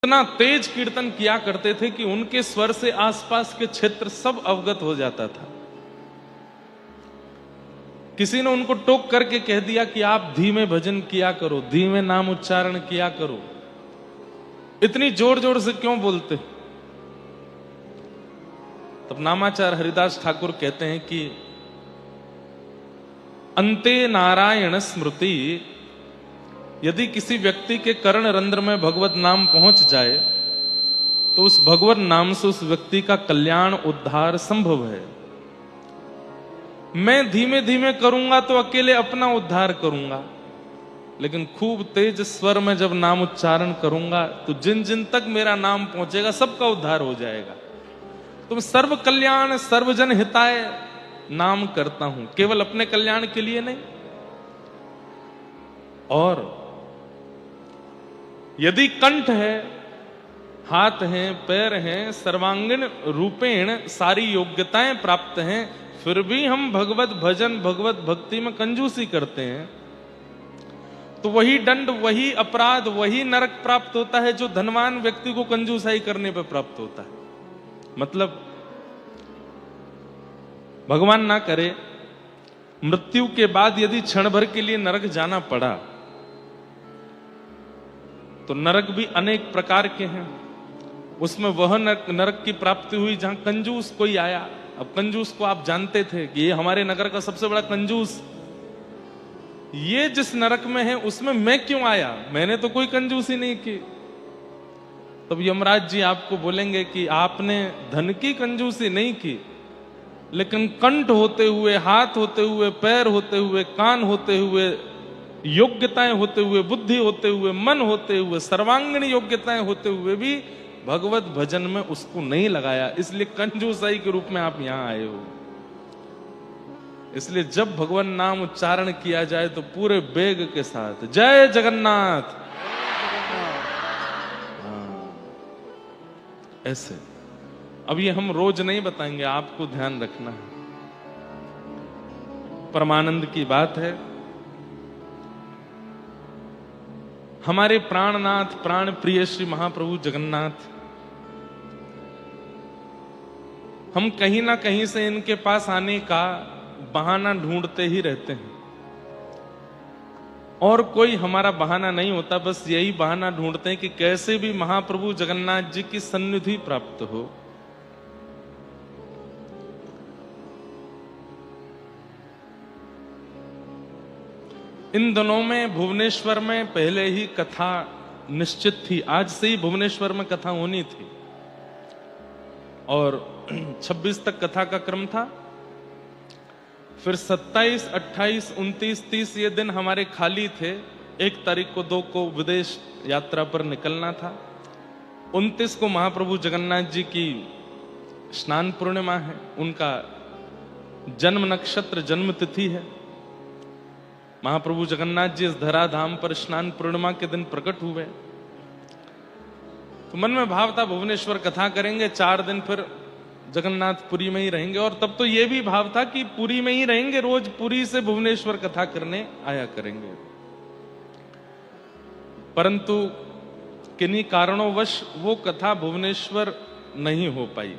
इतना तेज कीर्तन किया करते थे कि उनके स्वर से आसपास के क्षेत्र सब अवगत हो जाता था। किसी ने उनको टोक करके कह दिया कि आप धीमे भजन किया करो, धीमे नाम उच्चारण किया करो, इतनी जोर जोर से क्यों बोलते? तब नामाचार्य हरिदास ठाकुर कहते हैं कि अंते नारायण स्मृति, यदि किसी व्यक्ति के कर्ण रंध्र में भगवत नाम पहुंच जाए तो उस भगवत नाम से उस व्यक्ति का कल्याण उद्धार संभव है। मैं धीमे धीमे करूंगा तो अकेले अपना उद्धार करूंगा, लेकिन खूब तेज स्वर में जब नाम उच्चारण करूंगा तो जिन जिन तक मेरा नाम पहुंचेगा सबका उद्धार हो जाएगा। तुम सर्व कल्याण सर्वजन हिताय नाम करता हूं, केवल अपने कल्याण के लिए नहीं। और यदि कंठ है, हाथ हैं, पैर हैं, सर्वांगीण रूपेण सारी योग्यताएं प्राप्त हैं, फिर भी हम भगवत भजन भगवत भक्ति में कंजूसी करते हैं, तो वही दंड, वही अपराध, वही नरक प्राप्त होता है जो धनवान व्यक्ति को कंजूसाई करने पर प्राप्त होता है। मतलब भगवान ना करे मृत्यु के बाद यदि क्षण भर के लिए नरक जाना पड़ा तो नरक भी अनेक प्रकार के हैं। उसमें वह नरक की प्राप्ति हुई जहां कंजूस कोई आया। अब कंजूस को आप जानते थे कि ये हमारे नगर का सबसे बड़ा कंजूस, ये जिस नरक में है उसमें मैं क्यों आया, मैंने तो कोई कंजूसी नहीं की। तब यमराज जी आपको बोलेंगे कि आपने धन की कंजूसी नहीं की, लेकिन कंठ होते हुए, हाथ होते हुए, पैर होते हुए, कान होते हुए, योग्यताएं होते हुए, बुद्धि होते हुए, मन होते हुए, सर्वांगीण योग्यताएं होते हुए भी भगवत भजन में उसको नहीं लगाया, इसलिए कंजूसाई के रूप में आप यहां आए हो। इसलिए जब भगवान नाम उच्चारण किया जाए तो पूरे वेग के साथ जय जगन्नाथ, ऐसे। अब ये हम रोज नहीं बताएंगे, आपको ध्यान रखना है। परमानंद की बात है, हमारे प्राणनाथ प्राण प्रिय श्री महाप्रभु जगन्नाथ, हम कहीं ना कहीं से इनके पास आने का बहाना ढूंढते ही रहते हैं, और कोई हमारा बहाना नहीं होता, बस यही बहाना ढूंढते हैं कि कैसे भी महाप्रभु जगन्नाथ जी की सन्निधि प्राप्त हो। इन दिनों में भुवनेश्वर में पहले ही कथा निश्चित थी, आज से ही भुवनेश्वर में कथा होनी थी, और 26 तक कथा का क्रम था। फिर 27, 28, 29, 30 ये दिन हमारे खाली थे। 1 तारीख को 2 को विदेश यात्रा पर निकलना था। 29 को महाप्रभु जगन्नाथ जी की स्नान पूर्णिमा है, उनका जन्म नक्षत्र जन्म तिथि है। महाप्रभु जगन्नाथ जी इस धराधाम पर स्नान पूर्णिमा के दिन प्रकट हुए। तो मन में भाव था भुवनेश्वर कथा करेंगे, 4 दिन फिर जगन्नाथपुरी में ही रहेंगे, और तब तो यह भी भाव था कि पुरी में ही रहेंगे, रोज पुरी से भुवनेश्वर कथा करने आया करेंगे। परंतु किन्हीं कारणोंवश वो कथा भुवनेश्वर नहीं हो पाई।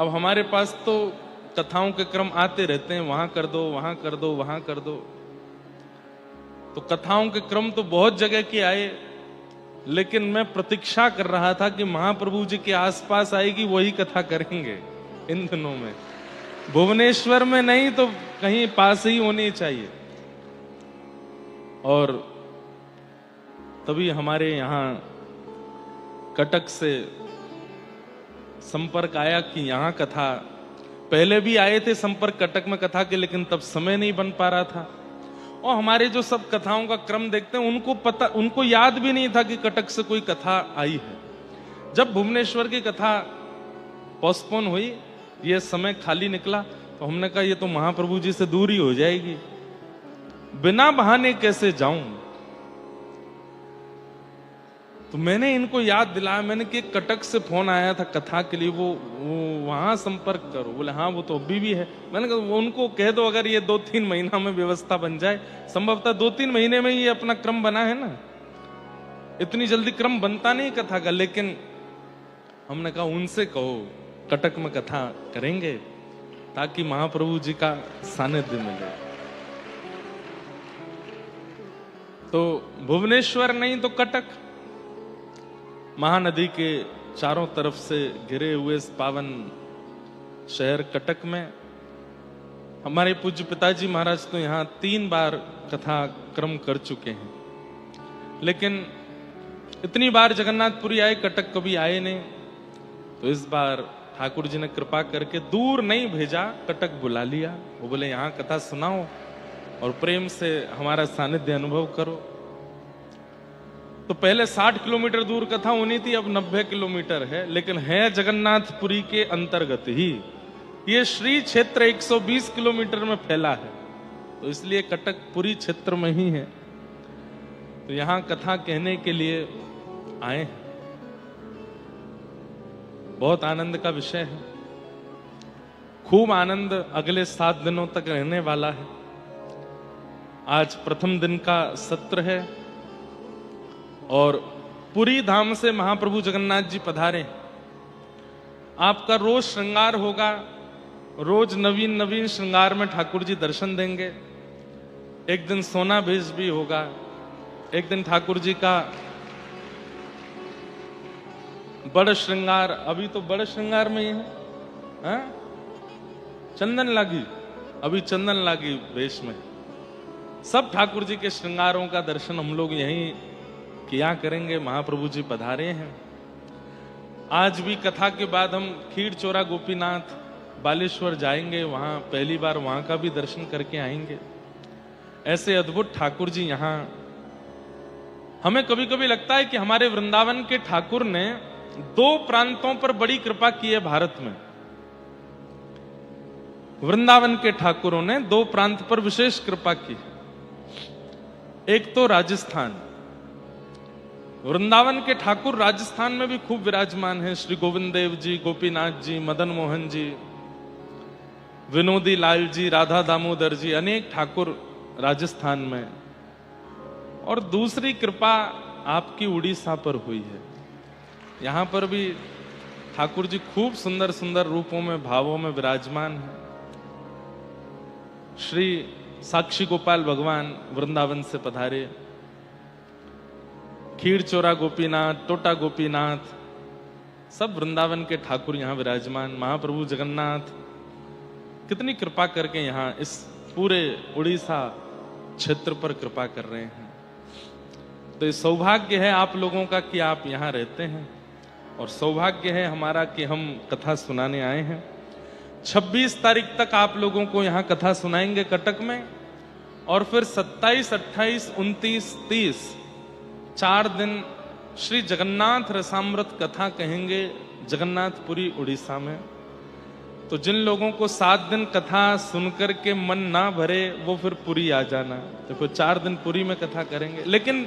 अब हमारे पास तो कथाओं के क्रम आते रहते हैं, वहां कर दो, वहां कर दो, वहां कर दो। तो कथाओं के क्रम तो बहुत जगह के आए, लेकिन मैं प्रतीक्षा कर रहा था कि महाप्रभु जी के आसपास आएगी वही कथा करेंगे इन दिनों में। भुवनेश्वर में नहीं तो कहीं पास ही होनी चाहिए। और तभी हमारे यहां कटक से संपर्क आया कि यहां कथा, पहले भी आए थे संपर्क कटक में कथा के, लेकिन तब समय नहीं बन पा रहा था। और हमारे जो सब कथाओं का क्रम देखते हैं उनको याद भी नहीं था कि कटक से कोई कथा आई है। जब भुवनेश्वर की कथा पोस्टपोन हुई, ये समय खाली निकला, तो हमने कहा ये तो महाप्रभु जी से दूर ही हो जाएगी, बिना बहाने कैसे जाऊं। तो मैंने इनको याद दिलाया, मैंने कि कटक से फोन आया था कथा के लिए, वो वहां संपर्क करो। बोले हाँ वो तो अभी भी है। मैंने कहा उनको कह दो अगर ये 2-3 महीना में व्यवस्था बन जाए, संभवतः 2-3 महीने में ये अपना क्रम बना है ना, इतनी जल्दी क्रम बनता नहीं कथा का, लेकिन हमने कहा उनसे कहो कटक में कथा करेंगे ताकि महाप्रभु जी का सानिध्य मिले। तो भुवनेश्वर नहीं तो कटक, महानदी के चारों तरफ से घिरे हुए इस पावन शहर कटक में हमारे पूज्य पिताजी महाराज तो यहाँ 3 बार कथा क्रम कर चुके हैं, लेकिन इतनी बार जगन्नाथपुरी आए, कटक कभी आए नहीं। तो इस बार ठाकुर जी ने कृपा करके दूर नहीं भेजा, कटक बुला लिया। वो बोले यहाँ कथा सुनाओ और प्रेम से हमारा सानिध्य अनुभव करो। तो पहले 60 किलोमीटर दूर कथा होनी थी, अब 90 किलोमीटर है, लेकिन है जगन्नाथपुरी के अंतर्गत ही। ये श्री क्षेत्र 120 किलोमीटर में फैला है, तो इसलिए कटक पुरी क्षेत्र में ही है। तो यहां कथा कहने के लिए आए हैं। बहुत आनंद का विषय है, खूब आनंद अगले 7 दिनों तक रहने वाला है। आज प्रथम दिन का सत्र है और पुरी धाम से महाप्रभु जगन्नाथ जी पधारे। आपका रोज श्रृंगार होगा, रोज नवीन नवीन श्रृंगार में ठाकुर जी दर्शन देंगे। एक दिन सोना भेष भी होगा, एक दिन ठाकुर जी का बड़ श्रृंगार, अभी तो बड़ श्रृंगार में ही है, हा? चंदन लागी, अभी चंदन लागी वेश में। सब ठाकुर जी के श्रृंगारों का दर्शन हम लोग यहीं किया करेंगे। महाप्रभु जी पधारे हैं। आज भी कथा के बाद हम खीर चोरा गोपीनाथ बालेश्वर जाएंगे, वहां पहली बार वहां का भी दर्शन करके आएंगे। ऐसे अद्भुत ठाकुर जी यहाँ। हमें कभी कभी लगता है कि हमारे वृंदावन के ठाकुर ने 2 प्रांतों पर बड़ी कृपा की है भारत में। वृंदावन के ठाकुरों ने 2 प्रांत पर विशेष कृपा की। एक तो राजस्थान, वृंदावन के ठाकुर राजस्थान में भी खूब विराजमान हैं। श्री गोविंद देव जी, गोपीनाथ जी, मदन मोहन जी, विनोदी लाल जी, राधा दामोदर जी, अनेक ठाकुर राजस्थान में। और दूसरी कृपा आपकी उड़ीसा पर हुई है। यहां पर भी ठाकुर जी खूब सुंदर सुंदर रूपों में, भावों में विराजमान हैं। श्री साक्षी गोपाल भगवान वृंदावन से पधारे। खीर चोरा गोपीनाथ, टोटा गोपीनाथ, सब वृंदावन के ठाकुर यहां विराजमान। महाप्रभु जगन्नाथ कितनी कृपा करके यहां इस पूरे उड़ीसा क्षेत्र पर कृपा कर रहे हैं। तो ये सौभाग्य है आप लोगों का कि आप यहां रहते हैं, और सौभाग्य है हमारा कि हम कथा सुनाने आए हैं। 26 तारीख तक आप लोगों को यहां कथा सुनाएंगे कटक में, और फिर 27, 28, 29, 30 4 दिन श्री जगन्नाथ रसामृत कथा कहेंगे जगन्नाथपुरी उड़ीसा में। तो जिन लोगों को 7 दिन कथा सुनकर के मन ना भरे, वो फिर पुरी आ जाना। तो फिर 4 दिन पुरी में कथा करेंगे। लेकिन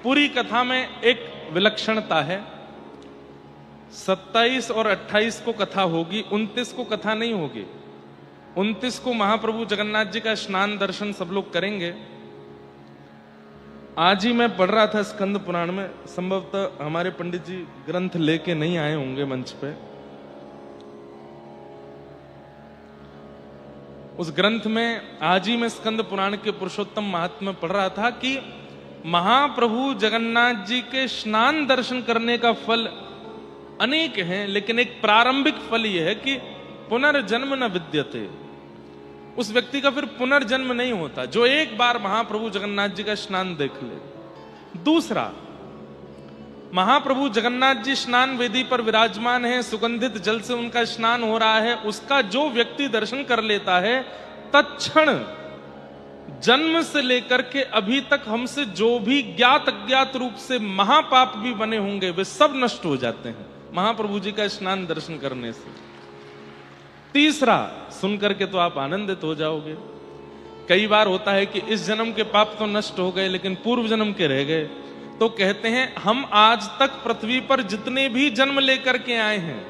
पूरी कथा में एक विलक्षणता है। 27 और 28 को कथा होगी, 29 को कथा नहीं होगी। 29 को महाप्रभु जगन्नाथ जी का स्नान दर्शन सब लोग करेंगे। आज ही मैं पढ़ रहा था स्कंद पुराण में, संभवतः हमारे पंडित जी ग्रंथ लेके नहीं आए होंगे मंच पे। उस ग्रंथ में आज ही मैं स्कंद पुराण के पुरुषोत्तम महात्म्य पढ़ रहा था कि महाप्रभु जगन्नाथ जी के स्नान दर्शन करने का फल अनेक हैं, लेकिन एक प्रारंभिक फल यह है कि पुनर्जन्म न विद्यते। उस व्यक्ति का फिर पुनर्जन्म नहीं होता जो एक बार महाप्रभु जगन्नाथ जी का स्नान देख ले। दूसरा, महाप्रभु जगन्नाथ जी स्नान वेदी पर विराजमान है, सुगंधित जल से उनका स्नान हो रहा है। उसका जो व्यक्ति दर्शन कर लेता है, तत्क्षण जन्म से लेकर के अभी तक हमसे जो भी ज्ञात अज्ञात रूप से महापाप भी बने होंगे, वे सब नष्ट हो जाते हैं महाप्रभु जी का स्नान दर्शन करने से। तीसरा, सुन करके तो आप आनंदित हो जाओगे। कई बार होता है कि इस जन्म के पाप तो नष्ट हो गए, लेकिन पूर्व जन्म के रह गए। तो कहते हैं हम आज तक पृथ्वी पर जितने भी जन्म लेकर के आए हैं,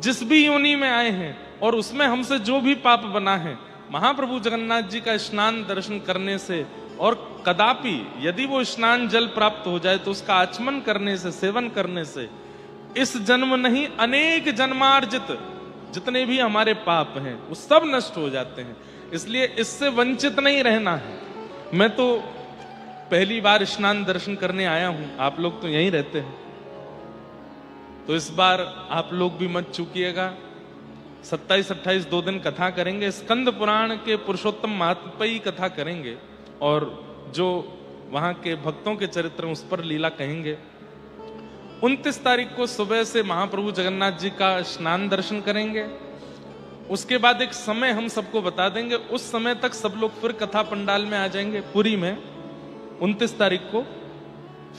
जिस भी योनि में आए हैं, और उसमें हमसे जो भी पाप बना है, महाप्रभु जगन्नाथ जी का स्नान दर्शन करने से और कदापि यदि वो स्नान जल प्राप्त हो जाए तो उसका आचमन करने से, सेवन करने से इस जन्म नहीं अनेक जन्मार्जित जितने भी हमारे पाप हैं वो सब नष्ट हो जाते हैं। इसलिए इससे वंचित नहीं रहना है। मैं तो पहली बार स्नान दर्शन करने आया हूं, आप लोग तो यहीं रहते हैं, तो इस बार आप लोग भी मत चूकिएगा। 27-28 2 दिन कथा करेंगे, स्कंद पुराण के पुरुषोत्तम महात्म्य की कथा करेंगे और जो वहां के भक्तों के चरित्र उस पर लीला कहेंगे। 29 तारीख को सुबह से महाप्रभु जगन्नाथ जी का स्नान दर्शन करेंगे। उसके बाद एक समय हम सबको बता देंगे, उस समय तक सब लोग फिर कथा पंडाल में आ जाएंगे पुरी में। 29 तारीख को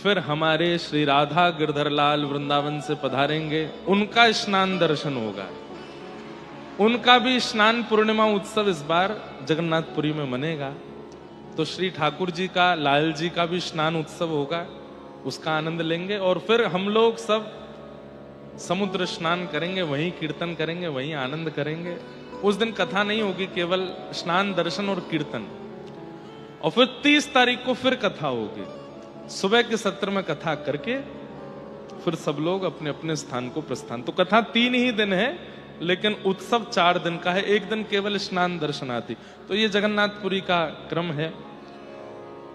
फिर हमारे श्री राधा गिरधरलाल वृंदावन से पधारेंगे, उनका स्नान दर्शन होगा। उनका भी स्नान पूर्णिमा उत्सव इस बार जगन्नाथपुरी में मनेगा। तो श्री ठाकुर जी का, लाल जी का भी स्नान उत्सव होगा, उसका आनंद लेंगे। और फिर हम लोग सब समुद्र स्नान करेंगे, वहीं कीर्तन करेंगे, वहीं आनंद करेंगे। उस दिन कथा नहीं होगी, केवल स्नान दर्शन और कीर्तन। और फिर 30 तारीख को फिर कथा होगी, सुबह के सत्र में कथा करके फिर सब लोग अपने अपने स्थान को प्रस्थान। तो कथा 3 ही दिन है, लेकिन उत्सव 4 दिन का है। एक दिन केवल स्नान दर्शनार्थी। तो ये जगन्नाथपुरी का क्रम है।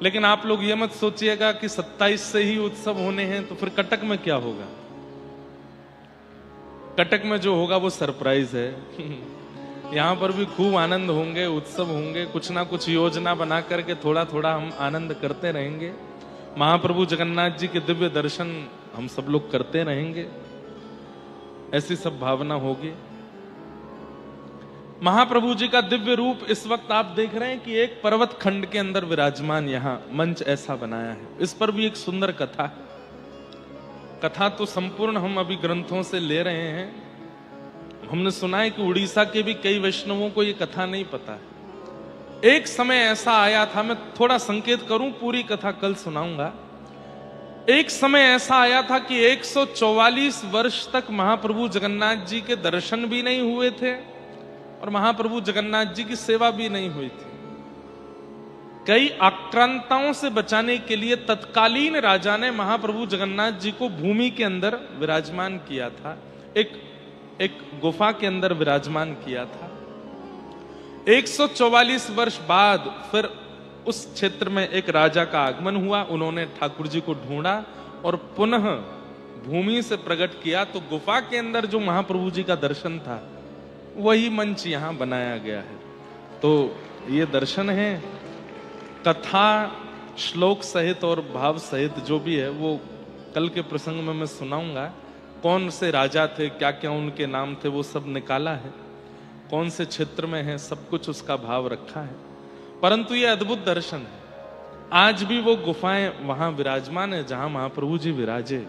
लेकिन आप लोग ये मत सोचिएगा कि 27 से ही उत्सव होने हैं तो फिर कटक में क्या होगा। कटक में जो होगा वो सरप्राइज है। यहां पर भी खूब आनंद होंगे, उत्सव होंगे, कुछ ना कुछ योजना बना करके थोड़ा थोड़ा हम आनंद करते रहेंगे। महाप्रभु जगन्नाथ जी के दिव्य दर्शन हम सब लोग करते रहेंगे, ऐसी सब भावना होगी। महाप्रभु जी का दिव्य रूप इस वक्त आप देख रहे हैं कि एक पर्वत खंड के अंदर विराजमान यहां मंच ऐसा बनाया है। इस पर भी एक सुंदर कथा है। कथा तो संपूर्ण हम अभी ग्रंथों से ले रहे हैं। हमने सुना है कि उड़ीसा के भी कई वैष्णवों को ये कथा नहीं पता है। एक समय ऐसा आया था, मैं थोड़ा संकेत करूं, पूरी कथा कल सुनाऊंगा। एक समय ऐसा आया था कि 144 वर्ष तक महाप्रभु जगन्नाथ जी के दर्शन भी नहीं हुए थे और महाप्रभु जगन्नाथ जी की सेवा भी नहीं हुई थी। कई आक्रांताओं से बचाने के लिए तत्कालीन राजा ने महाप्रभु जगन्नाथ जी को भूमि के अंदर विराजमान किया था, एक गुफा के अंदर विराजमान किया था। 144 वर्ष बाद फिर उस क्षेत्र में एक राजा का आगमन हुआ। उन्होंने ठाकुर जी को ढूंढा और पुनः भूमि से प्रकट किया। तो गुफा के अंदर जो महाप्रभु जी का दर्शन था वही मंच यहां बनाया गया है। तो ये दर्शन है। कथा श्लोक सहित और भाव सहित जो भी है वो कल के प्रसंग में मैं सुनाऊंगा। कौन से राजा थे, क्या क्या उनके नाम थे, वो सब निकाला है। कौन से क्षेत्र में है, सब कुछ उसका भाव रखा है। परंतु ये अद्भुत दर्शन है। आज भी वो गुफाएं वहां विराजमान है जहां महाप्रभु जी विराजे।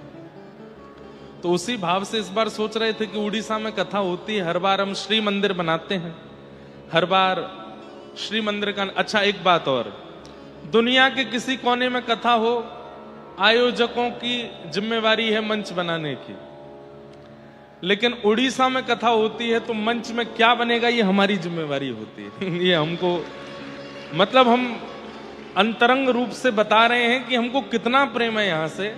तो उसी भाव से इस बार सोच रहे थे कि उड़ीसा में कथा होती है, हर बार हम श्री मंदिर बनाते हैं, हर बार श्री मंदिर का। अच्छा, एक बात और, दुनिया के किसी कोने में कथा हो, आयोजकों की जिम्मेवारी है मंच बनाने की, लेकिन उड़ीसा में कथा होती है तो मंच में क्या बनेगा ये हमारी जिम्मेवारी होती है। ये हमको, मतलब हम अंतरंग रूप से बता रहे हैं कि हमको कितना प्रेम है यहां से,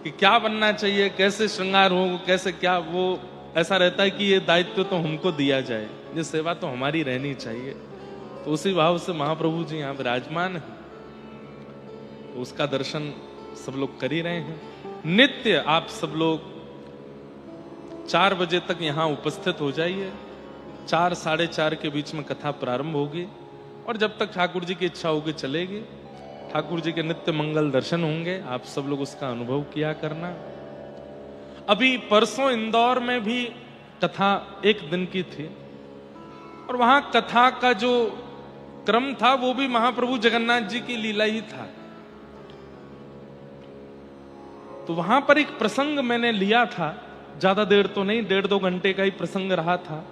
कि क्या बनना चाहिए, कैसे श्रृंगार हो, कैसे क्या, वो ऐसा रहता है कि ये दायित्व तो हमको दिया जाए, ये सेवा तो हमारी रहनी चाहिए। तो उसी भाव से महाप्रभु जी यहाँ विराजमान है, तो उसका दर्शन सब लोग कर ही रहे हैं। नित्य आप सब लोग 4 बजे तक यहाँ उपस्थित हो जाइए। 4 साढ़े 4 के बीच में कथा प्रारंभ होगी और जब तक ठाकुर जी की इच्छा होगी चलेगी। ठाकुर जी के नित्य मंगल दर्शन होंगे, आप सब लोग उसका अनुभव किया करना। अभी परसों इंदौर में भी कथा 1 दिन की थी और वहां कथा का जो क्रम था वो भी महाप्रभु जगन्नाथ जी की लीला ही था। तो वहां पर एक प्रसंग मैंने लिया था, ज्यादा देर तो नहीं, 1.5-2 घंटे का ही प्रसंग रहा था।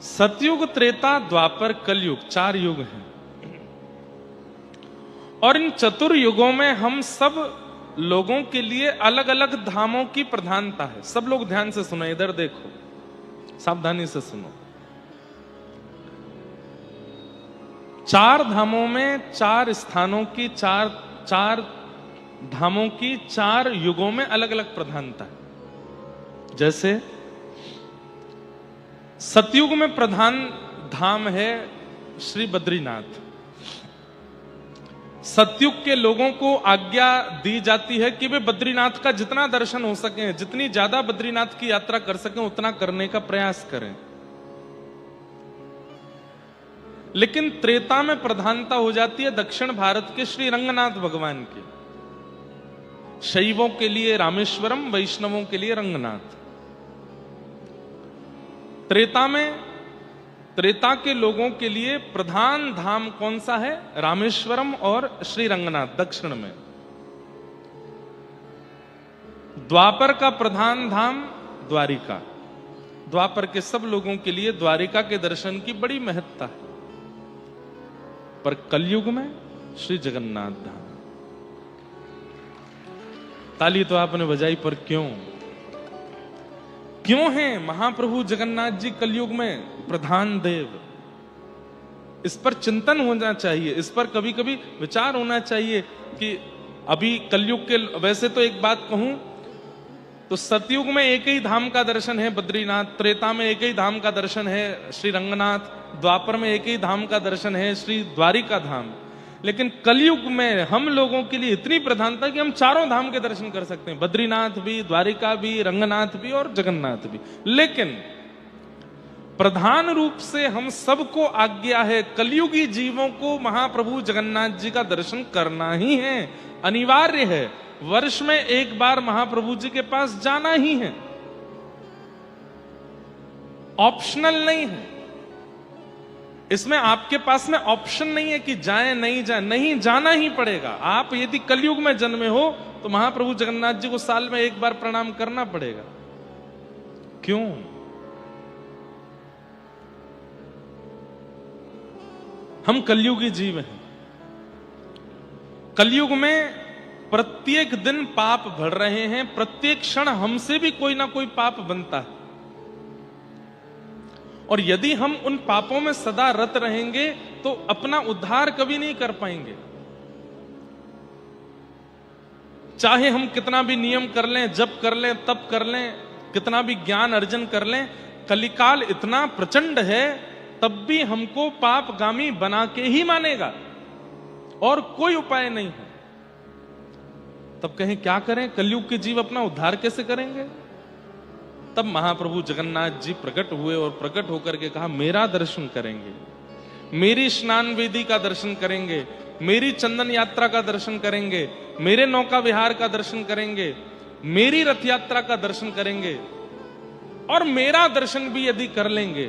सतयुग, त्रेता, द्वापर, कलयुग, 4 युग हैं और इन चतुर युगों में हम सब लोगों के लिए अलग अलग धामों की प्रधानता है। सब लोग ध्यान से सुनो, इधर देखो, सावधानी से सुनो। चार धामों में चार स्थानों की चार धामों की चार युगों में अलग अलग प्रधानता है। जैसे सतयुग में प्रधान धाम है श्री बद्रीनाथ। सतयुग के लोगों को आज्ञा दी जाती है कि वे बद्रीनाथ का जितना दर्शन हो सके, जितनी ज्यादा बद्रीनाथ की यात्रा कर सकें, उतना करने का प्रयास करें। लेकिन त्रेता में प्रधानता हो जाती है दक्षिण भारत के श्री रंगनाथ भगवान की। शैवों के लिए रामेश्वरम, वैष्णवों के लिए रंगनाथ। त्रेता के लोगों के लिए प्रधान धाम कौन सा है? रामेश्वरम और श्री रंगनाथ दक्षिण में। द्वापर का प्रधान धाम द्वारिका। द्वापर के सब लोगों के लिए द्वारिका के दर्शन की बड़ी महत्ता है। पर कलयुग में श्री जगन्नाथ धाम। ताली तो आपने बजाई, पर क्यों हैं महाप्रभु जगन्नाथ जी कलयुग में प्रधान देव? इस पर चिंतन होना चाहिए, इस पर कभी कभी विचार होना चाहिए कि अभी कलयुग के, वैसे तो एक बात कहूं तो सतयुग में एक ही धाम का दर्शन है बद्रीनाथ, त्रेता में एक ही धाम का दर्शन है श्री रंगनाथ, द्वापर में एक ही धाम का दर्शन है श्री द्वारिका धाम। लेकिन कलयुग में हम लोगों के लिए इतनी प्रधानता कि हम चारों धाम के दर्शन कर सकते हैं, बद्रीनाथ भी, द्वारिका भी, रंगनाथ भी और जगन्नाथ भी। लेकिन प्रधान रूप से हम सबको आज्ञा है, कलयुगी जीवों को महाप्रभु जगन्नाथ जी का दर्शन करना ही है, अनिवार्य है। वर्ष में एक बार महाप्रभु जी के पास जाना ही है, ऑप्शनल नहीं है। इसमें आपके पास में ऑप्शन नहीं है कि जाएं नहीं जाएं, नहीं जाना ही पड़ेगा। आप यदि कलयुग में जन्मे हो तो महाप्रभु जगन्नाथ जी को साल में एक बार प्रणाम करना पड़ेगा। क्यों? हम कलयुगी जीव हैं। कलयुग में प्रत्येक दिन पाप बढ़ रहे हैं, प्रत्येक क्षण हमसे भी कोई ना कोई पाप बनता है। और यदि हम उन पापों में सदा रत रहेंगे तो अपना उद्धार कभी नहीं कर पाएंगे। चाहे हम कितना भी नियम कर लें, जप कर लें, तप कर लें, कितना भी ज्ञान अर्जन कर लें, कलिकाल इतना प्रचंड है तब भी हमको पापगामी बना के ही मानेगा और कोई उपाय नहीं है। तब कहें क्या करें? कलयुग के जीव अपना उद्धार कैसे करेंगे? तब महाप्रभु जगन्नाथ जी प्रकट हुए और प्रकट होकर के कहा, मेरा दर्शन करेंगे, मेरी स्नान वेदी का दर्शन करेंगे, मेरी चंदन यात्रा का दर्शन करेंगे, मेरे नौका विहार का दर्शन करेंगे, मेरी रथ यात्रा का दर्शन करेंगे। और मेरा दर्शन भी यदि कर लेंगे,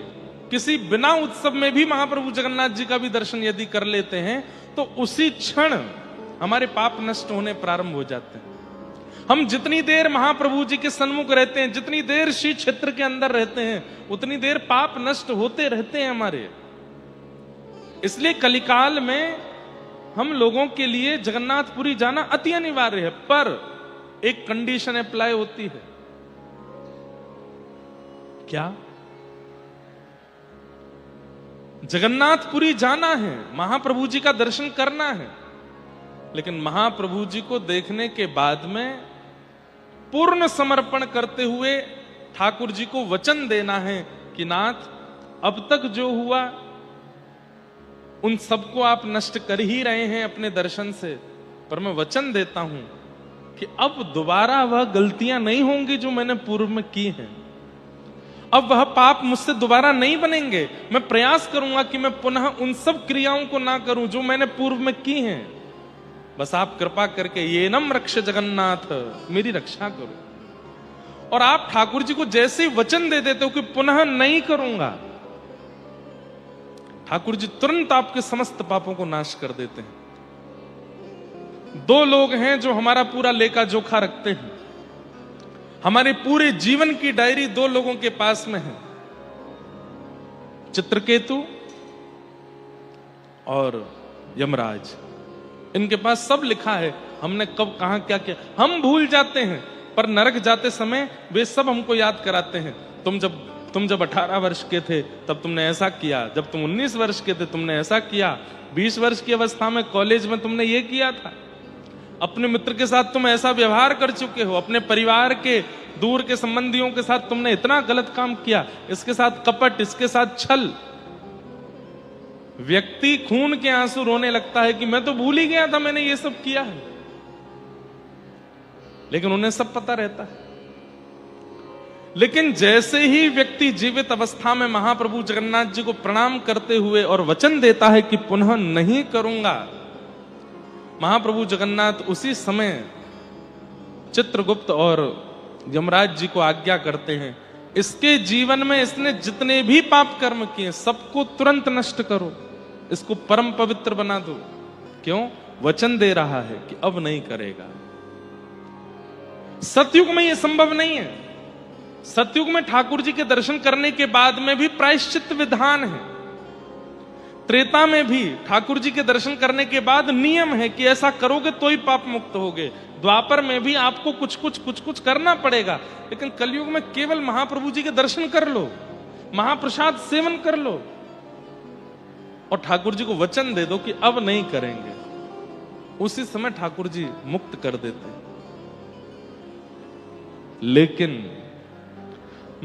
किसी बिना उत्सव में भी महाप्रभु जगन्नाथ जी का भी दर्शन यदि कर लेते हैं तो उसी क्षण हमारे पाप नष्ट होने प्रारंभ हो जाते हैं। हम जितनी देर महाप्रभु जी के सन्मुख रहते हैं, जितनी देर श्री क्षेत्र के अंदर रहते हैं, उतनी देर पाप नष्ट होते रहते हैं हमारे। इसलिए कलिकाल में हम लोगों के लिए जगन्नाथपुरी जाना अति अनिवार्य है। पर एक कंडीशन अप्लाई होती है। क्या? जगन्नाथपुरी जाना है, महाप्रभु जी का दर्शन करना है, लेकिन महाप्रभु जी को देखने के बाद में पूर्ण समर्पण करते हुए ठाकुर जी को वचन देना है कि नाथ, अब तक जो हुआ उन सबको आप नष्ट कर ही रहे हैं अपने दर्शन से, पर मैं वचन देता हूं कि अब दोबारा वह गलतियां नहीं होंगी जो मैंने पूर्व में की हैं। अब वह पाप मुझसे दोबारा नहीं बनेंगे। मैं प्रयास करूंगा कि मैं पुनः उन सब क्रियाओं को ना करूं जो मैंने पूर्व में की हैं। बस आप कृपा करके ये नम रक्ष जगन्नाथ, मेरी रक्षा करो। और आप ठाकुर जी को जैसे वचन दे देते हो कि पुनः नहीं करूंगा, ठाकुर जी तुरंत आपके समस्त पापों को नाश कर देते हैं। दो लोग हैं जो हमारा पूरा लेखा जोखा रखते हैं। हमारे पूरे जीवन की डायरी दो लोगों के पास में है, चित्रकेतु और यमराज। इनके पास सब लिखा है, हमने कब कहां क्या किया हम भूल जाते हैं, पर नरक जाते समय वे सब हमको याद कराते हैं। तुम जब तुम जब 18 वर्ष के थे तब तुमने ऐसा किया, जब तुम 19 वर्ष के थे तुमने ऐसा किया, 20 वर्ष की अवस्था में कॉलेज में तुमने ये किया था, अपने मित्र के साथ तुम ऐसा व्यवहार कर चुके हो, अपने परिवार के दूर के संबंधियों के साथ तुमने इतना गलत काम किया, इसके साथ कपट, इसके साथ छल। व्यक्ति खून के आंसू रोने लगता है कि मैं तो भूल ही गया था मैंने ये सब किया है, लेकिन उन्हें सब पता रहता है। लेकिन जैसे ही व्यक्ति जीवित अवस्था में महाप्रभु जगन्नाथ जी को प्रणाम करते हुए और वचन देता है कि पुनः नहीं करूंगा, महाप्रभु जगन्नाथ उसी समय चित्रगुप्त और यमराज जी को आज्ञा करते हैं, इसके जीवन में इसने जितने भी पाप कर्म किए सबको तुरंत नष्ट करो, इसको परम पवित्र बना दो। क्यों? वचन दे रहा है कि अब नहीं करेगा। सतयुग में यह संभव नहीं है। सतयुग में ठाकुर जी के दर्शन करने के बाद में भी प्रायश्चित विधान है। त्रेता में भी ठाकुर जी के दर्शन करने के बाद नियम है कि ऐसा करोगे तो ही पाप मुक्त होगे। द्वापर में भी आपको कुछ कुछ करना पड़ेगा, लेकिन कलयुग में केवल महाप्रभु जी के दर्शन कर लो, महाप्रसाद सेवन कर लो और ठाकुर जी को वचन दे दो कि अब नहीं करेंगे, उसी समय ठाकुर जी मुक्त कर देते हैं। लेकिन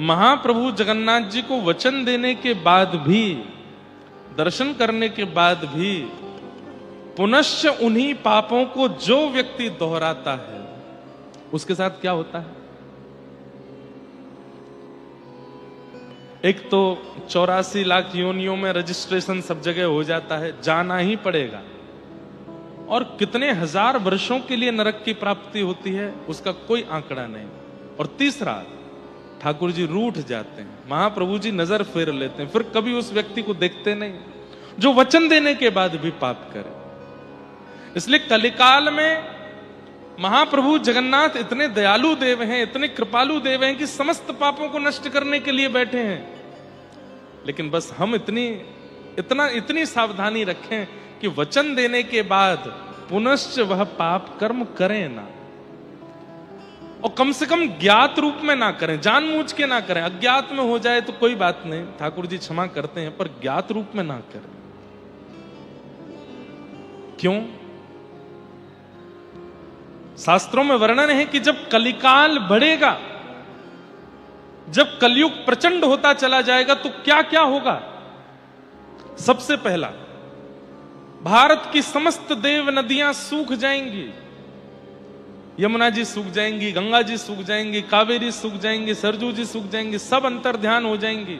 महाप्रभु जगन्नाथ जी को वचन देने के बाद भी, दर्शन करने के बाद भी पुनश्च उन्हीं पापों को जो व्यक्ति दोहराता है उसके साथ क्या होता है? एक तो 84 लाख योनियों में रजिस्ट्रेशन सब जगह हो जाता है, जाना ही पड़ेगा, और कितने हजार वर्षों के लिए नरक की प्राप्ति होती है उसका कोई आंकड़ा नहीं। और तीसरा, ठाकुर जी रूठ जाते हैं, महाप्रभु जी नजर फेर लेते हैं, फिर कभी उस व्यक्ति को देखते नहीं जो वचन देने के बाद भी पाप करे। इसलिए कलिकाल में महाप्रभु जगन्नाथ इतने दयालु देव हैं, इतने कृपालु देव हैं कि समस्त पापों को नष्ट करने के लिए बैठे हैं। लेकिन बस हम इतनी सावधानी रखें कि वचन देने के बाद पुनश्च वह पाप कर्म करें ना, और कम से कम ज्ञात रूप में ना करें, जानबूझ के ना करें। अज्ञात में हो जाए तो कोई बात नहीं, ठाकुर जी क्षमा करते हैं, पर ज्ञात रूप में ना करें। क्यों? शास्त्रों में वर्णन है कि जब कलिकाल बढ़ेगा, जब कलयुग प्रचंड होता चला जाएगा तो क्या क्या होगा। सबसे पहला, भारत की समस्त देव नदियां सूख जाएंगी, यमुना जी सूख जाएंगी, गंगा जी सूख जाएंगी, कावेरी सूख जाएंगी, सरजू जी सूख जाएंगी, सब अंतर्ध्यान हो जाएंगी,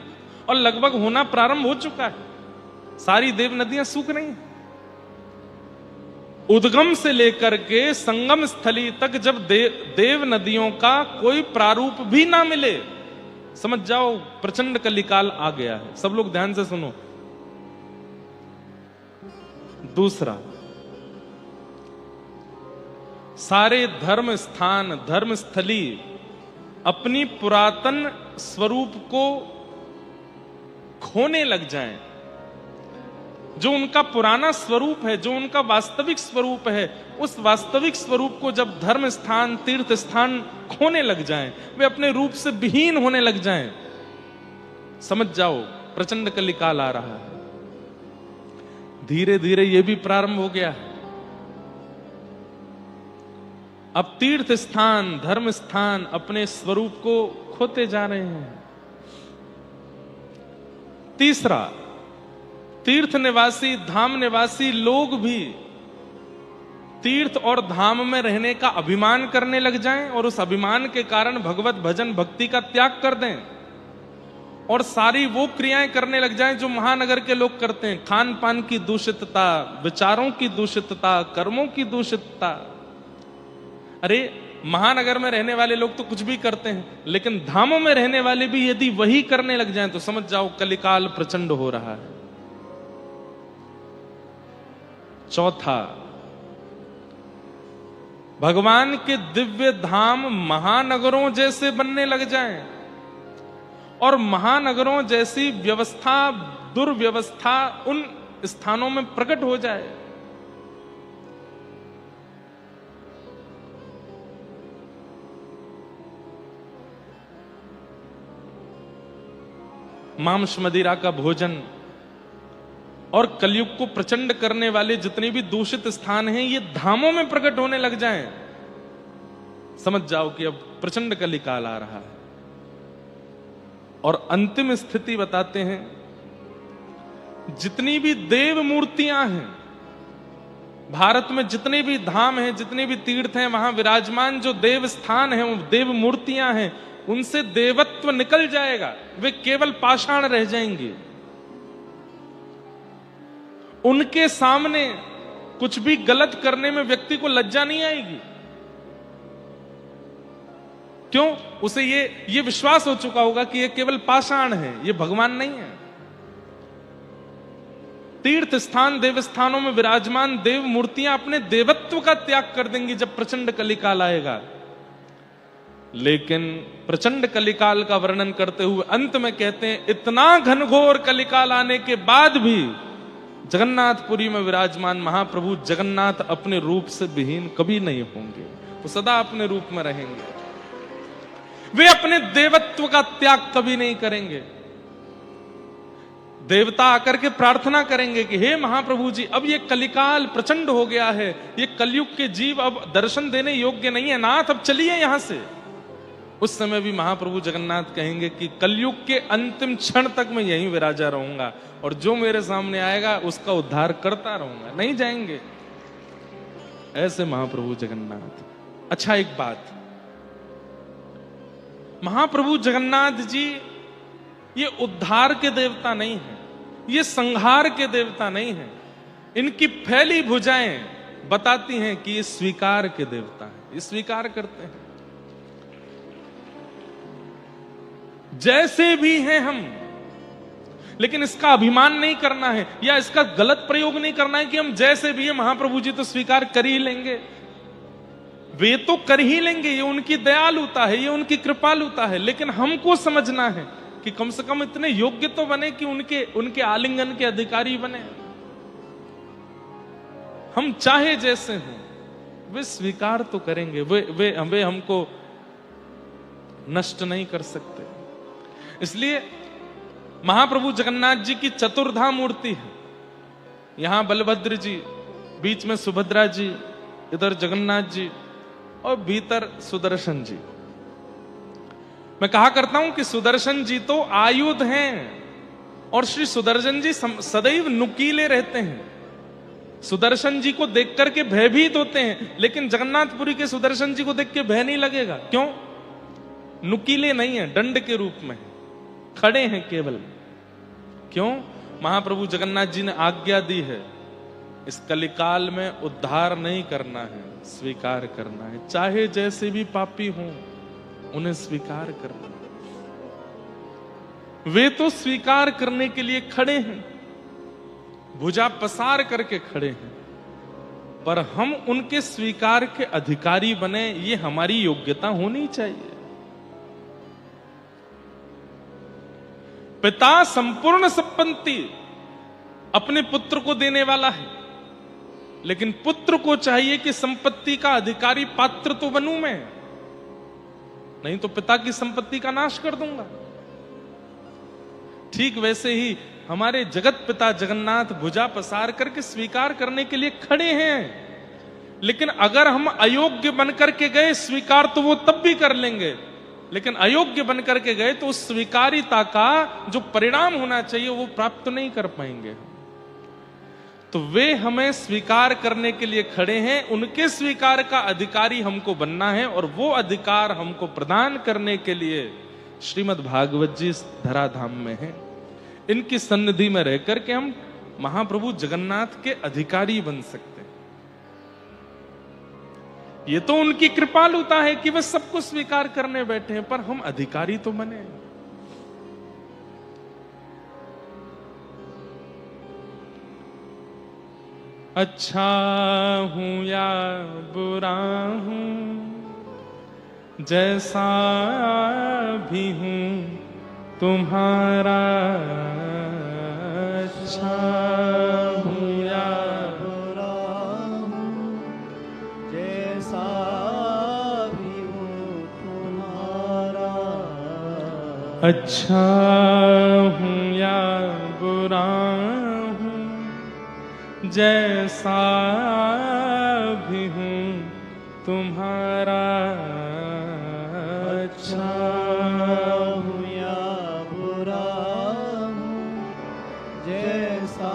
और लगभग होना प्रारंभ हो चुका है। सारी देव नदियां सूख रही हैं। उद्गम से लेकर के संगम स्थली तक जब देव नदियों का कोई प्रारूप भी ना मिले, समझ जाओ प्रचंड कलिकाल आ गया है। सब लोग ध्यान से सुनो। दूसरा, सारे धर्म स्थान, धर्म स्थली अपनी पुरातन स्वरूप को खोने लग जाएं। जो उनका पुराना स्वरूप है, जो उनका वास्तविक स्वरूप है, उस वास्तविक स्वरूप को जब धर्म स्थान, तीर्थ स्थान खोने लग जाएं, वे अपने रूप से विहीन होने लग जाएं, समझ जाओ प्रचंड कलिकाल आ रहा है। धीरे धीरे यह भी प्रारंभ हो गया है। अब तीर्थ स्थान, धर्म स्थान अपने स्वरूप को खोते जा रहे हैं। तीसरा, तीर्थ निवासी, धाम निवासी लोग भी तीर्थ और धाम में रहने का अभिमान करने लग जाएं, और उस अभिमान के कारण भगवत भजन भक्ति का त्याग कर दें, और सारी वो क्रियाएं करने लग जाएं जो महानगर के लोग करते हैं। खान पान की दूषितता, विचारों की दूषितता, कर्मों की दूषितता। अरे महानगर में रहने वाले लोग तो कुछ भी करते हैं, लेकिन धामों में रहने वाले भी यदि वही करने लग जाएं तो समझ जाओ कलिकाल प्रचंड हो रहा है। चौथा, भगवान के दिव्य धाम महानगरों जैसे बनने लग जाएं, और महानगरों जैसी व्यवस्था, दुर्व्यवस्था उन स्थानों में प्रकट हो जाए। मांस मदिरा का भोजन और कलयुग को प्रचंड करने वाले जितने भी दूषित स्थान हैं, ये धामों में प्रकट होने लग जाएं, समझ जाओ कि अब प्रचंड कलिकाल आ रहा है। और अंतिम स्थिति बताते हैं, जितनी भी देव मूर्तियां हैं भारत में, जितने भी धाम हैं, जितने भी तीर्थ हैं, वहां विराजमान जो देव स्थान है, वो देव मूर्तियां हैं, उनसे देवत्व निकल जाएगा, वे केवल पाषाण रह जाएंगे। उनके सामने कुछ भी गलत करने में व्यक्ति को लज्जा नहीं आएगी। क्यों? उसे ये विश्वास हो चुका होगा कि ये केवल पाषाण है, ये भगवान नहीं है। तीर्थ स्थान, देवस्थानों में विराजमान देव मूर्तियां अपने देवत्व का त्याग कर देंगी जब प्रचंड कलिकाल आएगा। लेकिन प्रचंड कलिकाल का वर्णन करते हुए अंत में कहते हैं, इतना घनघोर कलिकाल आने के बाद भी जगन्नाथपुरी में विराजमान महाप्रभु जगन्नाथ अपने रूप से विहीन कभी नहीं होंगे, वो सदा अपने रूप में रहेंगे। वे अपने देवत्व का त्याग कभी नहीं करेंगे। देवता आकर के प्रार्थना करेंगे कि हे महाप्रभु जी, अब ये कलिकाल प्रचंड हो गया है, ये कलयुग के जीव अब दर्शन देने योग्य नहीं है, नाथ अब चलिए यहां से। उस समय भी महाप्रभु जगन्नाथ कहेंगे कि कलयुग के अंतिम क्षण तक मैं यहीं विराजा रहूंगा और जो मेरे सामने आएगा उसका उद्धार करता रहूंगा, नहीं जाएंगे। ऐसे महाप्रभु जगन्नाथ। अच्छा, एक बात, महाप्रभु जगन्नाथ जी ये उद्धार के देवता नहीं है, ये संहार के देवता नहीं है। इनकी फैली भुजाएं बताती हैं कि ये स्वीकार के देवता हैं, ये स्वीकार करते हैं। जैसे भी हैं हम, लेकिन इसका अभिमान नहीं करना है या इसका गलत प्रयोग नहीं करना है कि हम जैसे भी हैं महाप्रभु जी तो स्वीकार कर ही लेंगे। वे तो कर ही लेंगे, ये उनकी दयालुता है, ये उनकी कृपालुता है। लेकिन हमको समझना है कि कम से कम इतने योग्य तो बने कि उनके आलिंगन के अधिकारी बने। हम चाहे जैसे हों, वे स्वीकार तो करेंगे, वे हमको नष्ट नहीं कर सकते। इसलिए महाप्रभु जगन्नाथ जी की चतुर्धा मूर्ति है। यहां बलभद्र जी, बीच में सुभद्रा जी, इधर जगन्नाथ जी और भीतर सुदर्शन जी। मैं कहा करता हूं कि सुदर्शन जी तो आयुध हैं और श्री सुदर्शन जी सदैव नुकीले रहते हैं। सुदर्शन जी को देख करके भयभीत होते हैं, लेकिन जगन्नाथपुरी के सुदर्शन जी को देख के भय नहीं लगेगा। क्यों? नुकीले नहीं है, दंड के रूप में खड़े हैं केवल। क्यों? महाप्रभु जगन्नाथ जी ने आज्ञा दी है, इस कलिकाल में उद्धार नहीं करना है, स्वीकार करना है। चाहे जैसे भी पापी हों, उन्हें स्वीकार करना। वे तो स्वीकार करने के लिए खड़े हैं, भुजा पसार करके खड़े हैं, पर हम उनके स्वीकार के अधिकारी बने, ये हमारी योग्यता होनी चाहिए। पिता संपूर्ण संपत्ति अपने पुत्र को देने वाला है, लेकिन पुत्र को चाहिए कि संपत्ति का अधिकारी पात्र तो बनूं मैं, नहीं तो पिता की संपत्ति का नाश कर दूंगा। ठीक वैसे ही हमारे जगत पिता जगन्नाथ भुजा पसार करके स्वीकार करने के लिए खड़े हैं, लेकिन अगर हम अयोग्य बनकर के गए, स्वीकार तो वो तब भी कर लेंगे, लेकिन अयोग्य बनकर के गए तो उस स्वीकारिता का जो परिणाम होना चाहिए वो प्राप्त नहीं कर पाएंगे। तो वे हमें स्वीकार करने के लिए खड़े हैं, उनके स्वीकार का अधिकारी हमको बनना है, और वो अधिकार हमको प्रदान करने के लिए श्रीमद् भागवत जी धराधाम में हैं। इनकी सन्निधि में रहकर के हम महाप्रभु जगन्नाथ के अधिकारी बन सकते हैं। ये तो उनकी कृपालुता है कि वे सबको स्वीकार करने बैठे हैं, पर हम अधिकारी तो बने। अच्छा हूं या बुरा हूं, जैसा भी हूं तुम्हारा, अच्छा हूं या बुरा हूं, जैसा भी हूं तुम्हारा, अच्छा हूँ या बुरा हूँ, जैसा भी हूँ तुम्हारा। अच्छा हूँ या बुरा हूँ, जैसा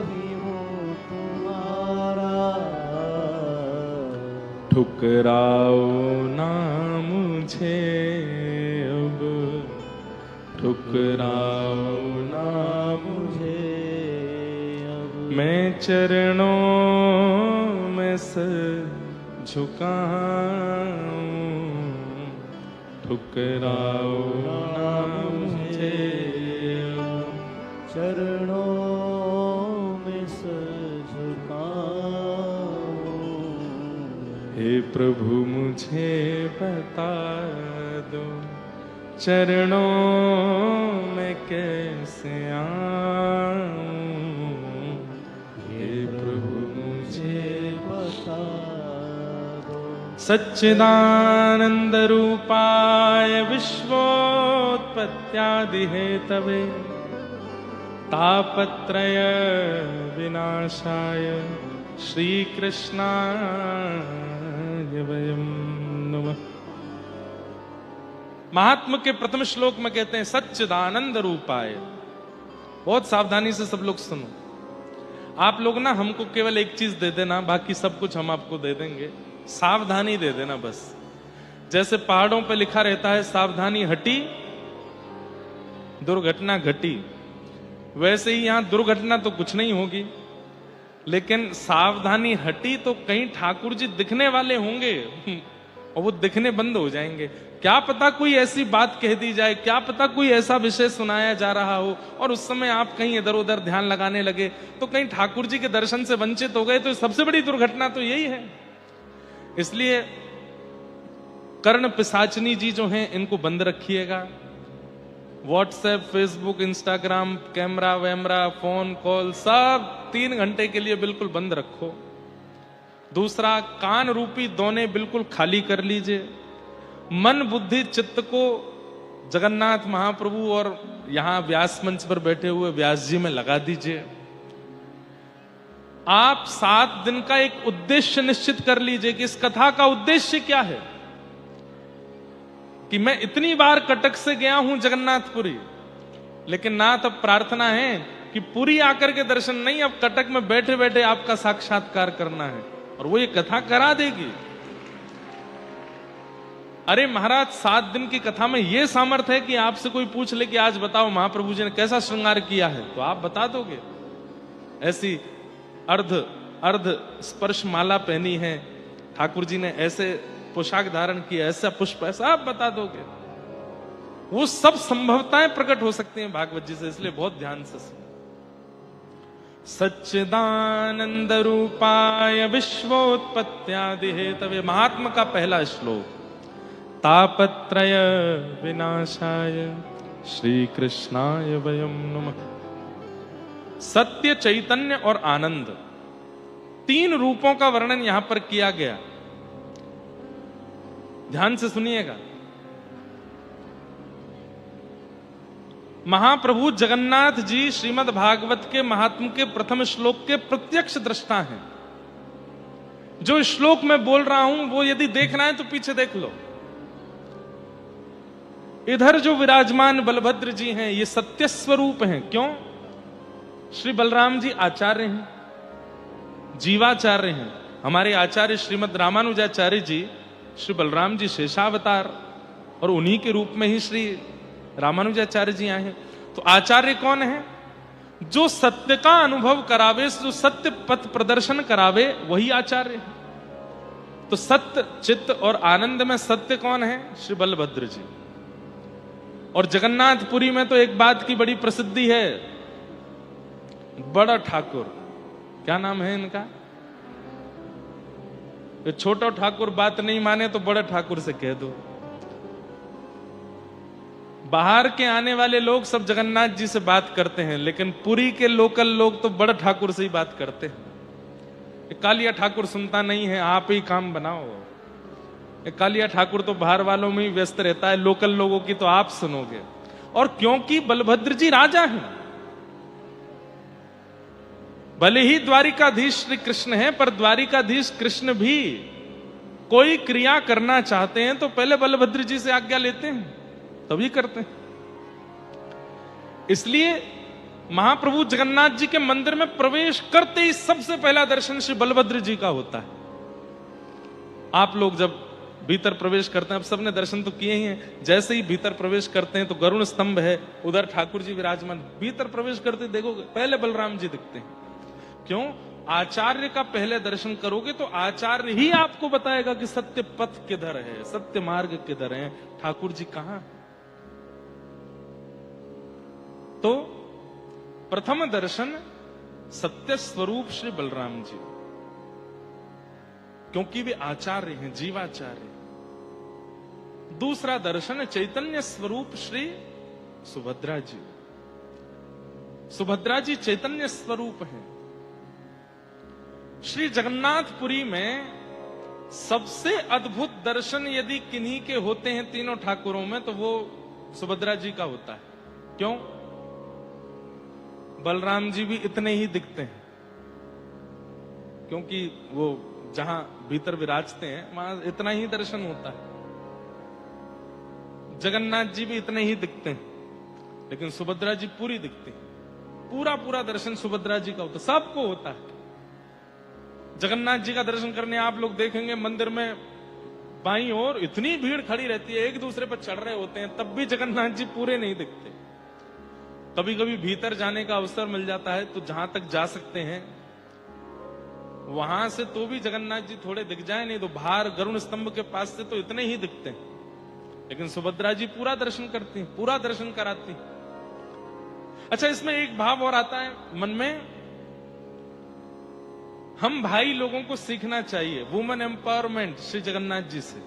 भी हूँ तुम्हारा। ठुकराओ ना मुझे अब, ठुकराओ ना मुझे, मैं चरणों में सर झुकाऊं। ठुकराओ ना मुझे, चरणों में सर झुकाऊं। हे प्रभु मुझे बता दो, चरणों में कैसे आऊं। हे प्रभु मुझे बता दो। सच्चिदानंद रूपाय विश्वोत्पत्त्यादि हेतवे, तापत्रय विनाशाय श्री कृष्णाय वयं नमः। महात्मा के प्रथम श्लोक में कहते हैं सच्चिदानंद रूपाय। बहुत सावधानी से सब लोग सुनो। आप लोग ना हमको केवल एक चीज दे देना, बाकी सब कुछ हम आपको दे देंगे। सावधानी दे देना बस। जैसे पहाड़ों पे लिखा रहता है सावधानी हटी दुर्घटना घटी, वैसे ही यहां दुर्घटना तो कुछ नहीं होगी, लेकिन सावधानी हटी तो कहीं ठाकुर जी दिखने वाले होंगे और वो दिखने बंद हो जाएंगे। क्या पता कोई ऐसी बात कह दी जाए, क्या पता कोई ऐसा विषय सुनाया जा रहा हो और उस समय आप कहीं इधर उधर ध्यान लगाने लगे तो कहीं ठाकुर जी के दर्शन से वंचित हो गए, तो सबसे बड़ी दुर्घटना तो यही है। इसलिए कर्ण पिशाचनी जी जो हैं इनको बंद रखिएगा। व्हाट्सएप, फेसबुक, इंस्टाग्राम, कैमरा वैमरा, फोन कॉल सब 3 घंटे के लिए बिल्कुल बंद रखो। दूसरा, कान रूपी दोने बिल्कुल खाली कर लीजिए। मन बुद्धि चित्त को जगन्नाथ महाप्रभु और यहां व्यास मंच पर बैठे हुए व्यास जी में लगा दीजिए। आप 7 दिन का एक उद्देश्य निश्चित कर लीजिए कि इस कथा का उद्देश्य क्या है। कि मैं इतनी बार कटक से गया हूं जगन्नाथपुरी, लेकिन नाथ अब प्रार्थना है कि पुरी आकर के दर्शन नहीं, अब कटक में बैठे बैठे आपका साक्षात्कार करना है, और वो ये कथा करा देगी। अरे महाराज, 7 दिन की कथा में ये सामर्थ्य है कि आपसे कोई पूछ ले कि आज बताओ महाप्रभु जी ने कैसा श्रृंगार किया है, तो आप बता दोगे। ऐसी अर्ध स्पर्श माला पहनी है ठाकुर जी ने, ऐसे पोशाक धारण किया, ऐसा पुष्प, ऐसा आप बता दोगे। वो सब संभवताएं प्रकट हो सकती हैं भागवत जी से, इसलिए बहुत ध्यान से सुनो। सच्चिदानंद रूपाय विश्वोत्पत्त्यादि हेतवे, महात्मा का पहला श्लोक। तापत्रय विनाशाय श्री कृष्णाय वयं नमः। सत्य, चैतन्य और आनंद, 3 रूपों का वर्णन यहां पर किया गया। ध्यान से सुनिएगा। महाप्रभु जगन्नाथ जी श्रीमद् भागवत के महात्म के प्रथम श्लोक के प्रत्यक्ष दृष्टा हैं। जो श्लोक मैं बोल रहा हूं वो यदि देखना है तो पीछे देख लो। इधर जो विराजमान बलभद्र जी हैं ये सत्य स्वरूप हैं। क्यों? श्री बलराम जी आचार्य हैं, जीवाचार्य हैं। हमारे आचार्य श्रीमद् रामानुजाचार्य जी श्री बलराम जी शेषावतार, और उन्हीं के रूप में ही श्री रामानुजाचार्य जी आए हैं। तो आचार्य कौन है? जो सत्य का अनुभव करावे, जो सत्य पथ प्रदर्शन करावे, वही आचार्य है। तो सत्य, चित्त और आनंद में सत्य कौन है? श्री बलभद्र जी। और जगन्नाथपुरी में तो एक बात की बड़ी प्रसिद्धि है, बड़ा ठाकुर, क्या नाम है इनका? छोटा ठाकुर बात नहीं माने तो बड़े ठाकुर से कह दो। बाहर के आने वाले लोग सब जगन्नाथ जी से बात करते हैं, लेकिन पुरी के लोकल लोग तो बड़े ठाकुर से ही बात करते हैं। कालिया ठाकुर सुनता नहीं है, आप ही काम बनाओ। कालिया ठाकुर तो बाहर वालों में ही व्यस्त रहता है, लोकल लोगों की तो आप सुनोगे। और क्योंकि बलभद्र जी राजा हैं, भले ही द्वारिकाधीश श्री कृष्ण है, पर द्वारिकाधीश कृष्ण भी कोई क्रिया करना चाहते हैं तो पहले बलभद्र जी से आज्ञा लेते हैं, तभी करते हैं। इसलिए महाप्रभु जगन्नाथ जी के मंदिर में प्रवेश करते ही सबसे पहला दर्शन श्री बलभद्र जी का होता है। आप लोग जब भीतर प्रवेश करते हैं, अब सबने दर्शन तो किए ही हैं, जैसे ही भीतर प्रवेश करते हैं तो गरुण स्तंभ है, उधर ठाकुर जी विराजमान। भीतर प्रवेश करते देखोगे पहले बलराम जी दिखते हैं। क्यों? आचार्य का पहले दर्शन करोगे तो आचार्य ही आपको बताएगा कि सत्य पथ किधर है, सत्य मार्ग किधर है, ठाकुर जी कहां। तो प्रथम दर्शन सत्य स्वरूप श्री बलराम जी, क्योंकि वे आचार्य हैं, जीवाचार्य। दूसरा दर्शन चैतन्य स्वरूप श्री सुभद्रा जी। सुभद्रा जी चैतन्य स्वरूप हैं। श्री जगन्नाथपुरी में सबसे अद्भुत दर्शन यदि किन्हीं के होते हैं तीनों ठाकुरों में, तो वो सुभद्रा जी का होता है। क्यों? बलराम जी भी इतने ही दिखते हैं, क्योंकि वो जहां भीतर विराजते हैं वहां इतना ही दर्शन होता है। जगन्नाथ जी भी इतने ही दिखते हैं, लेकिन सुभद्रा जी पूरी दिखती है। पूरा पूरा दर्शन सुभद्रा जी का होता है, सबको होता है। जगन्नाथ जी का दर्शन करने आप लोग देखेंगे मंदिर में बाईं ओर इतनी भीड़ खड़ी रहती है, एक दूसरे पर चढ़ रहे होते हैं, तब भी जगन्नाथ जी पूरे नहीं दिखते। कभी कभी भीतर जाने का अवसर मिल जाता है तो जहां तक जा सकते हैं वहां से तो भी जगन्नाथ जी थोड़े दिख जाए, नहीं तो बाहर गरुण स्तंभ के पास से तो इतने ही दिखते हैं। लेकिन सुभद्रा जी पूरा दर्शन करती हैं, पूरा दर्शन कराती हैं। अच्छा, इसमें एक भाव और आता है मन में, हम भाई लोगों को सीखना चाहिए वुमेन एम्पावरमेंट श्री जगन्नाथ जी से।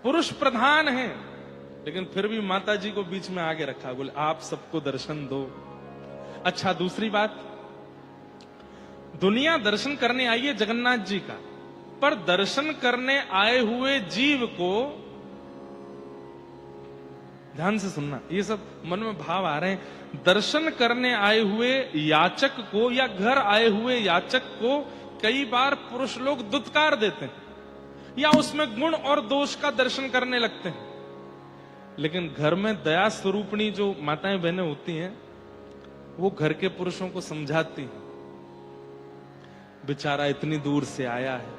पुरुष प्रधान है, लेकिन फिर भी माता जी को बीच में आगे रखा, बोले आप सबको दर्शन दो। अच्छा, दूसरी बात, दुनिया दर्शन करने आई है जगन्नाथ जी का, पर दर्शन करने आए हुए जीव को, ध्यान से सुनना, ये सब मन में भाव आ रहे हैं, दर्शन करने आए हुए याचक को या घर आए हुए याचक को कई बार पुरुष लोग दुत्कार देते हैं या उसमें गुण और दोष का दर्शन करने लगते हैं। लेकिन घर में दया स्वरूपणी जो माताएं बहनें होती हैं, वो घर के पुरुषों को समझाती हैं, बेचारा इतनी दूर से आया है,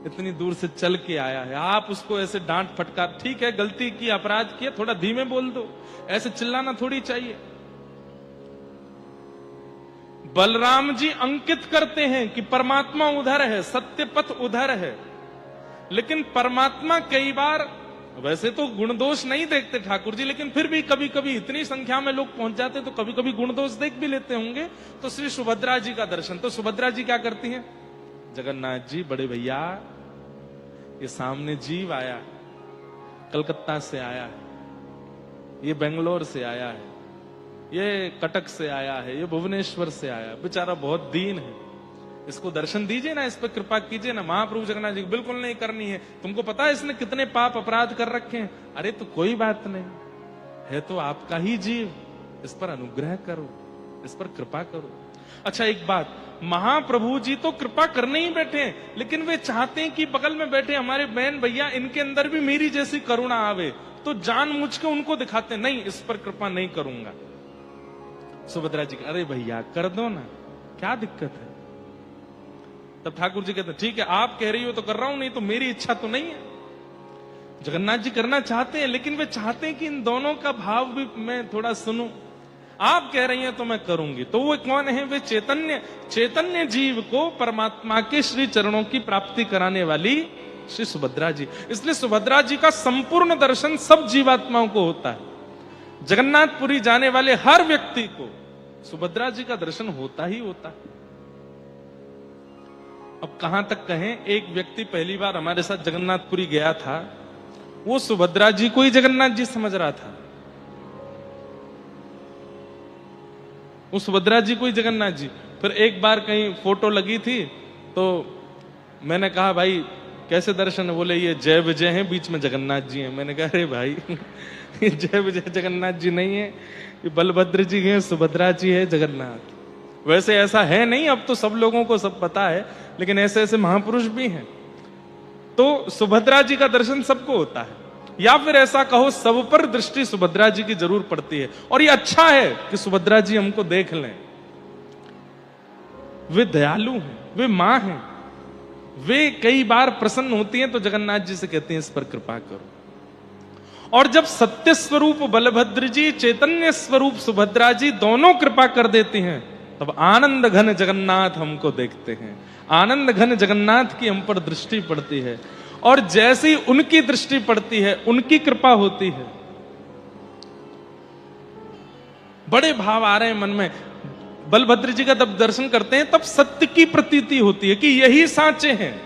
इतनी दूर से चल के आया है, आप उसको ऐसे डांट फटकार, ठीक है गलती की, अपराध किया, थोड़ा धीमे बोल दो, ऐसे चिल्लाना थोड़ी चाहिए। बलराम जी अंकित करते हैं कि परमात्मा उधर है, सत्य पथ उधर है, लेकिन परमात्मा कई बार, वैसे तो गुण दोष नहीं देखते ठाकुर जी, लेकिन फिर भी कभी कभी इतनी संख्या में लोग पहुंच जाते तो कभी कभी गुण दोष देख भी लेते होंगे। तो श्री सुभद्रा जी का दर्शन, तो सुभद्रा जी क्या करती हैं? जगन्नाथ जी बड़े भैया, ये सामने जीव आया, कलकत्ता से आया है, ये बेंगलोर से आया है, ये कटक से आया है, ये भुवनेश्वर से आया, बेचारा बहुत दीन है, इसको दर्शन दीजिए ना, इस पर कृपा कीजिए ना। महाप्रभु जगन्नाथ जी बिल्कुल नहीं करनी है, तुमको पता है इसने कितने पाप अपराध कर रखे हैं। अरे तो कोई बात नहीं है, तो आपका ही जीव, इस पर अनुग्रह करो, इस पर कृपा करो। अच्छा, एक बात, महाप्रभु जी तो कृपा करने ही बैठे हैं, लेकिन वे चाहते हैं कि बगल में बैठे हमारे बहन भैया, इनके अंदर भी मेरी जैसी करुणा आवे, तो जानबूझ के उनको दिखाते, नहीं इस पर कृपा नहीं करूंगा। सुभद्रा जी, अरे भैया कर दो ना, क्या दिक्कत है? तब ठाकुर जी कहते, ठीक है आप कह रही हो तो कर रहा हूं, नहीं तो मेरी इच्छा तो नहीं है। जगन्नाथ जी करना चाहते हैं, लेकिन वे चाहते हैं कि इन दोनों का भाव भी मैं थोड़ा सुनूं। आप कह रही हैं तो मैं करूंगी। तो वो कौन है? वे चैतन्य जीव को परमात्मा के श्री चरणों की प्राप्ति कराने वाली श्री सुभद्रा जी। इसलिए सुभद्रा जी का संपूर्ण दर्शन सब जीवात्माओं को होता है। जगन्नाथपुरी जाने वाले हर व्यक्ति को सुभद्रा जी का दर्शन होता ही होता है। अब कहां तक कहें, एक व्यक्ति पहली बार हमारे साथ जगन्नाथपुरी गया था, वो सुभद्रा जी को ही जगन्नाथ जी समझ रहा था, वो सुभद्रा जी को ही जगन्नाथ जी। फिर एक बार कहीं फोटो लगी थी तो मैंने कहा भाई कैसे दर्शन है? बोले ये जय विजय है, बीच में जगन्नाथ जी हैं। मैंने कहा अरे भाई ये जय विजय जगन्नाथ जी नहीं है, ये बलभद्र जी हैं, सुभद्रा जी है, जगन्नाथ। वैसे ऐसा है नहीं, अब तो सब लोगों को सब पता है, लेकिन ऐसे ऐसे महापुरुष भी हैं। तो सुभद्रा जी का दर्शन सबको होता है, या फिर ऐसा कहो सब पर दृष्टि सुभद्रा जी की जरूर पड़ती है। और ये अच्छा है कि सुभद्रा जी हमको देख लें। वे दयालु हैं, वे मां हैं, वे कई बार प्रसन्न होती हैं तो जगन्नाथ जी से कहती हैं इस पर कृपा करो। और जब सत्य स्वरूप बलभद्र जी, चैतन्य स्वरूप सुभद्रा जी दोनों कृपा कर देती हैं, तब आनंद घन जगन्नाथ हमको देखते हैं। आनंद घन जगन्नाथ की हम पर दृष्टि पड़ती है, और जैसी उनकी दृष्टि पड़ती है, उनकी कृपा होती है। बड़े भाव आ रहे हैं मन में। बलभद्र जी का जब दर्शन करते हैं तब सत्य की प्रतीति होती है कि यही साचे हैं,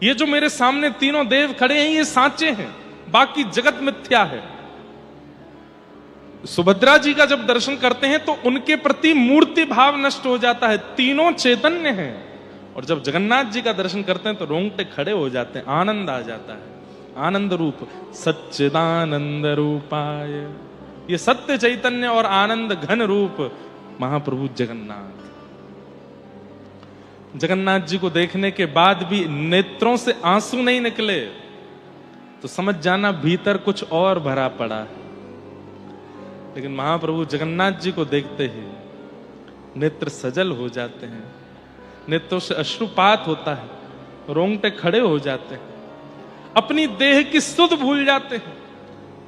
ये जो मेरे सामने तीनों देव खड़े हैं ये साचे हैं, बाकी जगत मिथ्या है। सुभद्रा जी का जब दर्शन करते हैं तो उनके प्रति मूर्ति भाव नष्ट हो जाता है, तीनों चैतन्य हैं। और जब जगन्नाथ जी का दर्शन करते हैं तो रोंगटे खड़े हो जाते हैं, आनंद आ जाता है। आनंद रूप सच्चिदानंद रूपाय, ये सत्य चैतन्य और आनंद घन रूप महाप्रभु जगन्नाथ। जगन्नाथ जी को देखने के बाद भी नेत्रों से आंसू नहीं निकले तो समझ जाना भीतर कुछ और भरा पड़ा है। लेकिन महाप्रभु जगन्नाथ जी को देखते ही नेत्र सजल हो जाते हैं, नेत्रों से अश्रुपात होता है, रोंगटे खड़े हो जाते हैं, अपनी देह की सुध भूल जाते हैं।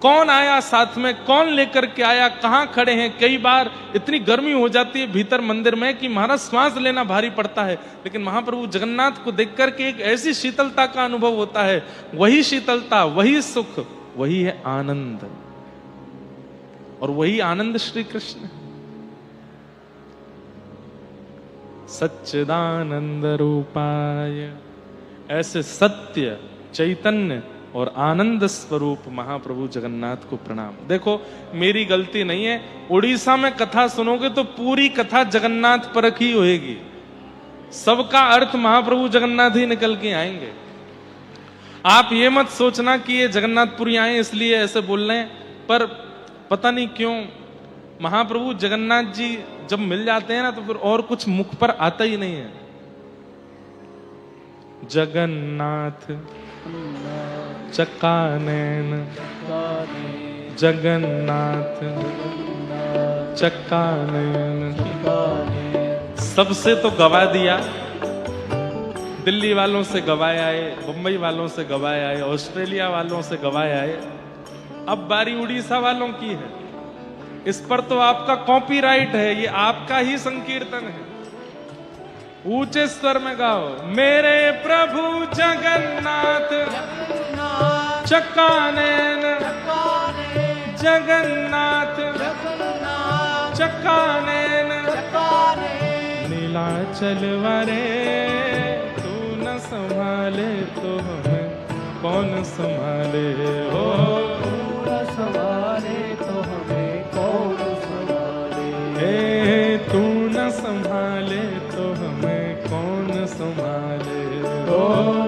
कौन आया साथ में, कौन लेकर के आया, कहां खड़े हैं। कई बार इतनी गर्मी हो जाती है भीतर मंदिर में कि महाराज श्वास लेना भारी पड़ता है, लेकिन महाप्रभु जगन्नाथ को देख करके एक ऐसी शीतलता का अनुभव होता है। वही शीतलता, वही सुख, वही है आनंद, और वही आनंद श्री कृष्ण। सच्चिदानंद रूपाय, ऐसे सत्य चैतन्य और आनंद स्वरूप महाप्रभु जगन्नाथ को प्रणाम। देखो मेरी गलती नहीं है, उड़ीसा में कथा सुनोगे तो पूरी कथा जगन्नाथ परख ही होएगी, सबका अर्थ महाप्रभु जगन्नाथ ही निकल के आएंगे। आप ये मत सोचना कि ये जगन्नाथपुरी आए इसलिए ऐसे बोल रहे हैं, पर पता नहीं क्यों महाप्रभु जगन्नाथ जी जब मिल जाते हैं ना तो फिर और कुछ मुख पर आता ही नहीं है। जगन्नाथ चक्कानैन, जगन्नाथ चक्कानैन। सबसे तो गवा दिया, दिल्ली वालों से गवाए आए, बंबई वालों से गवाए आए, ऑस्ट्रेलिया वालों से गवाए आए, अब बारी उड़ीसा वालों की है। इस पर तो आपका कॉपीराइट है, ये आपका ही संकीर्तन है। ऊंचे स्वर में गाओ, मेरे प्रभु जगन्नाथ चक्कानैन, जगन्नाथ चक्कानैन, नीलाचल वारे तू न संभाले तो हमें कौन संभाले हो, तू न संभाले तो हमें कौन संभाले, तू न संभाले तो हमें कौन संभाले हो,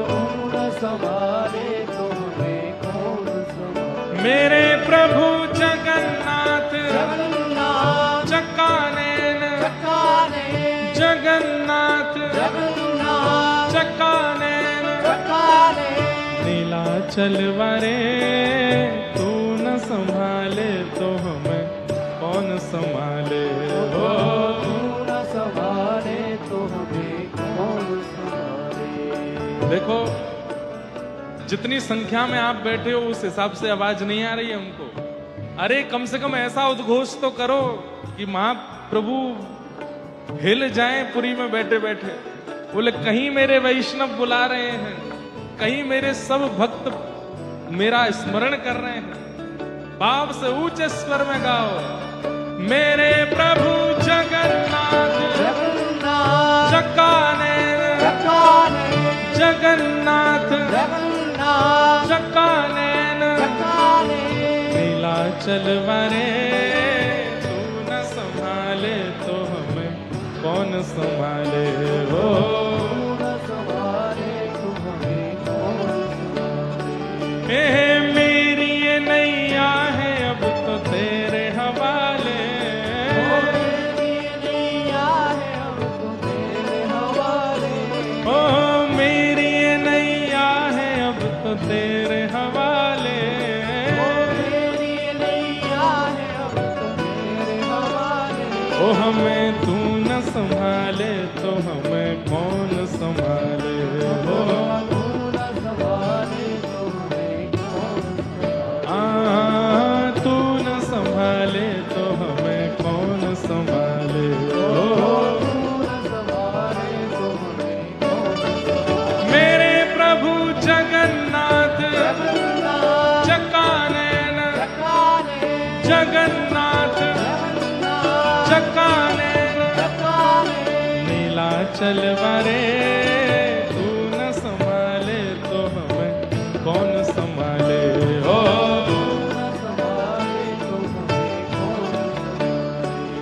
तू न संभाले तो हमें कौन संभाले। मेरे प्रभु जगन्नाथ जगन्नाथ चक्कानैन, चक्कानैन, जगन्नाथ जगन्नाथ चक्कानैन, चक्कानैन, नीलाचल वारे तू न संभाले तो हमें कौन संभाले हो, तू न संभाले तो हमें कौन संभाले। देखो जितनी संख्या में आप बैठे हो उस हिसाब से आवाज नहीं आ रही है हमको। अरे कम से कम ऐसा उद्घोष तो करो कि महाप्रभु हिल जाएं पुरी में बैठे बैठे। बोले कहीं मेरे वैष्णव बुला रहे हैं, कहीं मेरे सब भक्त मेरा स्मरण कर रहे हैं। भाव से ऊंचे स्वर में गाओ, मेरे प्रभु जगन्नाथ जगन्नाथ चक्कानैन, चक्कानैन, जगन्नाथ जगन्नाथ चक्कानैन, चक्कानैन, नीलाचल वारे तू न संभाले तो हमें कौन संभाले हो, तू न संभाले तो हमें कौन तेरे हवाले। ओ मेरी ये नैया है अब तो तेरे हवाले। ओ हमें तू न संभाले तो हमें कौन संभाले। हो तू न संभाले तो हमें कौन संभाले। मेरे प्रभु जगन्नाथ चकानैन, जगन्नाथ चकानैन, नीलाचल वारे तू न संभाले तो हमें कौन संभाले। हो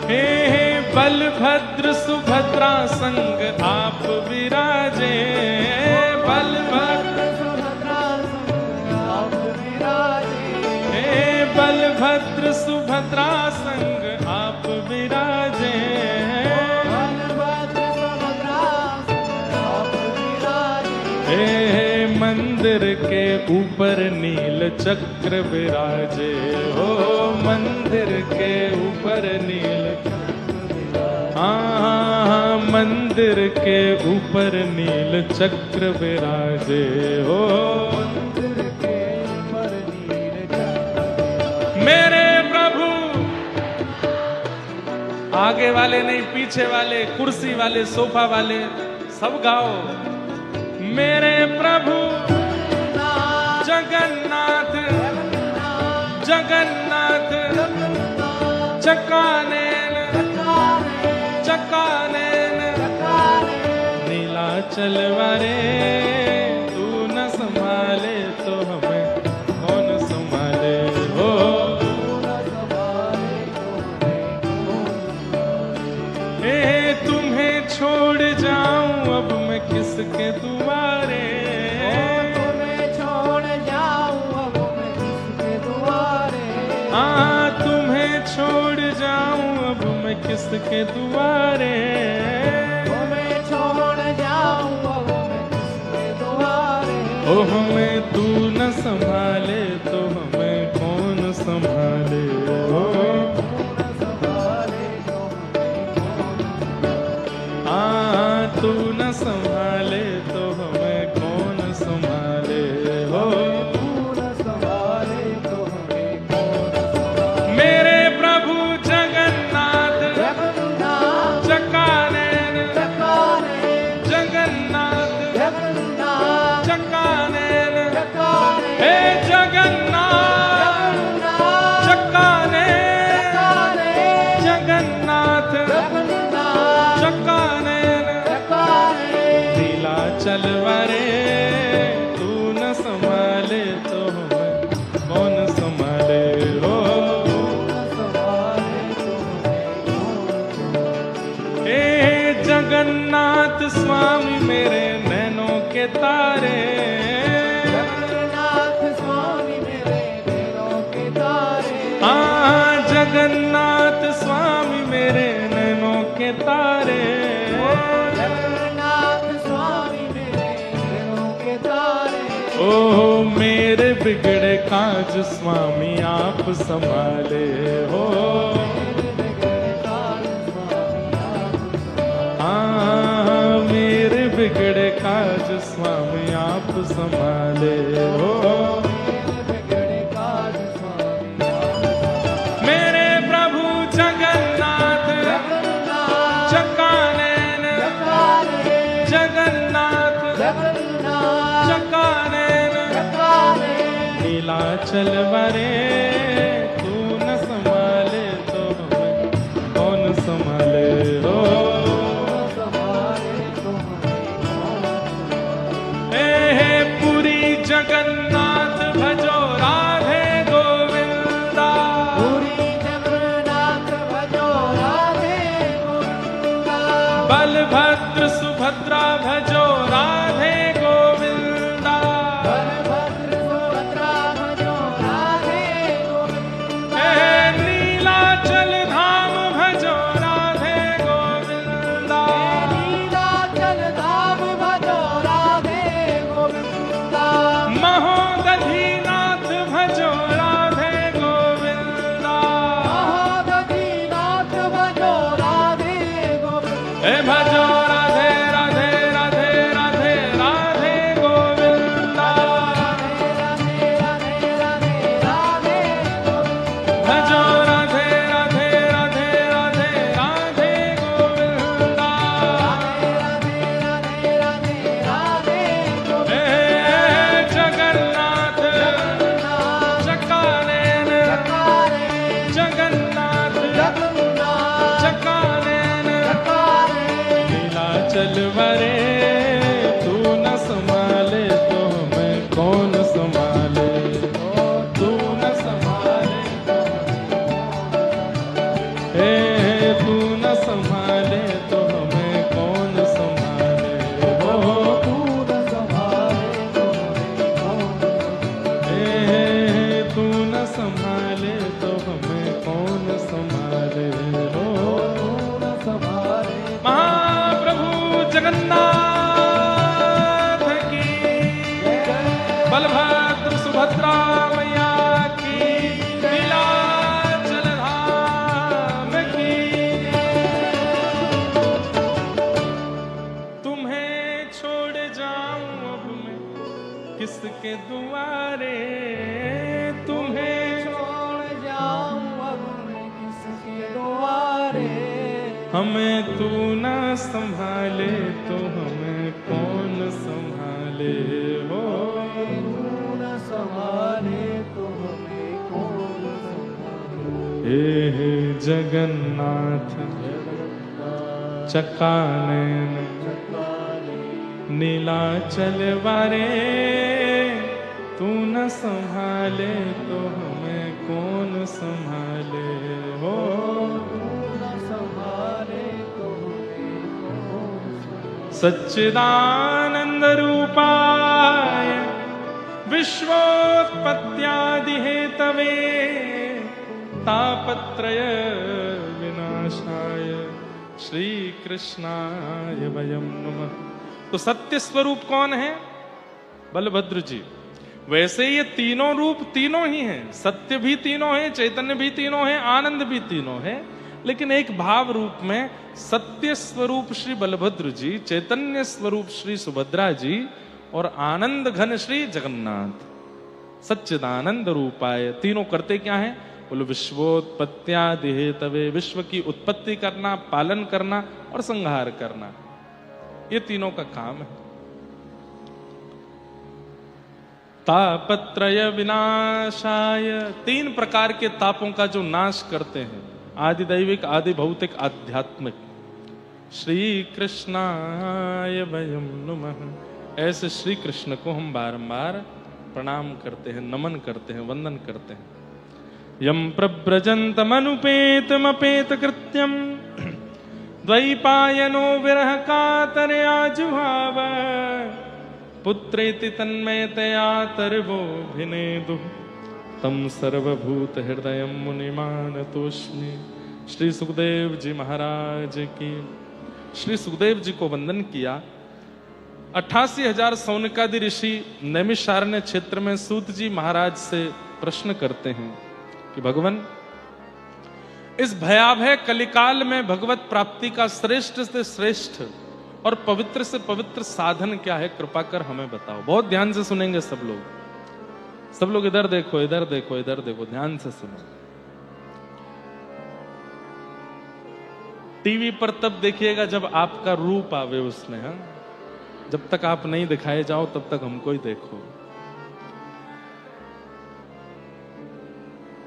हे बलभद्र सुभद्रा संग आप विराजे। बलभद्र हे बलभद्र सुभद्रा संग आप विराजे। हे मंदिर के ऊपर नील चक्र विराजे। हो मंदिर के ऊपर नील, हाँ मंदिर के ऊपर नील चक्र विराजे। हो मेरे प्रभु, आगे वाले नहीं पीछे वाले, कुर्सी वाले सोफा वाले सब गाओ। मेरे प्रभु जगन्नाथ, जगन्नाथ चकानैन, चकानैन, नीलाचल वारे तू न संभाले तो हमें कौन संभाले। हो तुम्हें छोड़ जाऊं अब मैं किसके दुआरे। तुम्हें छोड़ जाऊं अब मैं किसके दुआरे। हाँ तुम्हें छोड़ जाऊं अब मैं किसके दुआरे। तुम्हें छोड़ जाऊं अब मैं किसके दुआरे। ओ हमें तू न संभाले तो हमें कौन संभाले। ओ तू न संभाले तो हमें कौन संभाले। हो मेरे प्रभु जगन्नाथ चकानैन, जगन्नाथ चकानैन, हे जगन्नाथ चकानैन, जगन्नाथ चकानैन, नीलाचल वारे तू न संभाले तो हमें कौन संभाले। हो हे जगन्नाथ स्वामी मेरे नैनों के तारे। जगन्नाथ स्वामी मेरे नैनों के तारे। हाँ जगन्नाथ स्वामी मेरे नैनों के तारे। ओ मेरे बिगड़े काज स्वामी आप संभाले। हो हाँ मेरे बिगड़े काज स्वामी आप संभाले। हो मेरे प्रभु जगन्नाथ चकानैन, जगन्नाथ चकानैन, नीलाचल वारे तू न संभाले तो हमें कौन संभाले। हो हे पुरी जगन्नाथ भजो राधे गोविंदा। पुरी जगन्नाथ भजो राधे गोविंदा। बलभद्र सुभद्रा भजो राधे गोविंदा। बलभद्र सुभद्रा भजो राधे गोविंदा। बलभद्र सुभद्रा मैया की, नीलाचल धाम की। तुम्हें छोड़ जाऊं अब मैं किसके दुआरे, तुम्हें छोड़ जाऊं अब मैं किसके द्वारे। हमें तू न संभाले तो हमें कौन संभाले हो। तू न संभाले तो हमें कौन संभाले। हे जगन्नाथ चकानयन नीलाचल वारे, तू न संभाले तो हमें कौन संभाले हो। सच्चिदानंद रूपाय विश्वोत्पत्त्यादि हेतवे, तापत्रय विनाशाय श्री कृष्णाय वयं नमः। तो सत्य स्वरूप कौन है? बलभद्र जी। वैसे ये तीनों रूप तीनों ही हैं, सत्य भी तीनों है, चैतन्य भी तीनों है, आनंद भी तीनों है, लेकिन एक भाव रूप में सत्य स्वरूप श्री बलभद्र जी, चैतन्य स्वरूप श्री सुभद्रा जी और आनंद घन श्री जगन्नाथ। सच्चिदानंद रूपाय, तीनों करते क्या है? बोलो विश्वोत्पत्त्यादि हेतवे, विश्व की उत्पत्ति करना, पालन करना और संहार करना, ये तीनों का काम है। तापत्रय विनाशाय, तीन प्रकार के तापों का जो नाश करते हैं, आदि दैविक, आदि भौतिक, आध्यात्मिक। श्री कृष्णाय वयं नमः। ऐसे श्री कृष्ण को हम बारंबार प्रणाम करते हैं, नमन करते हैं, वंदन करते हैं। यम प्रव्रजन्तमनुपेतमपेत कृत्यम द्वैपायनो विरह कातरया जुहाव, पुत्रेति तन्मयतया तर्वोऽभिनेदुः, तम सर्वभूत हृदय मुनिमानतोस्मि। श्री सुखदेव जी महाराज की। श्री सुखदेव जी को वंदन किया। 88,000 सौनकादि ऋषि नैमिषारण्य क्षेत्र में सूत जी महाराज से प्रश्न करते हैं कि भगवान, इस भयावह कलिकाल में भगवत प्राप्ति का श्रेष्ठ से श्रेष्ठ और पवित्र से पवित्र साधन क्या है? कृपा कर हमें बताओ। बहुत ध्यान से सुनेंगे सब लोग, सब लोग इधर देखो, इधर देखो, इधर देखो, ध्यान से सुनो। टीवी पर तब देखिएगा जब आपका रूप आवे उसमें, हाँ? जब तक आप नहीं दिखाए जाओ तब तक हमको ही देखो।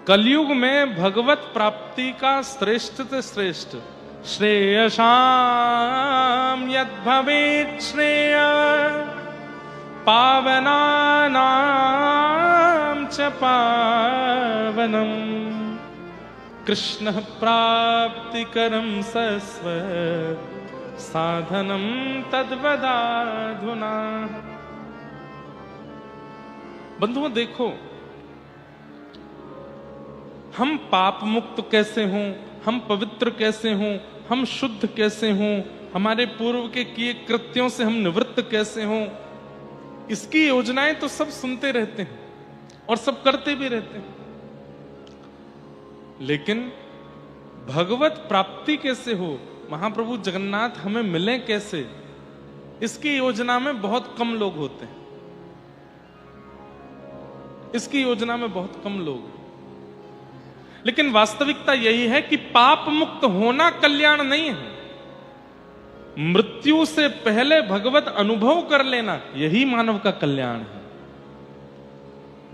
कलयुग में भगवत प्राप्ति का श्रेष्ठ से श्रेष्ठ, श्रेयसाम यद भवेत् श्रेय पावनानां च पावनम, कृष्ण प्राप्तिकरं सस्व साधनम तद्वदाधुना। बंधुओं देखो, हम पाप मुक्त कैसे हों, हम पवित्र कैसे हों, हम शुद्ध कैसे हों, हमारे पूर्व के किए कृत्यों से हम निवृत्त कैसे हों, इसकी योजनाएं तो सब सुनते रहते हैं और सब करते भी रहते हैं, लेकिन भगवत प्राप्ति कैसे हो, महाप्रभु जगन्नाथ हमें मिले कैसे, इसकी योजना में बहुत कम लोग होते हैं। इसकी योजना में बहुत कम लोग, लेकिन वास्तविकता यही है कि पाप मुक्त होना कल्याण नहीं है। मृत्यु से पहले भगवत अनुभव कर लेना, यही मानव का कल्याण है।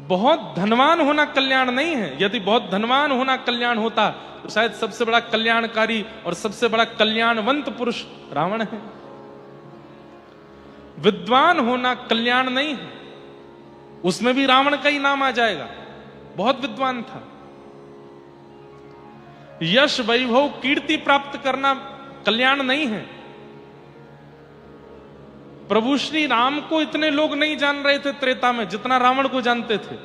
बहुत धनवान होना कल्याण नहीं है। यदि बहुत धनवान होना कल्याण होता तो शायद सबसे बड़ा कल्याणकारी और सबसे बड़ा कल्याणवंत पुरुष रावण है। विद्वान होना कल्याण नहीं है, उसमें भी रावण का ही नाम आ जाएगा, बहुत विद्वान था। यश वैभव कीर्ति प्राप्त करना कल्याण नहीं है। प्रभु श्री राम को इतने लोग नहीं जान रहे थे त्रेता में जितना रावण को जानते थे।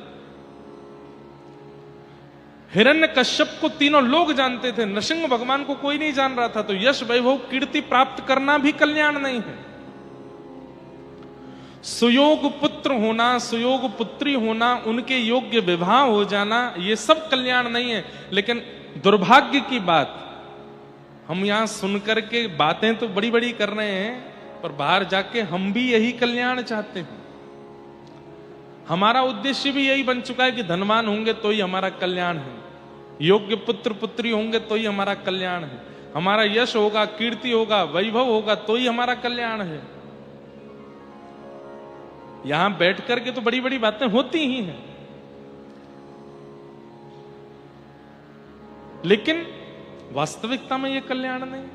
हिरण्यकश्यप को तीनों लोग जानते थे, नृसिंह भगवान को कोई नहीं जान रहा था। तो यश वैभव कीर्ति प्राप्त करना भी कल्याण नहीं है। सुयोग पुत्र होना, सुयोग पुत्री होना, उनके योग्य विवाह हो जाना, ये सब कल्याण नहीं है। लेकिन दुर्भाग्य की बात, हम यहां सुनकर के बातें तो बड़ी बड़ी कर रहे हैं, पर बाहर जाके हम भी यही कल्याण चाहते हैं। हमारा उद्देश्य भी यही बन चुका है कि धनवान होंगे तो ही हमारा कल्याण है, योग्य पुत्र पुत्री होंगे तो ही हमारा कल्याण है, हमारा यश होगा, कीर्ति होगा, वैभव होगा तो ही हमारा कल्याण है। यहां बैठ करके तो बड़ी बड़ी बातें होती ही हैं, लेकिन वास्तविकता में यह कल्याण नहीं।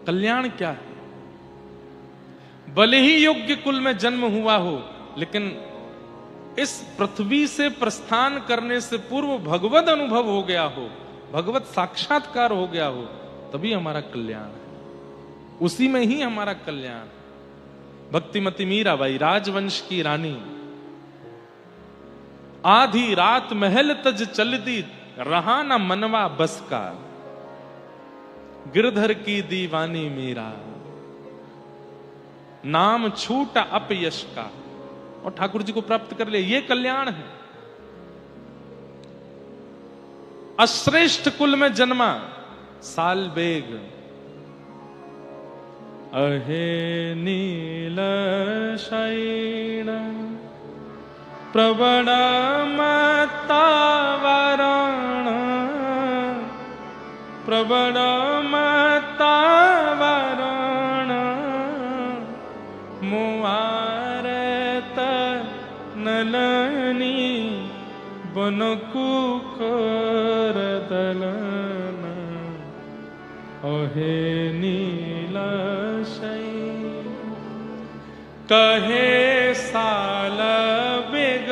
कल्याण क्या है? भले ही योग्य कुल में जन्म हुआ हो, लेकिन इस पृथ्वी से प्रस्थान करने से पूर्व भगवत अनुभव हो गया हो, भगवत साक्षात्कार हो गया हो, तभी हमारा कल्याण है। उसी में ही हमारा कल्याण। भक्तिमती मीराबाई, राजवंश की रानी, आधी रात महल तज चलती, रहा न मनवा बस का, गिरधर की दीवानी मीरा, नाम छूटा अपयश का, और ठाकुर जी को प्राप्त कर ले। ये कल्याण है। अश्रेष्ठ कुल में जन्मा साल बेग, अहे नील शैण प्रबण मतावरण, प्रबण मतावरण, मुआरत नलनी बनकुकर दलन, अहे नील शैण। कहे साल बेग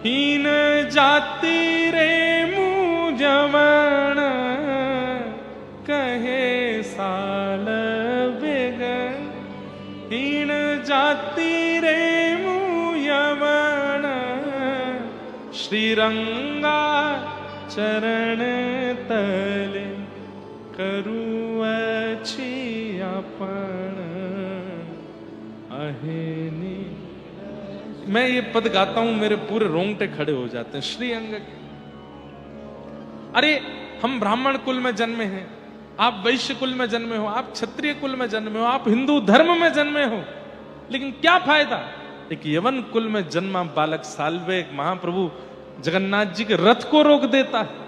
हीन जाति रे मुझवण, कहे साल बेग हीन जाति रे मुझवण, श्रीरंगा चरण तले करू अच्छी अपन, अहे नी। मैं ये पद गाता हूं, मेरे पूरे रोंगटे खड़े हो जाते हैं। श्री अंग के, अरे हम ब्राह्मण कुल में जन्मे हैं, आप वैश्य कुल में जन्मे हो, आप क्षत्रिय कुल में जन्मे हो, आप हिंदू धर्म में जन्मे हो, लेकिन क्या फायदा? एक यवन कुल में जन्मा बालक साल्वेग महाप्रभु जगन्नाथ जी के रथ को रोक देता है।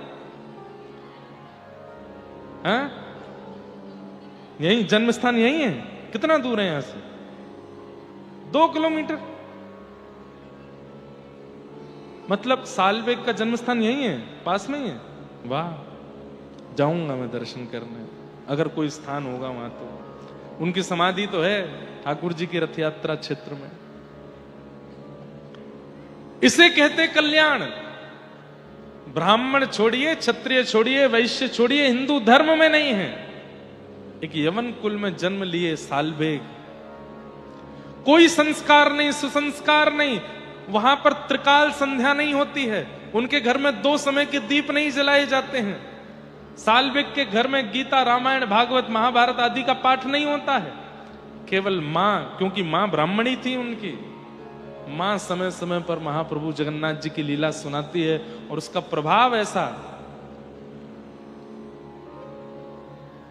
हाँ? यही जन्म स्थान यही है। कितना दूर है यहां से? 2 किलोमीटर। मतलब सालवेग का जन्म स्थान यही है, पास में ही है। वाह, जाऊंगा मैं दर्शन करने, अगर कोई स्थान होगा वहां तो। उनकी समाधि तो है ठाकुर जी की रथ यात्रा क्षेत्र में। इसे कहते कल्याण। ब्राह्मण छोड़िए, क्षत्रिय छोड़िए, वैश्य छोड़िए, हिंदू धर्म में नहीं है। एक यवन कुल में जन्म लिए सालवेग, कोई संस्कार नहीं, सुसंस्कार नहीं, वहां पर त्रिकाल संध्या नहीं होती है, उनके घर में 2 समय के दीप नहीं जलाए जाते हैं, सालवेग के घर में गीता, रामायण, भागवत, महाभारत आदि का पाठ नहीं होता है। केवल मां, क्योंकि मां ब्राह्मणी थी उनकी, मां समय समय पर महाप्रभु जगन्नाथ जी की लीला सुनाती है, और उसका प्रभाव ऐसा,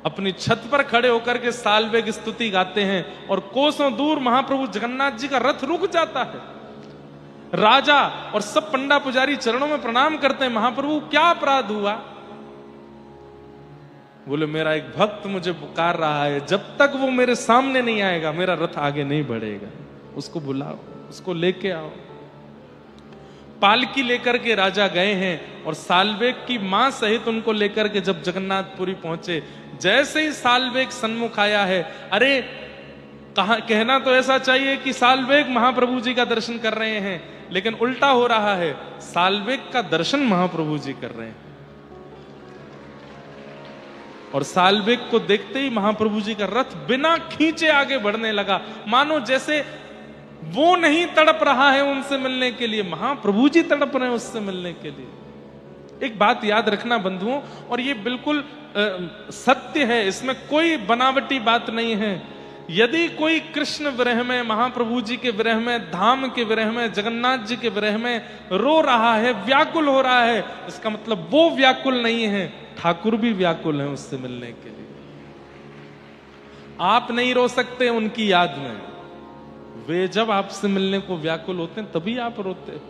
अपनी छत पर खड़े होकर के सालवेग स्तुति गाते हैं, और कोसों दूर महाप्रभु जगन्नाथ जी का रथ रुक जाता है। राजा और सब पंडा पुजारी चरणों में प्रणाम करते हैं, महाप्रभु क्या अपराध हुआ? बोले मेरा एक भक्त मुझे पुकार रहा है, जब तक वो मेरे सामने नहीं आएगा मेरा रथ आगे नहीं बढ़ेगा, उसको बुलाओ, उसको लेके आओ। पालकी लेकर के राजा गए हैं, और सालवेग की मां सहित उनको लेकर के जब जगन्नाथपुरी पहुंचे, जैसे ही सालवेग सन्मुख आया है, अरे कहना तो ऐसा चाहिए कि सालवेग महाप्रभु जी का दर्शन कर रहे हैं, लेकिन उल्टा हो रहा है, सालवेग का दर्शन महाप्रभु जी कर रहे हैं। और सालवेग को देखते ही महाप्रभु जी का रथ बिना खींचे आगे बढ़ने लगा, मानो जैसे वो नहीं तड़प रहा है उनसे मिलने के लिए, महाप्रभु जी तड़प रहे हैं उससे मिलने के लिए। एक बात याद रखना बंधुओं, और ये बिल्कुल सत्य है, इसमें कोई बनावटी बात नहीं है। यदि कोई कृष्ण विरह में, महाप्रभु जी के विरह में, धाम के विरह में, जगन्नाथ जी के विरह में रो रहा है, व्याकुल हो रहा है, इसका मतलब वो व्याकुल नहीं है, ठाकुर भी व्याकुल है उससे मिलने के लिए। आप नहीं रो सकते उनकी याद में, वे जब आपसे मिलने को व्याकुल होते हैं तभी आप रोते हो।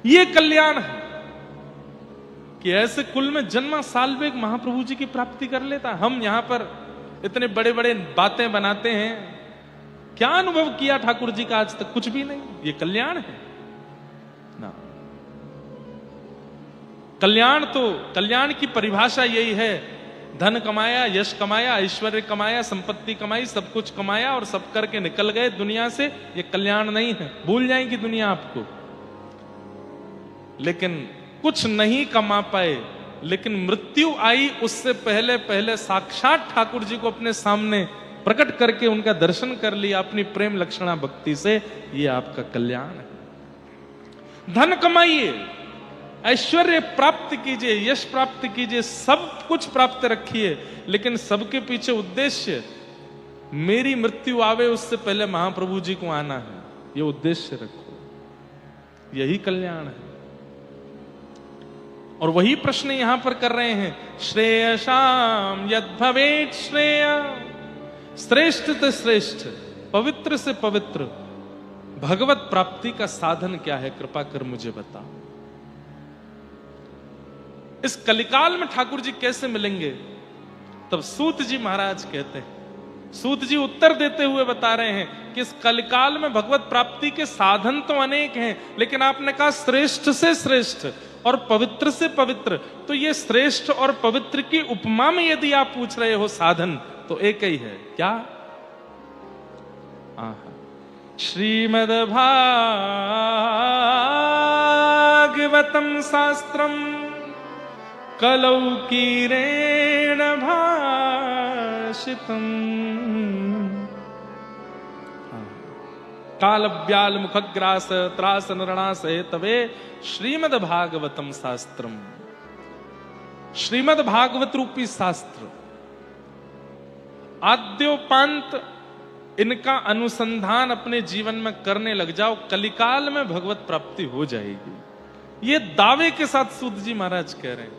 ये कल्याण है कि ऐसे कुल में जन्मा साल में एक महाप्रभु जी की प्राप्ति कर लेता। हम यहां पर इतने बड़े बड़े बातें बनाते हैं, क्या अनुभव किया ठाकुर जी का आज तक? कुछ भी नहीं। ये कल्याण है ना। कल्याण तो, कल्याण की परिभाषा यही है, धन कमाया, यश कमाया, ऐश्वर्य कमाया, संपत्ति कमाई, सब कुछ कमाया और सब करके निकल गए दुनिया से, ये कल्याण नहीं है। भूल जाएगी दुनिया आपको। लेकिन कुछ नहीं कमा पाए, लेकिन मृत्यु आई उससे पहले पहले साक्षात ठाकुर जी को अपने सामने प्रकट करके उनका दर्शन कर लिया अपनी प्रेम लक्षणा भक्ति से, ये आपका कल्याण है। धन कमाइए, ऐश्वर्य प्राप्त कीजिए, यश प्राप्त कीजिए, सब कुछ प्राप्त रखिए, लेकिन सबके पीछे उद्देश्य मेरी मृत्यु आवे उससे पहले महाप्रभु जी को आना है, ये उद्देश्य रखो। यही कल्याण है। और वही प्रश्न यहां पर कर रहे हैं, श्रेयसाम यद भवेत श्रेय, श्रेष्ठ से श्रेष्ठ, पवित्र से पवित्र भगवत प्राप्ति का साधन क्या है? कृपा कर मुझे बता। इस कलिकाल में ठाकुर जी कैसे मिलेंगे? तब सूत जी महाराज कहते हैं, सूत जी उत्तर देते हुए बता रहे हैं कि इस कलिकाल में भगवत प्राप्ति के साधन तो अनेक हैं, लेकिन आपने कहा श्रेष्ठ से श्रेष्ठ और पवित्र से पवित्र, तो ये श्रेष्ठ और पवित्र की उपमा में यदि आप पूछ रहे हो साधन, तो एक ही है। क्या? श्रीमद् भागवतम शास्त्रम कलौकीरेण भाषितम, कालव्याल मुखग्रास त्रास नरणास तवे श्रीमद् भागवतम शास्त्रम। श्रीमद् भागवत रूपी शास्त्र, आद्योपांत इनका अनुसंधान अपने जीवन में करने लग जाओ, कलिकाल में भगवत प्राप्ति हो जाएगी। ये दावे के साथ सूत जी महाराज कह रहे हैं।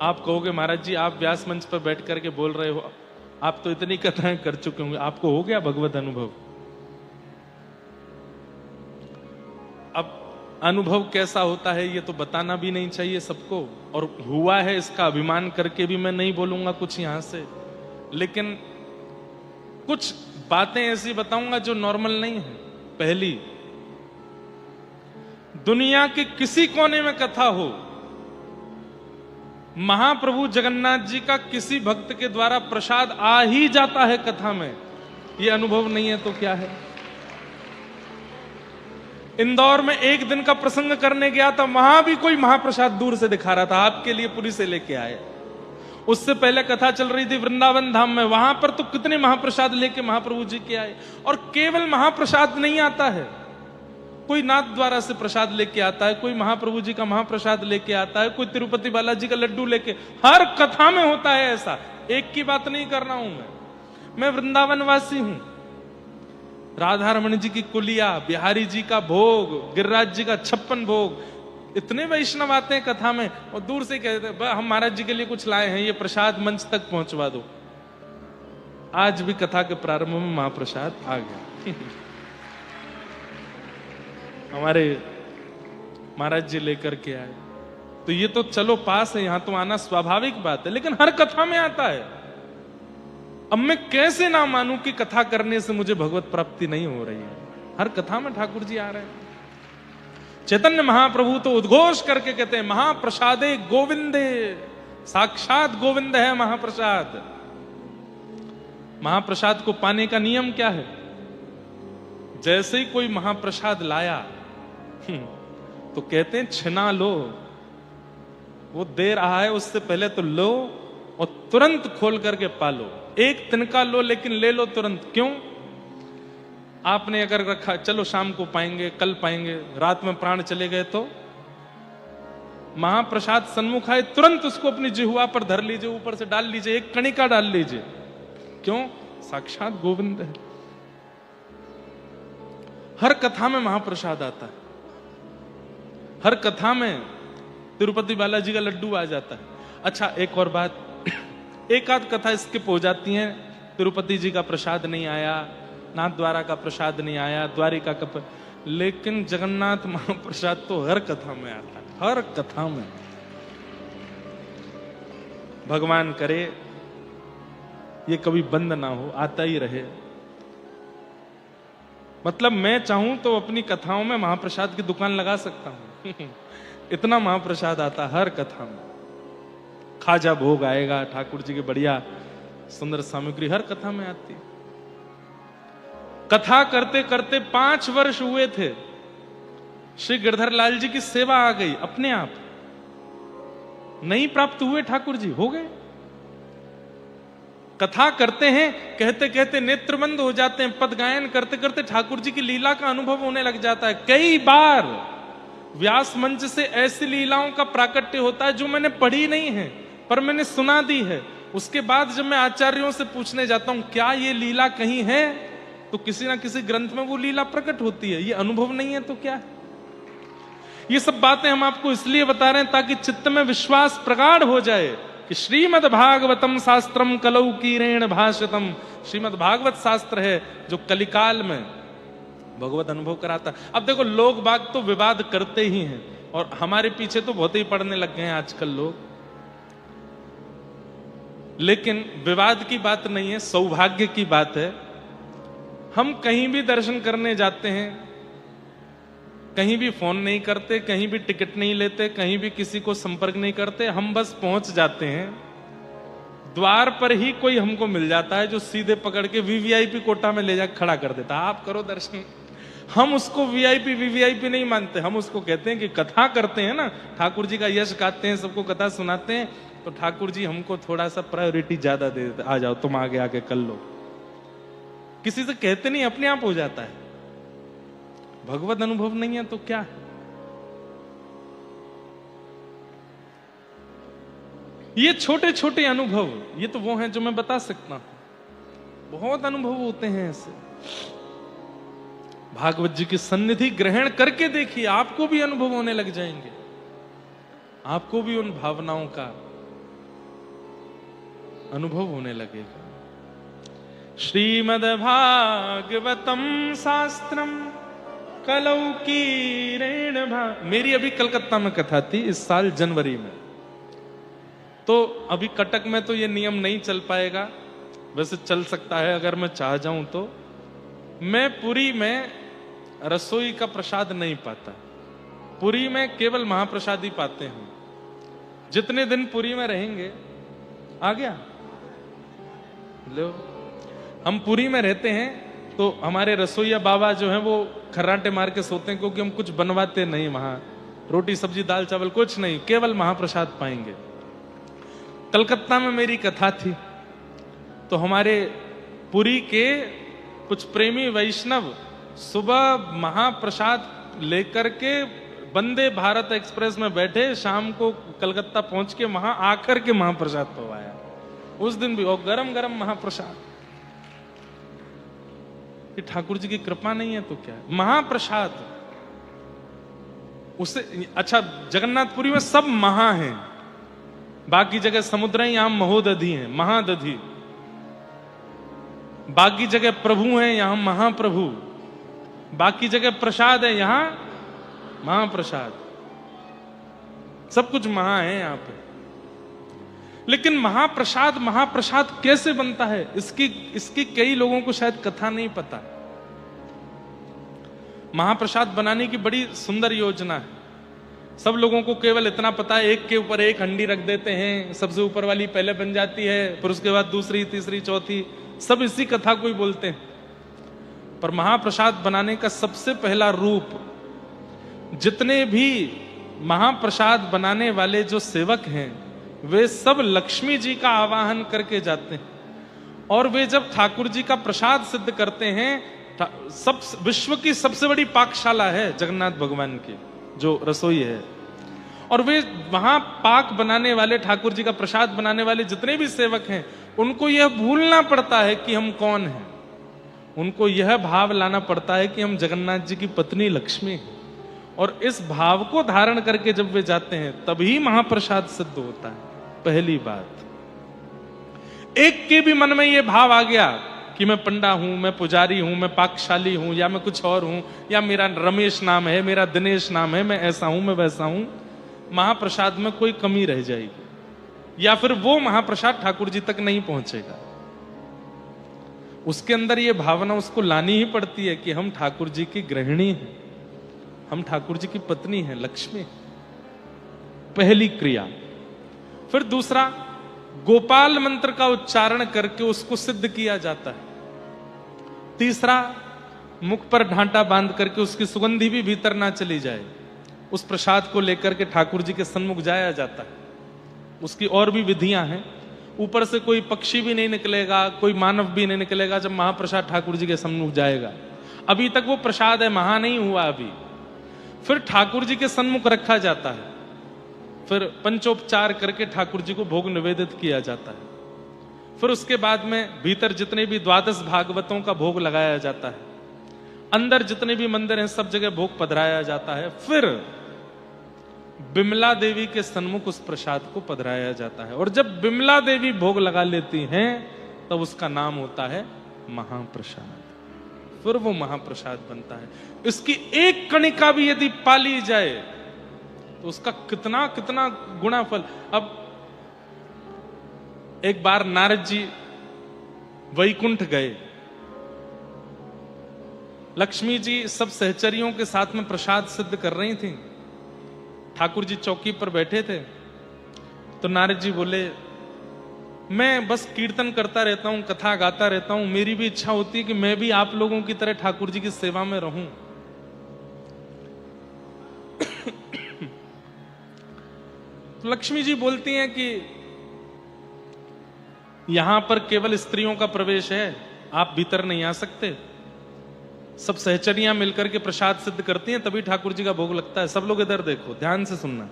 आप कहोगे महाराज जी आप व्यास मंच पर बैठ करके बोल रहे हो, आप तो इतनी कथाएं कर चुके होंगे, आपको हो गया भगवत अनुभव। अब अनुभव कैसा होता है ये तो बताना भी नहीं चाहिए सबको, और हुआ है इसका अभिमान करके भी मैं नहीं बोलूंगा कुछ यहां से, लेकिन कुछ बातें ऐसी बताऊंगा जो नॉर्मल नहीं है। पहली, दुनिया के किसी कोने में कथा हो, महाप्रभु जगन्नाथ जी का किसी भक्त के द्वारा प्रसाद आ ही जाता है कथा में, यह अनुभव नहीं है तो क्या है? इंदौर में एक दिन का प्रसंग करने गया था, वहां भी कोई महाप्रसाद दूर से दिखा रहा था, आपके लिए पुरी से लेके आए। उससे पहले कथा चल रही थी वृंदावन धाम में, वहां पर तो कितने महाप्रसाद लेके महाप्रभु जी के आए। और केवल महाप्रसाद नहीं आता है, कोई नाथ द्वारा से प्रसाद लेके आता है, कोई महाप्रभु जी का महाप्रसाद लेके आता है, कोई तिरुपति बालाजी का लड्डू लेके, हर कथा में होता है ऐसा। एक की बात नहीं कर रहा हूं मैं वृंदावन वासी हूं। राधा रमण जी की कुलिया, बिहारी जी का भोग, गिरिराज जी का 56 भोग, इतने वैष्णव आते हैं कथा में, और दूर से कहते हैं हम महाराज जी के लिए कुछ लाए हैं, ये प्रसाद मंच तक पहुंचवा दो। आज भी कथा के प्रारंभ में महाप्रसाद आ गया। हमारे महाराज जी लेकर के आए, तो ये तो चलो पास है, यहां तो आना स्वाभाविक बात है, लेकिन हर कथा में आता है। अब मैं कैसे ना मानूं कि कथा करने से मुझे भगवत प्राप्ति नहीं हो रही है? हर कथा में ठाकुर जी आ रहे हैं। चैतन्य महाप्रभु तो उद्घोष करके कहते हैं महाप्रसादे गोविंदे, साक्षात गोविंद है महाप्रसाद। महाप्रसाद को पाने का नियम क्या है? जैसे ही कोई महाप्रसाद लाया तो कहते हैं छिना लो, वो दे रहा है उससे पहले तो लो और तुरंत खोल करके पालो। एक तिनका लो लेकिन ले लो तुरंत। क्यों? आपने अगर रखा चलो शाम को पाएंगे, कल पाएंगे, रात में प्राण चले गए तो महाप्रसाद सन्मुख आए, तुरंत उसको अपनी जिह्वा पर धर लीजिए, ऊपर से डाल लीजिए, एक कणिका डाल लीजिए। क्यों? साक्षात गोविंद है। हर कथा में महाप्रसाद आता है, हर कथा में तिरुपति बालाजी का लड्डू आ जाता है। अच्छा, एक और बात, एक आध कथा स्किप हो जाती है, तिरुपति जी का प्रसाद नहीं आया, नाथ द्वारा का प्रसाद नहीं आया, द्वारिका का, लेकिन जगन्नाथ महाप्रसाद तो हर कथा में आता है, हर कथा में। भगवान करे ये कभी बंद ना हो, आता ही रहे। मतलब मैं चाहूं तो अपनी कथाओं में महाप्रसाद की दुकान लगा सकता हूं इतना महाप्रसाद आता हर कथा में। खाजा भोग आएगा, ठाकुर जी के बढ़िया सुंदर सामग्री हर कथा में आती। कथा करते करते 5 वर्ष हुए थे, श्री गिरधर लाल जी की सेवा आ गई अपने आप। नहीं प्राप्त हुए ठाकुर जी, हो गए। कथा करते हैं, कहते कहते नेत्र बंद हो जाते हैं, पद गायन करते करते ठाकुर जी की लीला का अनुभव होने लग जाता है। कई बार व्यास मंच से ऐसी लीलाओं का प्राकट्य होता है जो मैंने पढ़ी नहीं है पर मैंने सुना दी है। उसके बाद जब मैं आचार्यों से पूछने जाता हूं क्या ये लीला कहीं है, तो किसी ना किसी ग्रंथ में वो लीला प्रकट होती है। ये अनुभव नहीं है तो क्या है? ये सब बातें हम आपको इसलिए बता रहे हैं ताकि चित्त में विश्वास प्रगाढ़ हो जाए कि श्रीमद् भागवतम शास्त्रम कलौ कीरेण भाषितम। श्रीमद् भागवत शास्त्र है जो कलिकाल में भगवत अनुभव कराता। अब देखो, लोग बाग तो विवाद करते ही हैं और हमारे पीछे तो बहुत ही पढ़ने लग गए हैं आजकल लोग, लेकिन विवाद की बात नहीं है, सौभाग्य की बात है। हम कहीं भी दर्शन करने जाते हैं, कहीं भी फोन नहीं करते, कहीं भी टिकट नहीं लेते, कहीं भी किसी को संपर्क नहीं करते, हम बस पहुंच जाते हैं। द्वार पर ही कोई हमको मिल जाता है जो सीधे पकड़ के वीवीआईपी कोटा में ले जाकर खड़ा कर देता है, आप करो दर्शन। हम उसको वीआईपी वीवीआईपी नहीं मानते, हम उसको कहते हैं कि कथा करते हैं ना, ठाकुर जी का यश गाते हैं, सबको कथा सुनाते हैं, तो ठाकुर जी हमको थोड़ा सा प्रायोरिटी ज्यादा दे देते, आ जाओ तुम आगे आके कर लो। किसी से कहते नहीं, अपने आप हो जाता है। भगवत अनुभव नहीं है तो क्या है? ये छोटे छोटे अनुभव, ये तो वो हैं जो मैं बता सकता हूं। बहुत अनुभव होते हैं ऐसे। भागवत जी की सन्निधि ग्रहण करके देखिए, आपको भी अनुभव होने लग जाएंगे, आपको भी उन भावनाओं का अनुभव होने लगेगा। श्रीमद् भागवतम शास्त्रम कलौ कीरेण मेरी अभी कलकत्ता में कथा थी इस साल जनवरी में, तो अभी कटक में तो ये नियम नहीं चल पाएगा, वैसे चल सकता है अगर मैं चाह जाऊं तो। मैं पुरी में रसोई का प्रसाद नहीं पाता, पुरी में केवल महाप्रसाद ही पाते हैं। जितने दिन पुरी में रहेंगे, आ गया लो, हम पुरी में रहते हैं तो हमारे रसोईया बाबा जो हैं वो खर्राटे मार के सोते हैं, क्योंकि हम कुछ बनवाते नहीं वहां, रोटी सब्जी दाल चावल कुछ नहीं, केवल महाप्रसाद पाएंगे। कलकत्ता में मेरी कथा थी तो हमारे पुरी के कुछ प्रेमी वैष्णव सुबह महाप्रसाद लेकर के वंदे भारत एक्सप्रेस में बैठे, शाम को कलकत्ता पहुंच के वहां आकर के महाप्रसाद पवाया उस दिन भी, और गरम गरम महाप्रसाद। ये ठाकुर जी की कृपा नहीं है तो क्या है? महाप्रसाद उससे अच्छा, जगन्नाथपुरी में सब महा हैं, बाकी जगह समुद्र है, यहां महोदधि है, महादधि। बाकी जगह प्रभु हैं, यहां महाप्रभु। बाकी जगह प्रसाद है, यहां महाप्रसाद। सब कुछ महा है यहां पे। लेकिन महाप्रसाद महाप्रसाद कैसे बनता है, इसकी कई लोगों को शायद कथा नहीं पता। महाप्रसाद बनाने की बड़ी सुंदर योजना है। सब लोगों को केवल इतना पता है, एक के ऊपर एक हंडी रख देते हैं, सबसे ऊपर वाली पहले बन जाती है, फिर उसके बाद दूसरी तीसरी चौथी, सब इसी कथा को ही बोलते हैं। पर महाप्रसाद बनाने का सबसे पहला रूप, जितने भी महाप्रसाद बनाने वाले जो सेवक हैं वे सब लक्ष्मी जी का आवाहन करके जाते हैं, और वे जब ठाकुर जी का प्रसाद सिद्ध करते हैं, सब विश्व की सबसे बड़ी पाकशाला है जगन्नाथ भगवान की जो रसोई है, और वे वहां पाक बनाने वाले, ठाकुर जी का प्रसाद बनाने वाले जितने भी सेवक हैं, उनको यह भूलना पड़ता है कि हम कौन हैं। उनको यह भाव लाना पड़ता है कि हम जगन्नाथ जी की पत्नी लक्ष्मी हैं। और इस भाव को धारण करके जब वे जाते हैं तभी महाप्रसाद सिद्ध होता है। पहली बात, एक के भी मन में यह भाव आ गया कि मैं पंडा हूं, मैं पुजारी हूं, मैं पाकशाली हूं, या मैं कुछ और हूं, या मेरा रमेश नाम है, मेरा दिनेश नाम है, मैं ऐसा हूं, मैं वैसा हूं, महाप्रसाद में कोई कमी रह जाएगी, या फिर वो महाप्रसाद ठाकुर जी तक नहीं पहुंचेगा। उसके अंदर ये भावना उसको लानी ही पड़ती है कि हम ठाकुर जी की गृहिणी हैं, हम ठाकुर जी की पत्नी हैं, लक्ष्मी। पहली क्रिया। फिर दूसरा, गोपाल मंत्र का उच्चारण करके उसको सिद्ध किया जाता है। तीसरा, मुख पर ढांटा बांध करके उसकी सुगंधी भी भीतर ना चली जाए, उस प्रसाद को लेकर के ठाकुर जी के सन्मुख जाया जाता है। उसकी और भी विधियां हैं। ऊपर से कोई पक्षी भी नहीं निकलेगा, कोई मानव भी नहीं निकलेगा जब महाप्रसाद ठाकुर जी के सन्मुख जाएगा। अभी तक वो प्रसाद है, महा नहीं हुआ अभी। फिर ठाकुर जी के सन्मुख रखा जाता है, फिर पंचोपचार करके ठाकुर जी को भोग निवेदित किया जाता है। फिर उसके बाद में भीतर जितने भी 12 भागवतों का भोग लगाया जाता है, अंदर जितने भी मंदिर हैं सब जगह भोग पधराया जाता है। फिर बिमला देवी के सन्मुख उस प्रसाद को पधराया जाता है, और जब बिमला देवी भोग लगा लेती हैं तब उसका नाम होता है महाप्रसाद। फिर वो महाप्रसाद बनता है। इसकी एक कणिका भी यदि पाली जाए तो उसका कितना कितना गुना फल। अब एक बार नारद जी वैकुंठ गए, लक्ष्मी जी सब सहचरियों के साथ में प्रसाद सिद्ध कर रही थी, ठाकुर जी चौकी पर बैठे थे। तो नारद जी बोले, मैं बस कीर्तन करता रहता हूं, कथा गाता रहता हूं, मेरी भी इच्छा होती है कि मैं भी आप लोगों की तरह ठाकुर जी की सेवा में रहूं। तो लक्ष्मी जी बोलती हैं कि यहां पर केवल स्त्रियों का प्रवेश है, आप भीतर नहीं आ सकते। सब सहचरियां मिलकर के प्रसाद सिद्ध करती हैं, तभी ठाकुर जी का भोग लगता है। सब लोग इधर देखो, ध्यान से सुनना।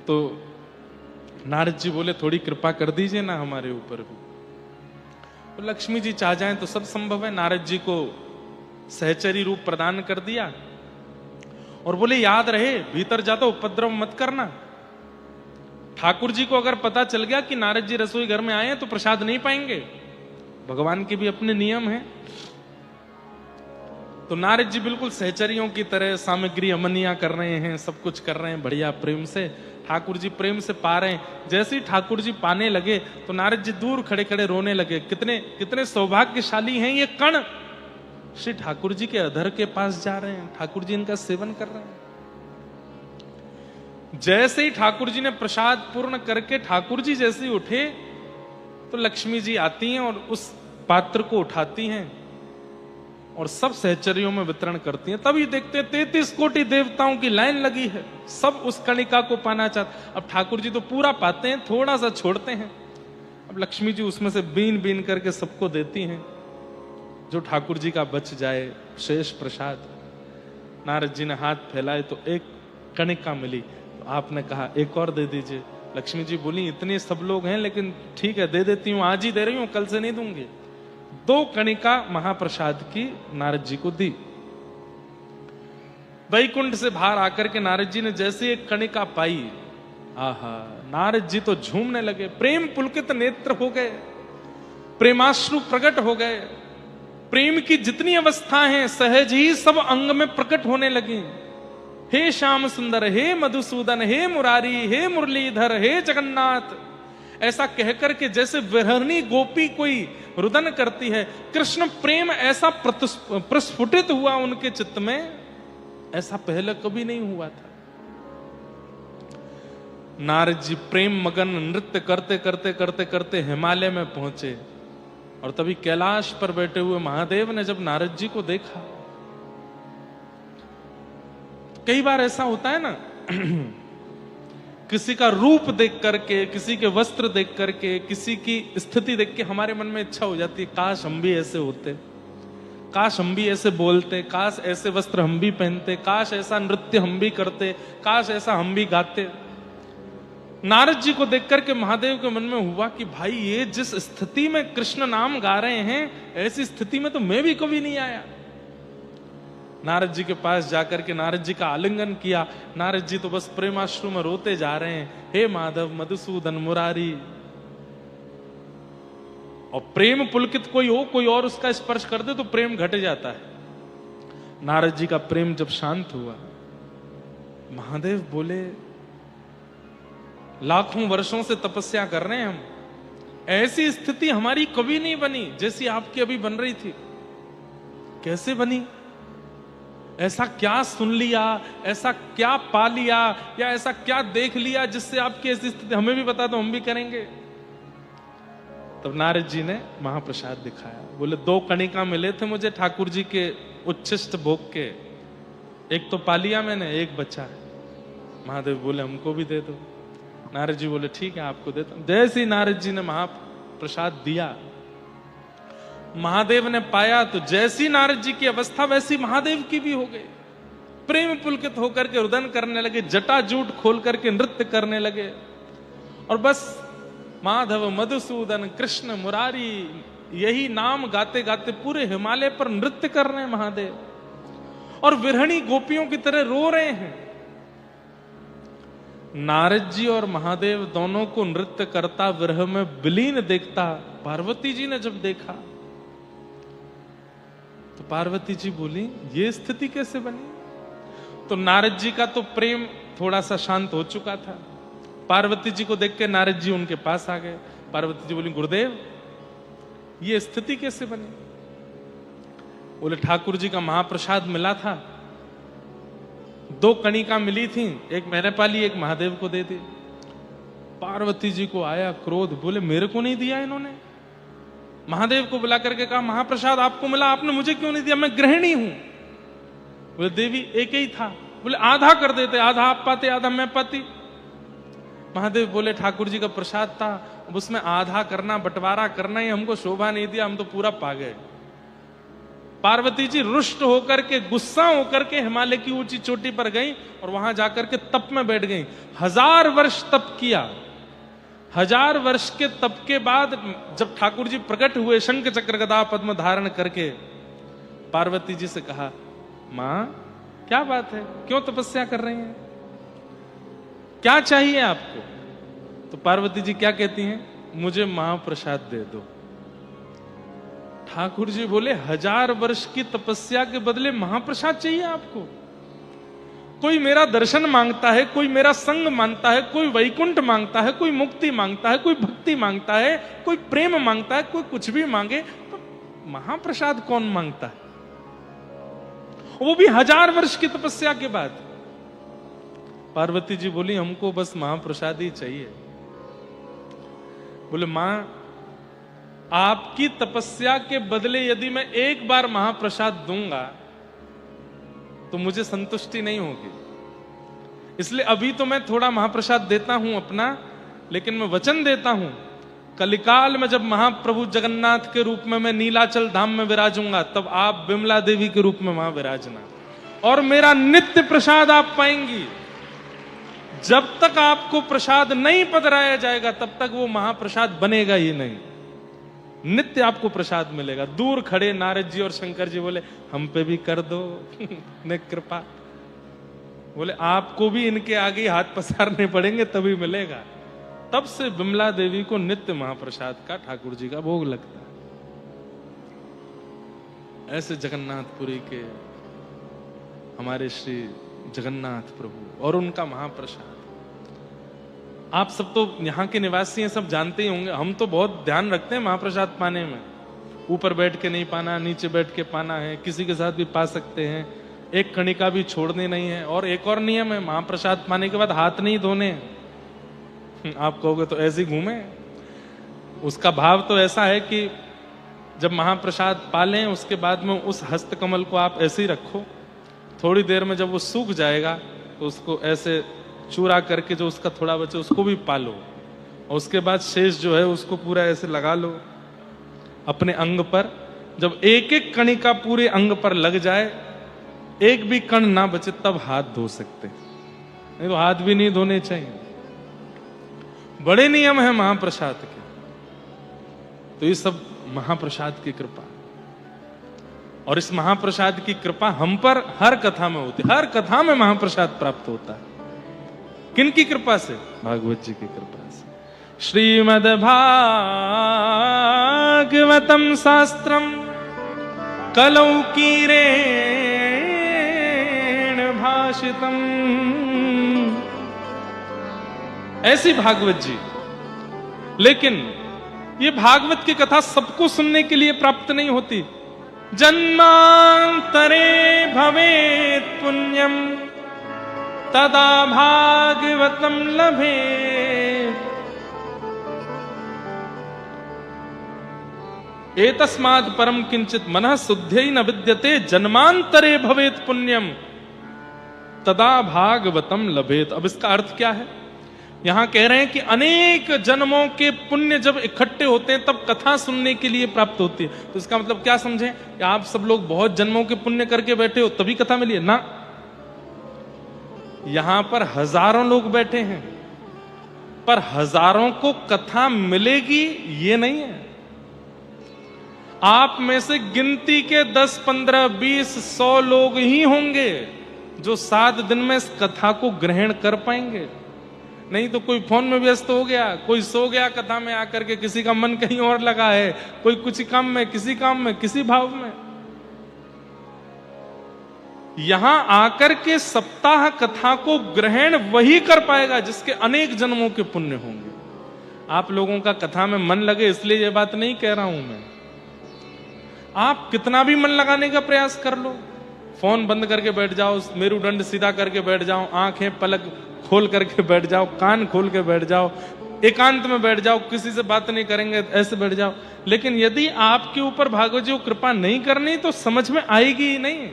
तो नारद जी बोले, थोड़ी कृपा कर दीजिए ना हमारे ऊपर भी। तो लक्ष्मी जी चाह जाएं तो सब संभव है। नारद जी को सहचरी रूप प्रदान कर दिया और बोले, याद रहे भीतर जाता उपद्रव मत करना। ठाकुर जी को अगर पता चल गया कि नारद जी रसोई घर में आए हैं तो प्रसाद नहीं पाएंगे, भगवान के भी अपने नियम हैं। तो नारद जी बिल्कुल सहचरियों की तरह सामग्री अमनिया कर रहे हैं, सब कुछ कर रहे हैं बढ़िया प्रेम से। ठाकुर जी प्रेम से पा रहे हैं। जैसे ही ठाकुर जी पाने लगे तो नारद जी दूर खड़े खड़े रोने लगे। कितने कितने सौभाग्यशाली हैं ये कण, श्री ठाकुर जी के अधर के पास जा रहे हैं, ठाकुर जी इनका सेवन कर रहे हैं। जैसे ही ठाकुर जी ने प्रसाद पूर्ण करके ठाकुर जी जैसे ही उठे तो लक्ष्मी जी आती हैं और उस पात्र को उठाती हैं और सब सहचरियों में वितरण करती हैं। तभी देखते 33 कोटि देवताओं की लाइन लगी है, सब उस कणिका को पाना चाहते। अब ठाकुर जी तो पूरा पाते हैं, थोड़ा सा छोड़ते हैं। अब लक्ष्मी जी उसमें से बीन बीन करके सबको देती हैं, जो ठाकुर जी का बच जाए शेष प्रसाद। नारद जी ने हाथ फैलाए तो एक कणिका मिली, तो आपने कहा एक और दे दीजिए। लक्ष्मी जी बोली, इतने सब लोग हैं लेकिन ठीक है दे देती हूँ, आज ही दे रही हूँ, कल से नहीं दूंगी। 2 कणिका महाप्रसाद की नारद जी को दी। वैकुंठ से बाहर आकर के नारद जी ने जैसे एक कणिका पाई, आहा, नारद जी तो झूमने लगे, प्रेम पुलकित नेत्र हो गए, प्रेमाश्रु प्रकट हो गए। प्रेम की जितनी अवस्था हैं सहज ही सब अंग में प्रकट होने लगी। हे श्याम सुंदर, हे मधुसूदन, हे मुरारी, हे मुरलीधर, हे जगन्नाथ, ऐसा कहकर के जैसे विरहनी गोपी कोई रुदन करती है, कृष्ण प्रेम ऐसा प्रस्फुटित हुआ उनके चित्त में, ऐसा पहले कभी नहीं हुआ था। नारद जी प्रेम मगन नृत्य करते करते करते करते हिमालय में पहुंचे और तभी कैलाश पर बैठे हुए महादेव ने जब नारद जी को देखा, कई बार ऐसा होता है ना किसी का रूप देख करके, किसी के वस्त्र देख करके, किसी की स्थिति देख के हमारे मन में इच्छा हो जाती है, काश हम भी ऐसे होते, काश हम भी ऐसे बोलते, काश ऐसे वस्त्र हम भी पहनते, काश ऐसा नृत्य हम भी करते, काश ऐसा हम भी गाते। नारद जी को देख करके महादेव के मन में हुआ कि भाई ये जिस स्थिति में कृष्ण नाम गा रहे हैं, ऐसी स्थिति में तो मैं भी कभी नहीं आया। नारद जी के पास जाकर के नारद जी का आलिंगन किया। नारद जी तो बस प्रेमाश्रु में रोते जा रहे हैं, हे माधव मधुसूदन मुरारी। और प्रेम पुलकित कोई हो, कोई और उसका स्पर्श कर दे तो प्रेम घट जाता है। नारद जी का प्रेम जब शांत हुआ, महादेव बोले लाखों वर्षों से तपस्या कर रहे हैं हम, ऐसी स्थिति हमारी कभी नहीं बनी जैसी आपकी अभी बन रही थी। कैसे बनी? ऐसा क्या सुन लिया, ऐसा क्या पा लिया, या ऐसा क्या देख लिया जिससे आपकी ऐसी स्थिति? हमें भी बता दो, हम भी करेंगे। तब नारद जी ने महाप्रसाद दिखाया। बोले 2 कणिका मिले थे मुझे ठाकुर जी के उच्छिष्ट भोग के, एक तो पा लिया मैंने, एक बचा है। महादेव बोले हमको भी दे दो। नारद जी बोले ठीक है आपको देता हूं। जैसे ही नारद जी ने महाप्रसाद दिया, महादेव ने पाया तो जैसी नारद जी की अवस्था वैसी महादेव की भी हो गई। प्रेम पुलकित होकर के रुदन करने लगे, जटाजूट खोल करके नृत्य करने लगे। और बस माधव मधुसूदन कृष्ण मुरारी यही नाम गाते गाते पूरे हिमालय पर नृत्य कर रहे हैं महादेव, और विरहणी गोपियों की तरह रो रहे हैं। नारद जी और महादेव दोनों को नृत्य करता विरह में विलीन देखता पार्वती जी ने जब देखा, तो पार्वती जी बोली ये स्थिति कैसे बनी? तो नारद जी का तो प्रेम थोड़ा सा शांत हो चुका था। पार्वती जी को देख के नारद जी उनके पास आ गए। पार्वती जी बोली गुरुदेव ये स्थिति कैसे बनी? बोले ठाकुर जी का महाप्रसाद मिला था, 2 कणिका मिली थी, एक मैंने पाली, एक महादेव को दे दी। पार्वती जी को आया क्रोध, बोले मेरे को नहीं दिया इन्होंने। महादेव को बुला करके कहा महाप्रसाद आपको मिला, आपने मुझे क्यों नहीं दिया? मैं गृहिणी हूं। बोले देवी एक ही था। बोले आधा कर देते, आधा आप पाते आधा मैं पाती। महादेव बोले ठाकुर जी का प्रसाद था, उसमें आधा करना बंटवारा करना ही हमको शोभा नहीं दिया, हम तो पूरा पा गए। पार्वती जी रुष्ट होकर के, गुस्सा होकर के हिमालय की ऊंची चोटी पर गई और वहां जाकर के तप में बैठ गई। 1000 वर्ष तप किया। 1000 वर्ष के तप के बाद जब ठाकुर जी प्रकट हुए शंख चक्र गदा पद्म धारण करके, पार्वती जी से कहा मां क्या बात है, क्यों तपस्या कर रही हैं, क्या चाहिए आपको? तो पार्वती जी क्या कहती हैं? मुझे महाप्रसाद दे दो। ठाकुर जी बोले 1000 वर्ष की तपस्या के बदले महाप्रसाद चाहिए आपको? कोई मेरा दर्शन मांगता है, कोई मेरा संग मांगता है, कोई वैकुंठ मांगता है, कोई मुक्ति मांगता है, कोई भक्ति मांगता है, कोई प्रेम मांगता है, कोई कुछ भी मांगे, तो महाप्रसाद कौन मांगता है? वो भी 1000 वर्ष की तपस्या के बाद। पार्वती जी बोली हमको बस महाप्रसाद ही चाहिए। बोले मां आपकी तपस्या के बदले यदि मैं एक बार महाप्रसाद दूंगा तो मुझे संतुष्टि नहीं होगी, इसलिए अभी तो मैं थोड़ा महाप्रसाद देता हूं अपना, लेकिन मैं वचन देता हूं कलिकाल में जब महाप्रभु जगन्नाथ के रूप में मैं नीलाचल धाम में विराजूंगा, तब आप विमला देवी के रूप में वहां विराजना, और मेरा नित्य प्रसाद आप पाएंगी। जब तक आपको प्रसाद नहीं पधराया जाएगा तब तक वो महाप्रसाद बनेगा ही नहीं। नित्य आपको प्रसाद मिलेगा। दूर खड़े नारद जी और शंकर जी बोले हम पे भी कर दो ने कृपा। बोले आपको भी इनके आगे हाथ पसारने पड़ेंगे तभी मिलेगा। तब से विमला देवी को नित्य महाप्रसाद का ठाकुर जी का भोग लगता है। ऐसे जगन्नाथपुरी के हमारे श्री जगन्नाथ प्रभु और उनका महाप्रसाद, आप सब तो यहाँ के निवासी हैं, सब जानते ही होंगे। हम तो बहुत ध्यान रखते हैं महाप्रसाद पाने में। ऊपर बैठ के नहीं पाना, नीचे बैठ के पाना है, किसी के साथ भी पा सकते हैं, एक कणिका भी छोड़नी नहीं है। और एक और नियम है, महाप्रसाद पाने के बाद हाथ नहीं धोने। आप कहोगे तो ऐसे घूमे, उसका भाव तो ऐसा है कि जब महाप्रसाद पालें उसके बाद में उस हस्तकमल को आप ऐसे ही रखो, थोड़ी देर में जब वो सूख जाएगा तो उसको ऐसे चूरा करके जो उसका थोड़ा बचे उसको भी पालो, और उसके बाद शेष जो है उसको पूरा ऐसे लगा लो अपने अंग पर, जब एक एक कणिका पूरे अंग पर लग जाए, एक भी कण ना बचे, तब हाथ धो सकते, नहीं तो हाथ भी नहीं धोने चाहिए। बड़े नियम है महाप्रसाद के। तो ये सब महाप्रसाद की कृपा, और इस महाप्रसाद की कृपा हम पर हर कथा में होती है। हर कथा में महाप्रसाद प्राप्त होता है। किन की कृपा से? भागवत जी की कृपा से। श्रीमद् भागवतम शास्त्रम कलौ कीरेण भाषितम। ऐसी भागवत जी। लेकिन ये भागवत की कथा सबको सुनने के लिए प्राप्त नहीं होती। जन्मांतरे भवेत् पुण्यम तदा भागवतम लभेत्। एतस्माद् परम किंचित मनः शुद्ध्यै न विद्यते जन्मांतरे भवेत् पुण्यम तदा भागवतम लभेत्। अब इसका अर्थ क्या है? यहां कह रहे हैं कि अनेक जन्मों के पुण्य जब इकट्ठे होते हैं तब कथा सुनने के लिए प्राप्त होती है। तो इसका मतलब क्या समझें कि आप सब लोग बहुत जन्मों के पुण्य करके बैठे हो तभी कथा मिली है ना। यहां पर हजारों लोग बैठे हैं, पर हजारों को कथा मिलेगी ये नहीं है। आप में से गिनती के 10, 15, 20, 100 लोग ही होंगे जो 7 दिन में इस कथा को ग्रहण कर पाएंगे। नहीं तो कोई फोन में व्यस्त हो गया, कोई सो गया कथा में आकर के, किसी का मन कहीं और लगा है, कोई कुछ काम में, किसी काम में, किसी भाव में। यहां आकर के सप्ताह कथा को ग्रहण वही कर पाएगा जिसके अनेक जन्मों के पुण्य होंगे। आप लोगों का कथा में मन लगे इसलिए यह बात नहीं कह रहा हूं मैं। आप कितना भी मन लगाने का प्रयास कर लो, फोन बंद करके बैठ जाओ, मेरुदंड सीधा करके बैठ जाओ, आंखें पलक खोल करके बैठ जाओ, कान खोल के बैठ जाओ, एकांत में बैठ जाओ, किसी से बात नहीं करेंगे, ऐसे बैठ जाओ, लेकिन यदि आपके ऊपर भागवत जी को कृपा नहीं करनी तो समझ में आएगी ही नहीं।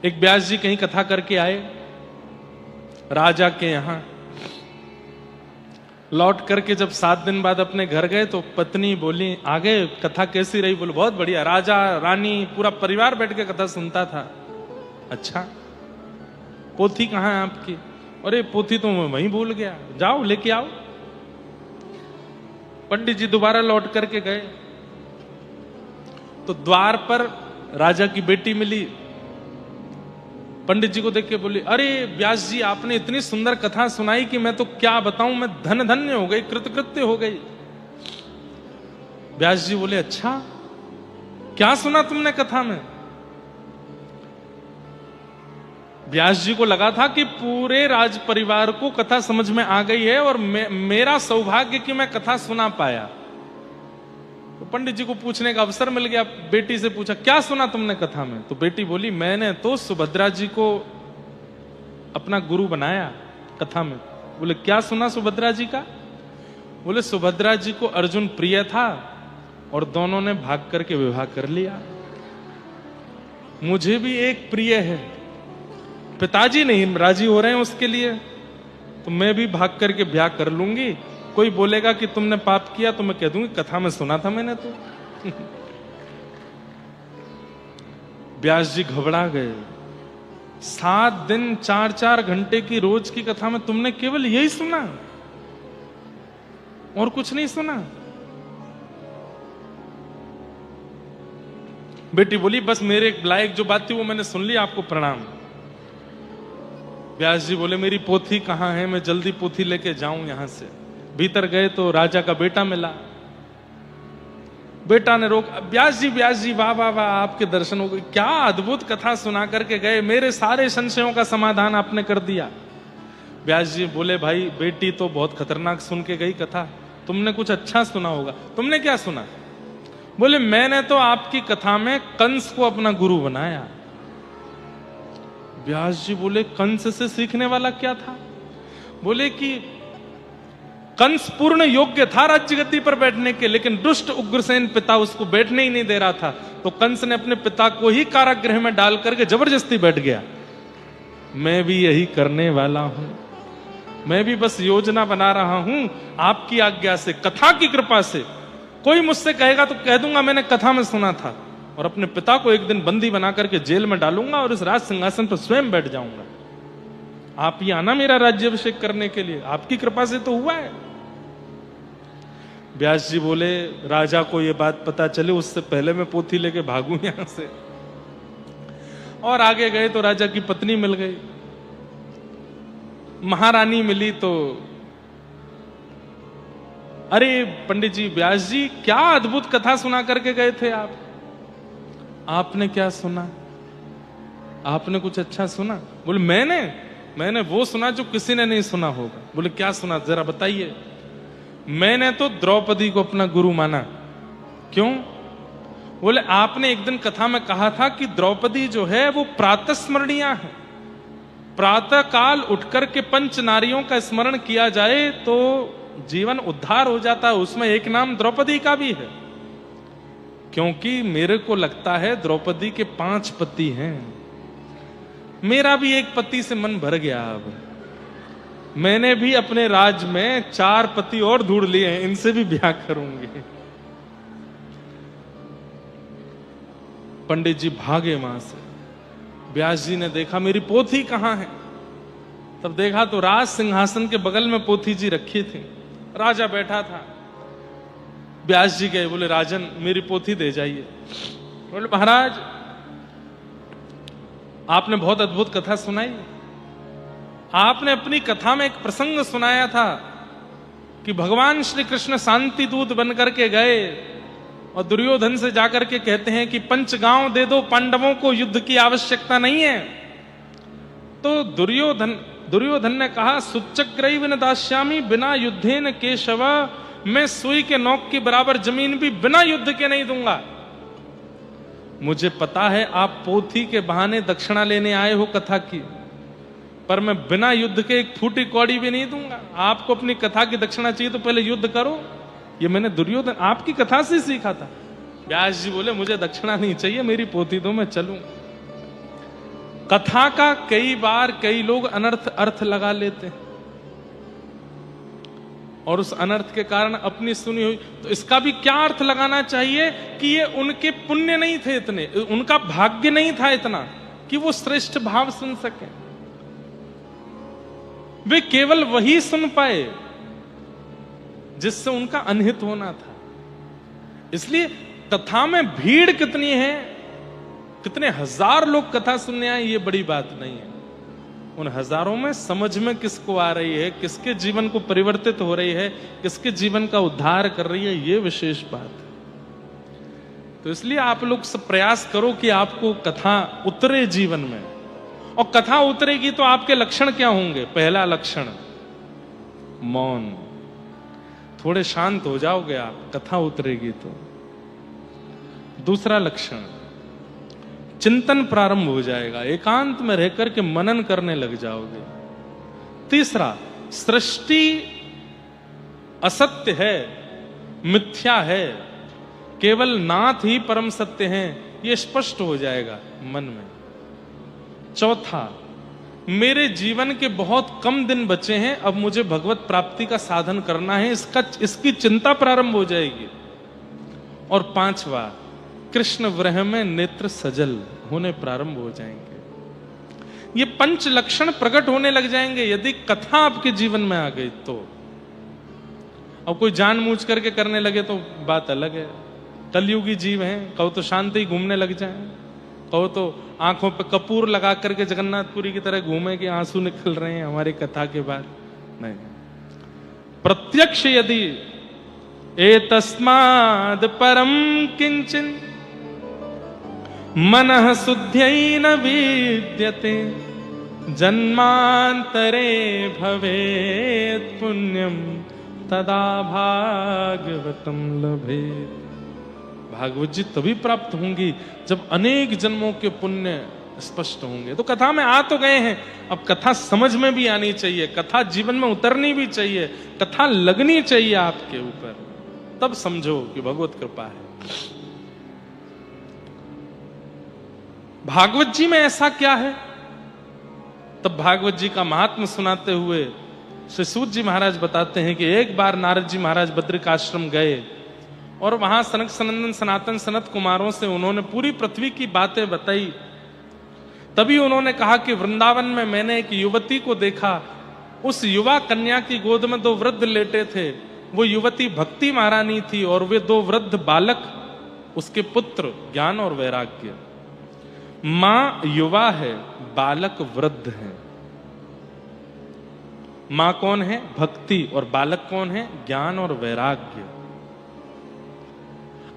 एक व्यास जी कहीं कथा करके आए राजा के यहां, लौट करके जब 7 दिन बाद अपने घर गए तो पत्नी बोली, आगे कथा कैसी रही? बोले बहुत बढ़िया, राजा रानी पूरा परिवार बैठ के कथा सुनता था। अच्छा, पोथी कहाँ है आपकी? अरे पोथी तो मैं वहीं भूल गया, जाओ लेके आओ। पंडित जी दोबारा लौट करके गए तो द्वार पर राजा की बेटी मिली। पंडित जी को देख के बोली, अरे व्यास जी आपने इतनी सुंदर कथा सुनाई कि मैं तो क्या बताऊं, मैं धन धन्य हो गई, कृतकृत्य हो गई। व्यास जी बोले, अच्छा क्या सुना तुमने कथा में? व्यास जी को लगा था कि पूरे राज परिवार को कथा समझ में आ गई है और मेरा सौभाग्य कि मैं कथा सुना पाया। तो पंडित जी को पूछने का अवसर मिल गया। बेटी से पूछा, क्या सुना तुमने कथा में? तो बेटी बोली, मैंने तो सुभद्रा जी को अपना गुरु बनाया कथा में। बोले, क्या सुना सुभद्रा जी का? बोले, सुभद्रा जी को अर्जुन प्रिय था और दोनों ने भाग करके विवाह कर लिया। मुझे भी एक प्रिय है, पिताजी नहीं राजी हो रहे हैं उसके लिए, तो मैं भी भाग करके ब्याह कर लूंगी। कोई बोलेगा कि तुमने पाप किया तो मैं कह दूंगी कथा में सुना था मैंने तो। व्यास जी घबरा गए। 7 दिन 4-4 घंटे की रोज की कथा में तुमने केवल यही सुना और कुछ नहीं सुना? बेटी बोली, बस मेरे लायक जो बात थी वो मैंने सुन ली, आपको प्रणाम। व्यास जी बोले, मेरी पोथी कहां है, मैं जल्दी पोथी लेके जाऊं यहां से। भीतर गए तो राजा का बेटा मिला। बेटा ने रोक, व्यास जी वाह वाह वाह, आपके दर्शन हो गए, क्या अद्भुत कथा सुना करके गए, मेरे सारे संशयों का समाधान आपने कर दिया। व्यास जी बोले, भाई बेटी तो बहुत खतरनाक सुन के गई कथा, तुमने कुछ अच्छा सुना होगा। तुमने क्या सुना? बोले, मैंने तो आपकी कथा में कंस को अपना गुरु बनाया। व्यास जी बोले, कंस से सीखने वाला क्या था? बोले कि कंस पूर्ण योग्य था राज्य गद्दी पर बैठने के, लेकिन दुष्ट उग्रसेन पिता उसको बैठने ही नहीं दे रहा था, तो कंस ने अपने पिता को ही कारागृह में डाल करके जबरदस्ती बैठ गया। मैं भी यही करने वाला हूं। मैं भी बस योजना बना रहा हूं आपकी आज्ञा से, कथा की कृपा से। कोई मुझसे कहेगा तो कह दूंगा मैंने कथा में सुना था, और अपने पिता को एक दिन बंदी बना करके जेल में डालूंगा और इस राज सिंहासन पर स्वयं बैठ जाऊंगा। आप ही आना मेरा राज्याभिषेक करने के लिए, आपकी कृपा से तो हुआ है। व्यास जी बोले राजा को ये बात पता चले उससे पहले मैं पोथी लेके भागूं यहां से। और आगे गए तो राजा की पत्नी मिल गई, महारानी मिली तो अरे पंडित जी, व्यास जी क्या अद्भुत कथा सुना करके गए थे आप। आपने क्या सुना? आपने कुछ अच्छा सुना? बोले मैंने वो सुना जो किसी ने नहीं सुना होगा। बोले क्या सुना, जरा बताइए। मैंने तो द्रौपदी को अपना गुरु माना। क्यों? बोले आपने एक दिन कथा में कहा था कि द्रौपदी जो है वो प्रातस्मरणीय है, प्रातः काल उठकर के पंच नारियों का स्मरण किया जाए तो जीवन उद्धार हो जाता है। उसमें एक नाम द्रौपदी का भी है, क्योंकि मेरे को लगता है द्रौपदी के 5 पति हैं। मेरा भी एक पति से मन भर गया। अब मैंने भी अपने राज में 4 पति और ढूंढ लिए हैं, इनसे भी ब्याह करूंगी। पंडित जी भागे वहां से। व्यास जी ने देखा मेरी पोथी कहां है। तब देखा तो राज सिंहासन के बगल में पोथी जी रखी थी, राजा बैठा था। व्यास जी गए, बोले राजन मेरी पोथी दे जाइए। बोले महाराज आपने बहुत अद्भुत कथा सुनाई। आपने अपनी कथा में एक प्रसंग सुनाया था कि भगवान श्री कृष्ण शांति दूत बनकर के गए और दुर्योधन से जाकर के कहते हैं कि पंचगांव दे दो, पांडवों को युद्ध की आवश्यकता नहीं है। तो दुर्योधन ने कहा सुचक्रैव न दास्यामि बिना युद्धेन केशव, मैं सुई के नोक के बराबर जमीन भी बिना युद्ध के नहीं दूंगा। मुझे पता है आप पोथी के बहाने दक्षिणा लेने आए हो कथा की, पर मैं बिना युद्ध के एक फूटी कौड़ी भी नहीं दूंगा। आपको अपनी कथा की दक्षिणा चाहिए तो पहले युद्ध करो। ये मैंने दुर्योधन आपकी कथा से सीखा था। व्यास जी बोले मुझे दक्षिणा नहीं चाहिए, मेरी पोथी दो, मैं चलूं। कथा का कई बार कई लोग अनर्थ अर्थ लगा लेते हैं और उस अनर्थ के कारण अपनी सुनी हुई, तो इसका भी क्या अर्थ लगाना चाहिए कि ये उनके पुण्य नहीं थे इतने, उनका भाग्य नहीं था इतना कि वो श्रेष्ठ भाव सुन सके। वे केवल वही सुन पाए जिससे उनका अनहित होना था। इसलिए कथा में भीड़ कितनी है, कितने हजार लोग कथा सुनने आए, ये बड़ी बात नहीं है। उन हजारों में समझ में किसको आ रही है, किसके जीवन को परिवर्तित हो रही है, किसके जीवन का उद्धार कर रही है, ये विशेष बात है। तो इसलिए आप लोग सब प्रयास करो कि आपको कथा उतरे जीवन में। और कथा उतरेगी तो आपके लक्षण क्या होंगे? पहला लक्षण मौन, थोड़े शांत हो जाओगे आप, कथा उतरेगी तो। दूसरा लक्षण चिंतन प्रारंभ हो जाएगा, एकांत में रहकर के मनन करने लग जाओगे। तीसरा सृष्टि असत्य है, मिथ्या है, केवल नाथ ही परम सत्य हैं, यह स्पष्ट हो जाएगा मन में। चौथा मेरे जीवन के बहुत कम दिन बचे हैं, अब मुझे भगवत प्राप्ति का साधन करना है, इसकी चिंता प्रारंभ हो जाएगी। और पांचवा कृष्ण विरह में नेत्र सजल होने प्रारंभ हो जाएंगे। ये 5 लक्षण प्रकट होने लग जाएंगे यदि कथा आपके जीवन में आ गई तो। अब कोई जानबूझ करके करने लगे तो बात अलग है। कलयुगी जीव हैं, कहो तो शांति घूमने लग जाए, कहो तो आंखों पे कपूर लगा करके जगन्नाथपुरी की तरह घूमे कि आंसू निकल रहे हैं हमारी कथा के बाद। नहीं, प्रत्यक्ष यदि एतस्माद् परम किंचन मनः शुद्ध्यै न विद्यते जन्मांतरे भवेत् पुण्यम तदा भागवतम लभेत्। भागवत जी तभी प्राप्त होंगी जब अनेक जन्मों के पुण्य स्पष्ट होंगे। तो कथा में आ तो गए हैं, अब कथा समझ में भी आनी चाहिए, कथा जीवन में उतरनी भी चाहिए, कथा लगनी चाहिए आपके ऊपर, तब समझो कि भगवत कृपा है। भागवत जी में ऐसा क्या है तब भागवत जी का महात्म सुनाते हुए श्री सूत जी महाराज बताते हैं कि एक बार नारद जी महाराज बद्रिकाश्रम गए और वहां सनक सनंदन सनातन सनत कुमारों से उन्होंने पूरी पृथ्वी की बातें बताई। तभी उन्होंने कहा कि वृंदावन में मैंने एक युवती को देखा, उस युवा कन्या की गोद में 2 वृद्ध लेटे थे। वो युवती भक्ति महारानी थी और वे 2 वृद्ध बालक उसके पुत्र ज्ञान और वैराग्य। मां युवा है, बालक वृद्ध है। मां कौन है? भक्ति। और बालक कौन है? ज्ञान और वैराग्य।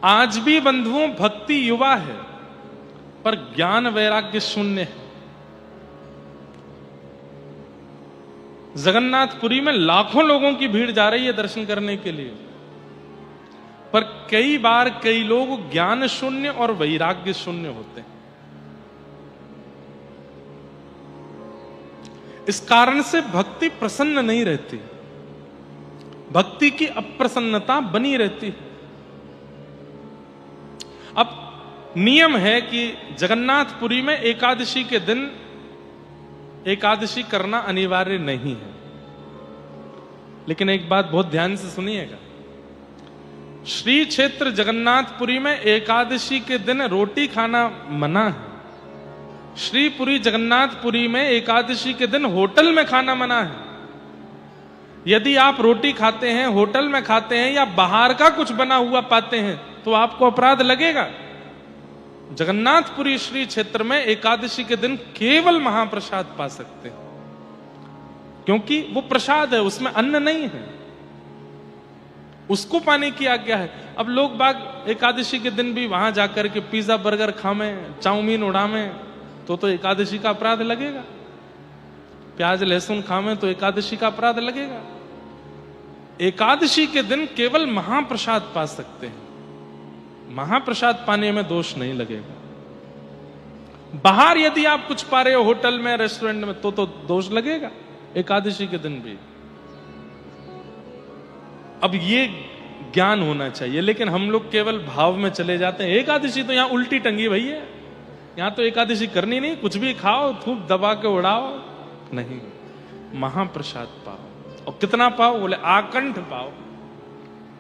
आज भी बंधुओं भक्ति युवा है पर ज्ञान वैराग्य शून्य है। जगन्नाथपुरी में लाखों लोगों की भीड़ जा रही है दर्शन करने के लिए, पर कई बार कई लोग ज्ञान शून्य और वैराग्य शून्य होते हैं। इस कारण से भक्ति प्रसन्न नहीं रहती, भक्ति की अप्रसन्नता बनी रहती है। अब नियम है कि जगन्नाथपुरी में एकादशी के दिन एकादशी करना अनिवार्य नहीं है, लेकिन एक बात बहुत ध्यान से सुनिएगा, श्री क्षेत्र जगन्नाथपुरी में एकादशी के दिन रोटी खाना मना है। श्रीपुरी जगन्नाथपुरी में एकादशी के दिन होटल में खाना मना है। यदि आप रोटी खाते हैं, होटल में खाते हैं या बाहर का कुछ बना हुआ पाते हैं तो आपको अपराध लगेगा। जगन्नाथपुरी श्री क्षेत्र में एकादशी के दिन केवल महाप्रसाद पा सकते हैं, क्योंकि वो प्रसाद है, उसमें अन्न नहीं है, उसको पाने की आज्ञा है। अब लोग बाग एकादशी के दिन भी वहां जाकर के पिज्जा बर्गर खावे, चाउमीन उड़ावे तो एकादशी का अपराध लगेगा। प्याज लहसुन खावे तो एकादशी का अपराध लगेगा। एकादशी के दिन केवल महाप्रसाद पा सकते हैं, महाप्रसाद पाने में दोष नहीं लगेगा। बाहर यदि आप कुछ पा रहे हो होटल में, रेस्टोरेंट में, तो दोष लगेगा एकादशी के दिन भी। अब ये ज्ञान होना चाहिए, लेकिन हम लोग केवल भाव में चले जाते हैं। एकादशी तो यहां उल्टी टंगी भैया, यहां तो एकादशी करनी नहीं, कुछ भी खाओ, थूक दबा के उड़ाओ, नहीं, महाप्रसाद पाओ। और कितना पाओ? बोले आकंठ पाओ,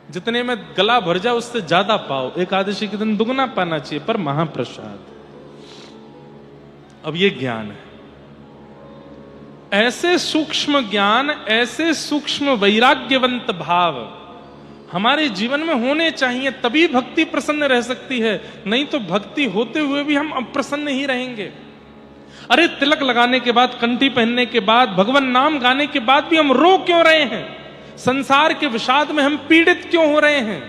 जितने में गला भर जाए उससे ज्यादा पाओ। एकादशी के दिन दुगना पाना चाहिए, पर महाप्रसाद। अब ये ज्ञान है, ऐसे सूक्ष्म ज्ञान, ऐसे सूक्ष्म वैराग्यवंत भाव हमारे जीवन में होने चाहिए, तभी भक्ति प्रसन्न रह सकती है। नहीं तो भक्ति होते हुए भी हम अप्रसन्न ही रहेंगे। अरे तिलक लगाने के बाद, कंठी पहनने के बाद, भगवान नाम गाने के बाद भी हम रो क्यों रहे हैं? संसार के विषाद में हम पीड़ित क्यों हो रहे हैं?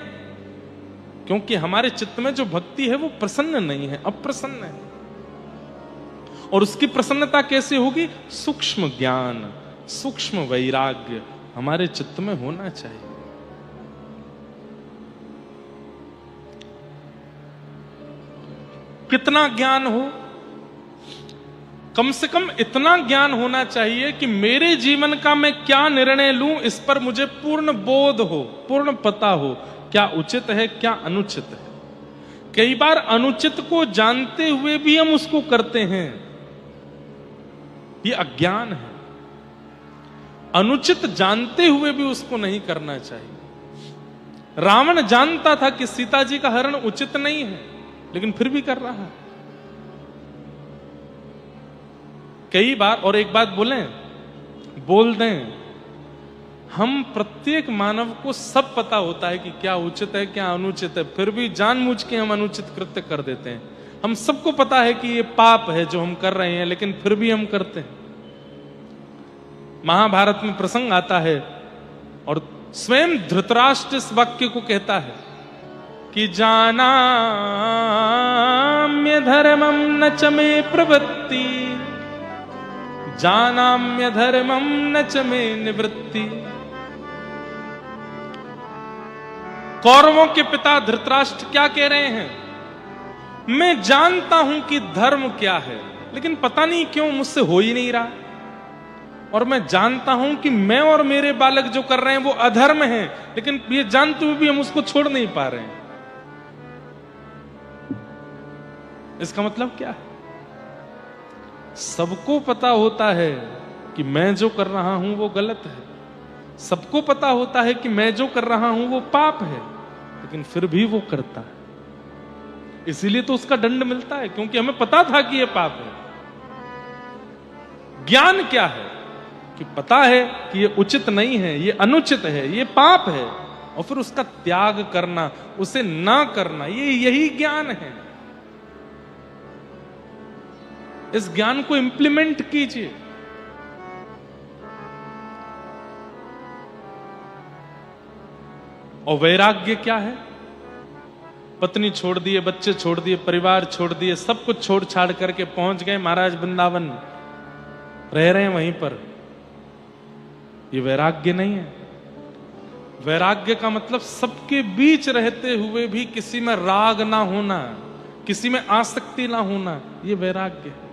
क्योंकि हमारे चित्त में जो भक्ति है वो प्रसन्न नहीं है, अप्रसन्न है। और उसकी प्रसन्नता कैसे होगी? सूक्ष्म ज्ञान, सूक्ष्म वैराग्य हमारे चित्त में होना चाहिए। कितना ज्ञान हो? कम से कम इतना ज्ञान होना चाहिए कि मेरे जीवन का मैं क्या निर्णय लूं इस पर मुझे पूर्ण बोध हो, पूर्ण पता हो, क्या उचित है, क्या अनुचित है। कई बार अनुचित को जानते हुए भी हम उसको करते हैं, ये अज्ञान है। अनुचित जानते हुए भी उसको नहीं करना चाहिए। रावण जानता था कि सीता जी का हरण उचित नहीं है, लेकिन फिर भी कर रहा है। कई बार, और एक बात बोल दें, हम प्रत्येक मानव को सब पता होता है कि क्या उचित है, क्या अनुचित है, फिर भी जानबूझ के हम अनुचित कृत्य कर देते हैं। हम सबको पता है कि ये पाप है जो हम कर रहे हैं, लेकिन फिर भी हम करते हैं। महाभारत में प्रसंग आता है और स्वयं धृतराष्ट्र इस वाक्य को कहता है कि जानाम्य धर्मम न च मे प्रवृत्ति, जानाम्य धर्मम न च मे निवृत्ति। कौरवों के पिता धृतराष्ट्र क्या कह रहे हैं? मैं जानता हूं कि धर्म क्या है, लेकिन पता नहीं क्यों मुझसे हो ही नहीं रहा। और मैं जानता हूं कि मैं और मेरे बालक जो कर रहे हैं वो अधर्म है, लेकिन ये जानते हुए भी हम उसको छोड़ नहीं पा रहे हैं। इसका मतलब क्या है? सबको पता होता है कि मैं जो कर रहा हूं वो गलत है, सबको पता होता है कि मैं जो कर रहा हूं वो पाप है, लेकिन फिर भी वो करता है। इसीलिए तो उसका दंड मिलता है, क्योंकि हमें पता था कि ये पाप है। ज्ञान क्या है कि पता है कि ये उचित नहीं है, ये अनुचित है, ये पाप है, और फिर उसका त्याग करना, उसे ना करना, यही ज्ञान है। इस ज्ञान को इंप्लीमेंट कीजिए। और वैराग्य क्या है? पत्नी छोड़ दिए, बच्चे छोड़ दिए, परिवार छोड़ दिए, सब कुछ छोड़ छाड़ करके पहुंच गए महाराज वृंदावन, रह रहे हैं वहीं पर। ये वैराग्य नहीं है। वैराग्य का मतलब सबके बीच रहते हुए भी किसी में राग ना होना, किसी में आसक्ति ना होना, ये वैराग्य है।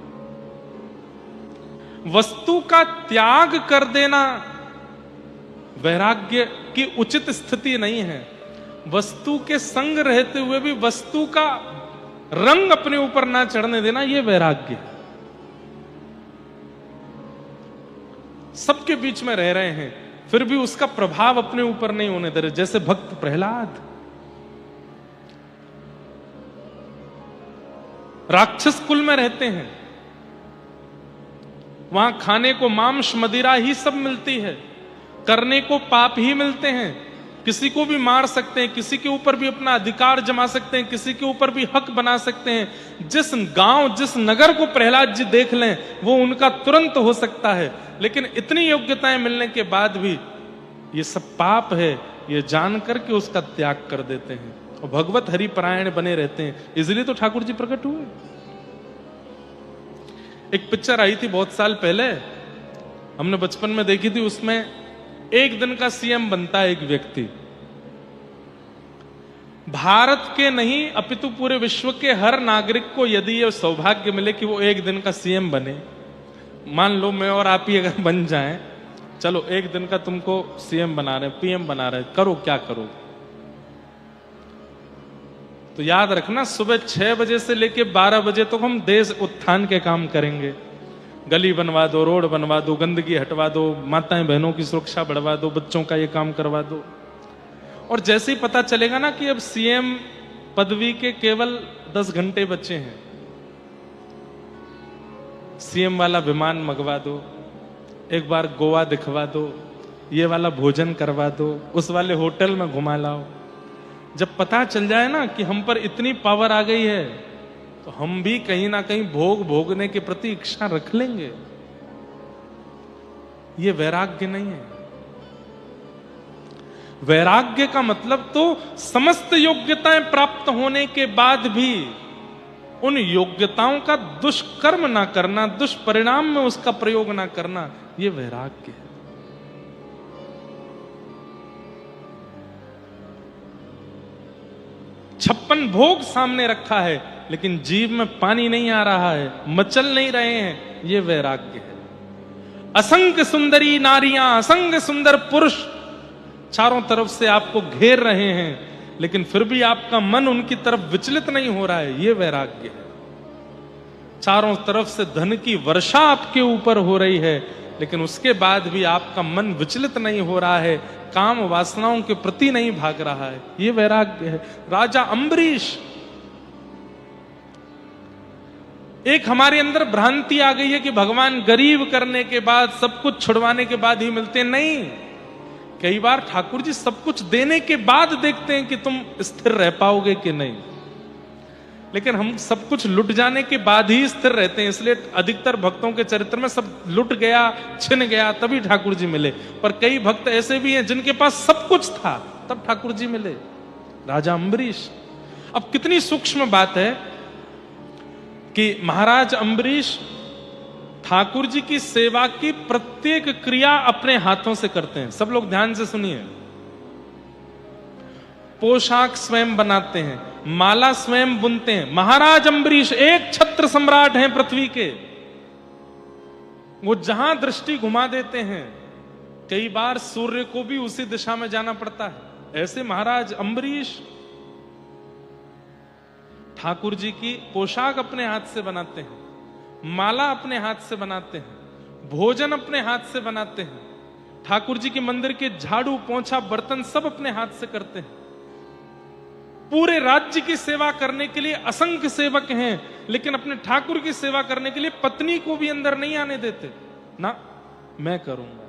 वस्तु का त्याग कर देना वैराग्य की उचित स्थिति नहीं है। वस्तु के संग रहते हुए भी वस्तु का रंग अपने ऊपर ना चढ़ने देना, यह वैराग्य है। सबके बीच में रह रहे हैं, फिर भी उसका प्रभाव अपने ऊपर नहीं होने दे रहे। जैसे भक्त प्रहलाद, राक्षस कुल में रहते हैं, वहां खाने को मांस मदिरा ही सब मिलती है, करने को पाप ही मिलते हैं, किसी को भी मार सकते हैं, किसी के ऊपर भी अपना अधिकार जमा सकते हैं, किसी के ऊपर भी हक बना सकते हैं। जिस गांव, जिस नगर को प्रहलाद जी देख लें, वो उनका तुरंत हो सकता है। लेकिन इतनी योग्यताएं मिलने के बाद भी ये सब पाप है, ये जान करके उसका त्याग कर देते हैं और भगवत हरिपरायण बने रहते हैं। इसलिए तो ठाकुर जी प्रकट हुए। एक पिक्चर आई थी बहुत साल पहले, हमने बचपन में देखी थी। उसमें एक दिन का सीएम बनता है एक व्यक्ति, भारत के नहीं अपितु पूरे विश्व के हर नागरिक को यदि यह सौभाग्य मिले कि वो एक दिन का सीएम बने, मान लो मैं और आप ही अगर बन जाएं, चलो एक दिन का तुमको सीएम बना रहे, पीएम बना रहे, करो क्या करो। तो याद रखना, सुबह 6 बजे से लेके 12 बजे तक हम देश उत्थान के काम करेंगे। गली बनवा दो, रोड बनवा दो, गंदगी हटवा दो, माताएं बहनों की सुरक्षा बढ़वा दो, बच्चों का ये काम करवा दो। और जैसे ही पता चलेगा ना कि अब सीएम पदवी के केवल 10 घंटे बचे हैं, सीएम वाला विमान मंगवा दो, एक बार गोवा दिखवा दो, ये वाला भोजन करवा दो, उस वाले होटल में घुमा लाओ। जब पता चल जाए ना कि हम पर इतनी पावर आ गई है, तो हम भी कहीं ना कहीं भोगने के प्रति इच्छा रख लेंगे। ये वैराग्य नहीं है। वैराग्य का मतलब तो समस्त योग्यताएं प्राप्त होने के बाद भी उन योग्यताओं का दुष्कर्म ना करना, दुष्परिणाम में उसका प्रयोग ना करना, यह वैराग्य है। छप्पन भोग सामने रखा है, लेकिन जीव में पानी नहीं आ रहा है, मचल नहीं रहे हैं, यह वैराग्य है। असंख्य सुंदरी नारियां, असंख्य सुंदर पुरुष चारों तरफ से आपको घेर रहे हैं, लेकिन फिर भी आपका मन उनकी तरफ विचलित नहीं हो रहा है, यह वैराग्य है। चारों तरफ से धन की वर्षा आपके ऊपर हो रही है, लेकिन उसके बाद भी आपका मन विचलित नहीं हो रहा है, काम वासनाओं के प्रति नहीं भाग रहा है, यह वैराग्य है। राजा अम्बरीश, एक हमारे अंदर भ्रांति आ गई है कि भगवान गरीब करने के बाद, सब कुछ छुड़वाने के बाद ही मिलते। नहीं, कई बार ठाकुर जी सब कुछ देने के बाद देखते हैं कि तुम स्थिर रह पाओगे कि नहीं, लेकिन हम सब कुछ लुट जाने के बाद ही स्थिर रहते हैं। इसलिए अधिकतर भक्तों के चरित्र में सब लुट गया, छिन गया, तभी ठाकुर जी मिले। पर कई भक्त ऐसे भी हैं जिनके पास सब कुछ था, तब ठाकुर जी मिले। राजा अम्बरीश। अब कितनी सूक्ष्म बात है कि महाराज अम्बरीश ठाकुर जी की सेवा की प्रत्येक क्रिया अपने हाथों से करते हैं। सब लोग ध्यान से सुनिए। पोशाक स्वयं बनाते हैं, माला स्वयं बुनते हैं। महाराज अम्बरीश एक छत्र सम्राट हैं पृथ्वी के, वो जहां दृष्टि घुमा देते हैं, कई बार सूर्य को भी उसी दिशा में जाना पड़ता है। ऐसे महाराज अम्बरीश ठाकुर जी की पोशाक अपने हाथ से बनाते हैं, माला अपने हाथ से बनाते हैं, भोजन अपने हाथ से बनाते हैं, ठाकुर जी के मंदिर के झाड़ू पोंछा बर्तन सब अपने हाथ से करते हैं। पूरे राज्य की सेवा करने के लिए असंख्य सेवक हैं, लेकिन अपने ठाकुर की सेवा करने के लिए पत्नी को भी अंदर नहीं आने देते। ना, मैं करूंगा।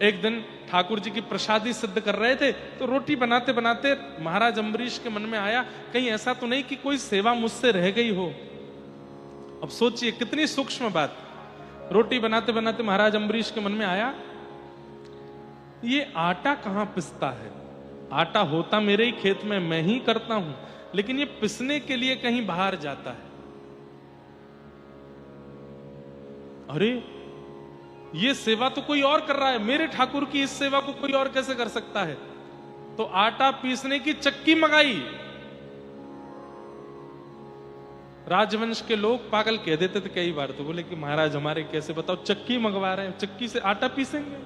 एक दिन ठाकुर जी की प्रसादी सिद्ध कर रहे थे, तो रोटी बनाते बनाते महाराज अम्बरीश के मन में आया, कहीं ऐसा तो नहीं कि कोई सेवा मुझसे रह गई हो। अब सोचिए कितनी सूक्ष्म बात। रोटी बनाते बनाते महाराज अम्बरीश के मन में आया, ये आटा कहां पिसता है? आटा होता मेरे ही खेत में, मैं ही करता हूं, लेकिन ये पिसने के लिए कहीं बाहर जाता है। अरे, ये सेवा तो कोई और कर रहा है, मेरे ठाकुर की इस सेवा को कोई और कैसे कर सकता है? तो आटा पीसने की चक्की मंगाई। राजवंश के लोग पागल कह देते थे कई बार, तो बोले कि महाराज हमारे कैसे, बताओ चक्की मंगवा रहे हैं, चक्की से आटा पीसेंगे?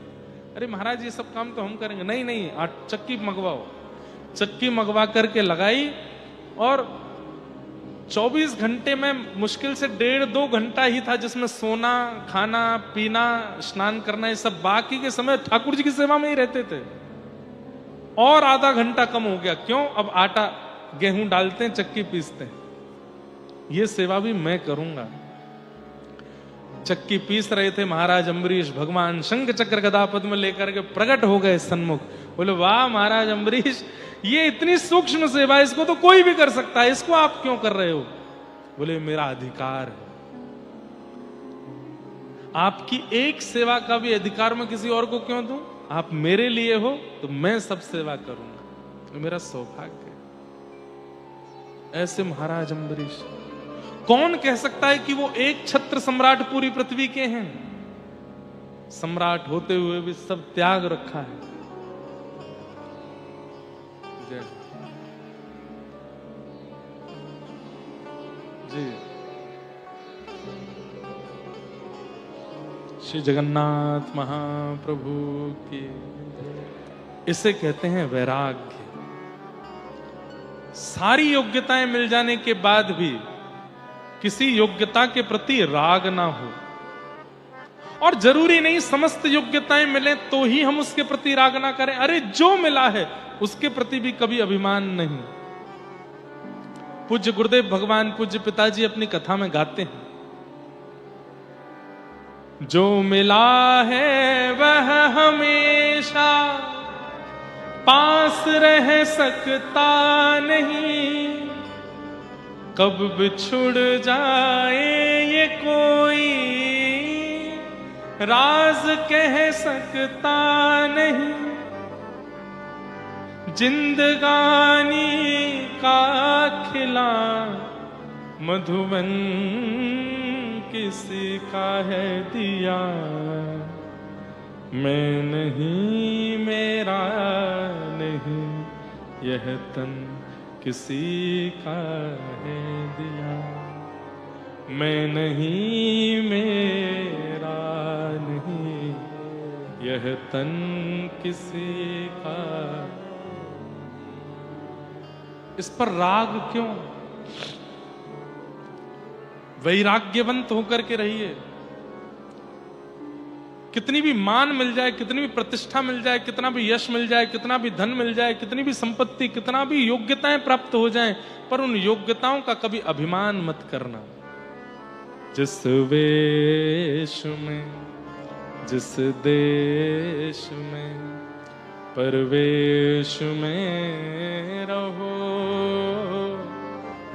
अरे महाराज ये सब काम तो हम करेंगे। नहीं नहीं, चक्की मंगवाओ। चक्की मंगवा करके लगाई और 24 घंटे में मुश्किल से 1.5-2 घंटा ही था जिसमें सोना, खाना, पीना, स्नान करना, ये सब बाकी के समय ठाकुर जी की सेवा में ही रहते थे। और आधा घंटा कम हो गया। क्यों? अब आटा गेहूं डालते हैं, चक्की पीसते हैं। ये सेवा भी मैं करूंगा। चक्की पीस रहे थे महाराज अम्बरीश, भगवान शंख चक्र गदा पद्म लेकर के प्रकट हो गए सन्मुख। बोले वाह महाराज अम्बरीश, ये इतनी सूक्ष्म सेवा, इसको तो कोई भी कर सकता है, इसको आप क्यों कर रहे हो? बोले मेरा अधिकार है। आपकी एक सेवा का भी अधिकार मैं किसी और को क्यों दूं? आप मेरे लिए हो तो मैं सब सेवा करूंगा, मेरा सौभाग्य। ऐसे महाराज अम्बरीश। कौन कह सकता है कि वो एक छत्र सम्राट पूरी पृथ्वी के हैं? सम्राट होते हुए भी सब त्याग रखा है। जय जी। श्री जगन्नाथ महाप्रभु की। इसे कहते हैं वैराग्य। सारी योग्यताएं मिल जाने के बाद भी किसी योग्यता के प्रति राग ना हो, और जरूरी नहीं समस्त योग्यताएं मिले तो ही हम उसके प्रति राग ना करें। अरे जो मिला है उसके प्रति भी कभी अभिमान नहीं। पूज्य गुरुदेव भगवान पूज्य पिताजी अपनी कथा में गाते हैं, जो मिला है वह हमेशा पास रह सकता नहीं, कब बिछुड़ जाए ये कोई राज कह सकता नहीं। जिंदगानी का खिला मधुबन किसी का है दिया, मैं नहीं मेरा नहीं यह तन किसी का है दिया, मैं नहीं मेरा नहीं यह तन किसी का। इस पर राग क्यों? वैराग्यवंत होकर के रहिए। कितनी भी मान मिल जाए, कितनी भी प्रतिष्ठा मिल जाए, कितना भी यश मिल जाए, कितना भी धन मिल जाए, कितनी भी संपत्ति, कितना भी योग्यताएं प्राप्त हो जाएं, पर उन योग्यताओं का कभी अभिमान मत करना। जिस वेश में, जिस देश में, परवेश में रहो,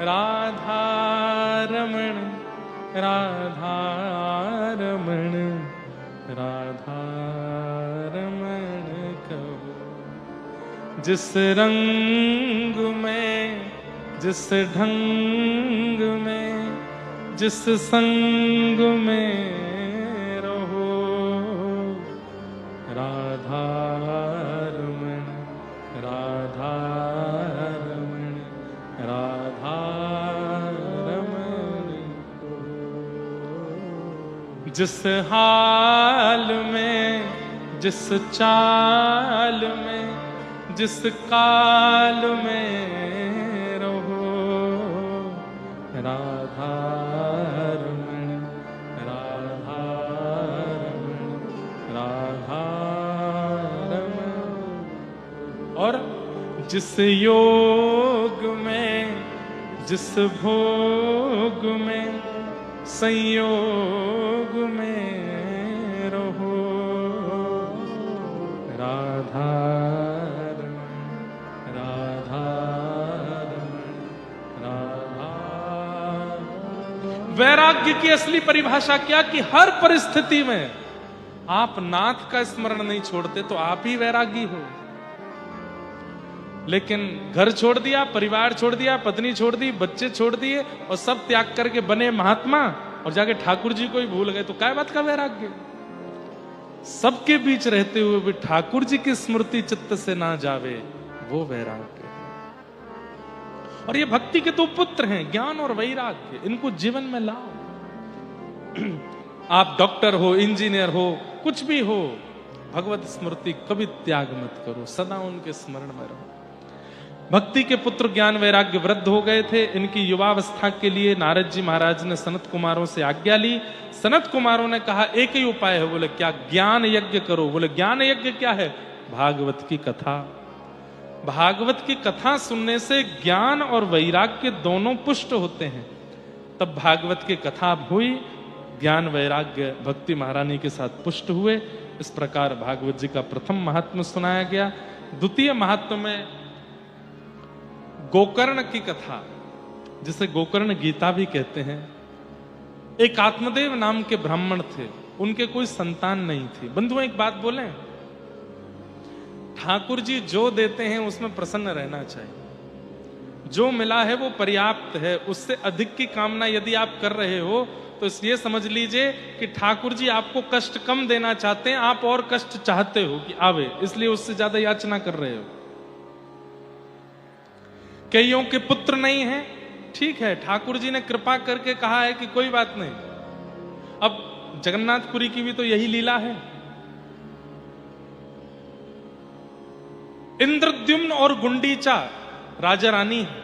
राधा रमण राधा रमण राधा रमण कहो। जिस रंग में, जिस ढंग में, जिस संग में रहो, राधा रमण राधा रमण राधा रमण कहो। जिस हाल में, जिस चाल में, जिस काल में रहो, राधा जिस योग में जिस भोग में संयोग में रहो, राधा राधा राधा। वैराग्य की असली परिभाषा क्या कि हर परिस्थिति में आप नाथ का स्मरण नहीं छोड़ते तो आप ही वैरागी हो। लेकिन घर छोड़ दिया, परिवार छोड़ दिया, पत्नी छोड़ दी, बच्चे छोड़ दिए और सब त्याग करके बने महात्मा और जाके ठाकुर जी को ही भूल गए, तो क्या बात का वैराग्य? सबके बीच रहते हुए भी ठाकुर जी की स्मृति चित्त से ना जावे, वो वैराग्य। और ये भक्ति के दो पुत्र हैं, ज्ञान और वैराग्य। इनको जीवन में लाओ। आप डॉक्टर हो, इंजीनियर हो, कुछ भी हो, भगवत स्मृति कभी त्याग मत करो, सदा उनके स्मरण में रहो। भक्ति के पुत्र ज्ञान वैराग्य वृद्ध हो गए थे। इनकी युवावस्था के लिए नारद जी महाराज ने सनत कुमारों से आज्ञा ली। सनत कुमारों ने कहा एक ही उपाय है। बोले क्या? ज्ञान यज्ञ करो। बोले ज्ञान यज्ञ क्या है? भागवत की कथा। भागवत की कथा सुनने से ज्ञान और वैराग्य दोनों पुष्ट होते हैं। तब भागवत की कथा हुई, ज्ञान वैराग्य भक्ति महारानी के साथ पुष्ट हुए। इस प्रकार भागवत जी का प्रथम महात्म्य सुनाया गया। द्वितीय महात्म्य में गोकर्ण की कथा, जिसे गोकर्ण गीता भी कहते हैं। एक आत्मदेव नाम के ब्राह्मण थे, उनके कोई संतान नहीं थी। बंधुओं एक बात बोलें, ठाकुर जी जो देते हैं उसमें प्रसन्न रहना चाहिए। जो मिला है वो पर्याप्त है, उससे अधिक की कामना यदि आप कर रहे हो तो इसलिए समझ लीजिए कि ठाकुर जी आपको कष्ट कम देना चाहते हैं, आप और कष्ट चाहते हो कि आवे, इसलिए उससे ज्यादा याचना कर रहे हो। कईयों के पुत्र नहीं हैं, ठीक है, ठाकुर जी ने कृपा करके कहा है कि कोई बात नहीं। अब जगन्नाथपुरी की भी तो यही लीला है। इंद्रद्युम्न और गुंडीचा राजा रानी है,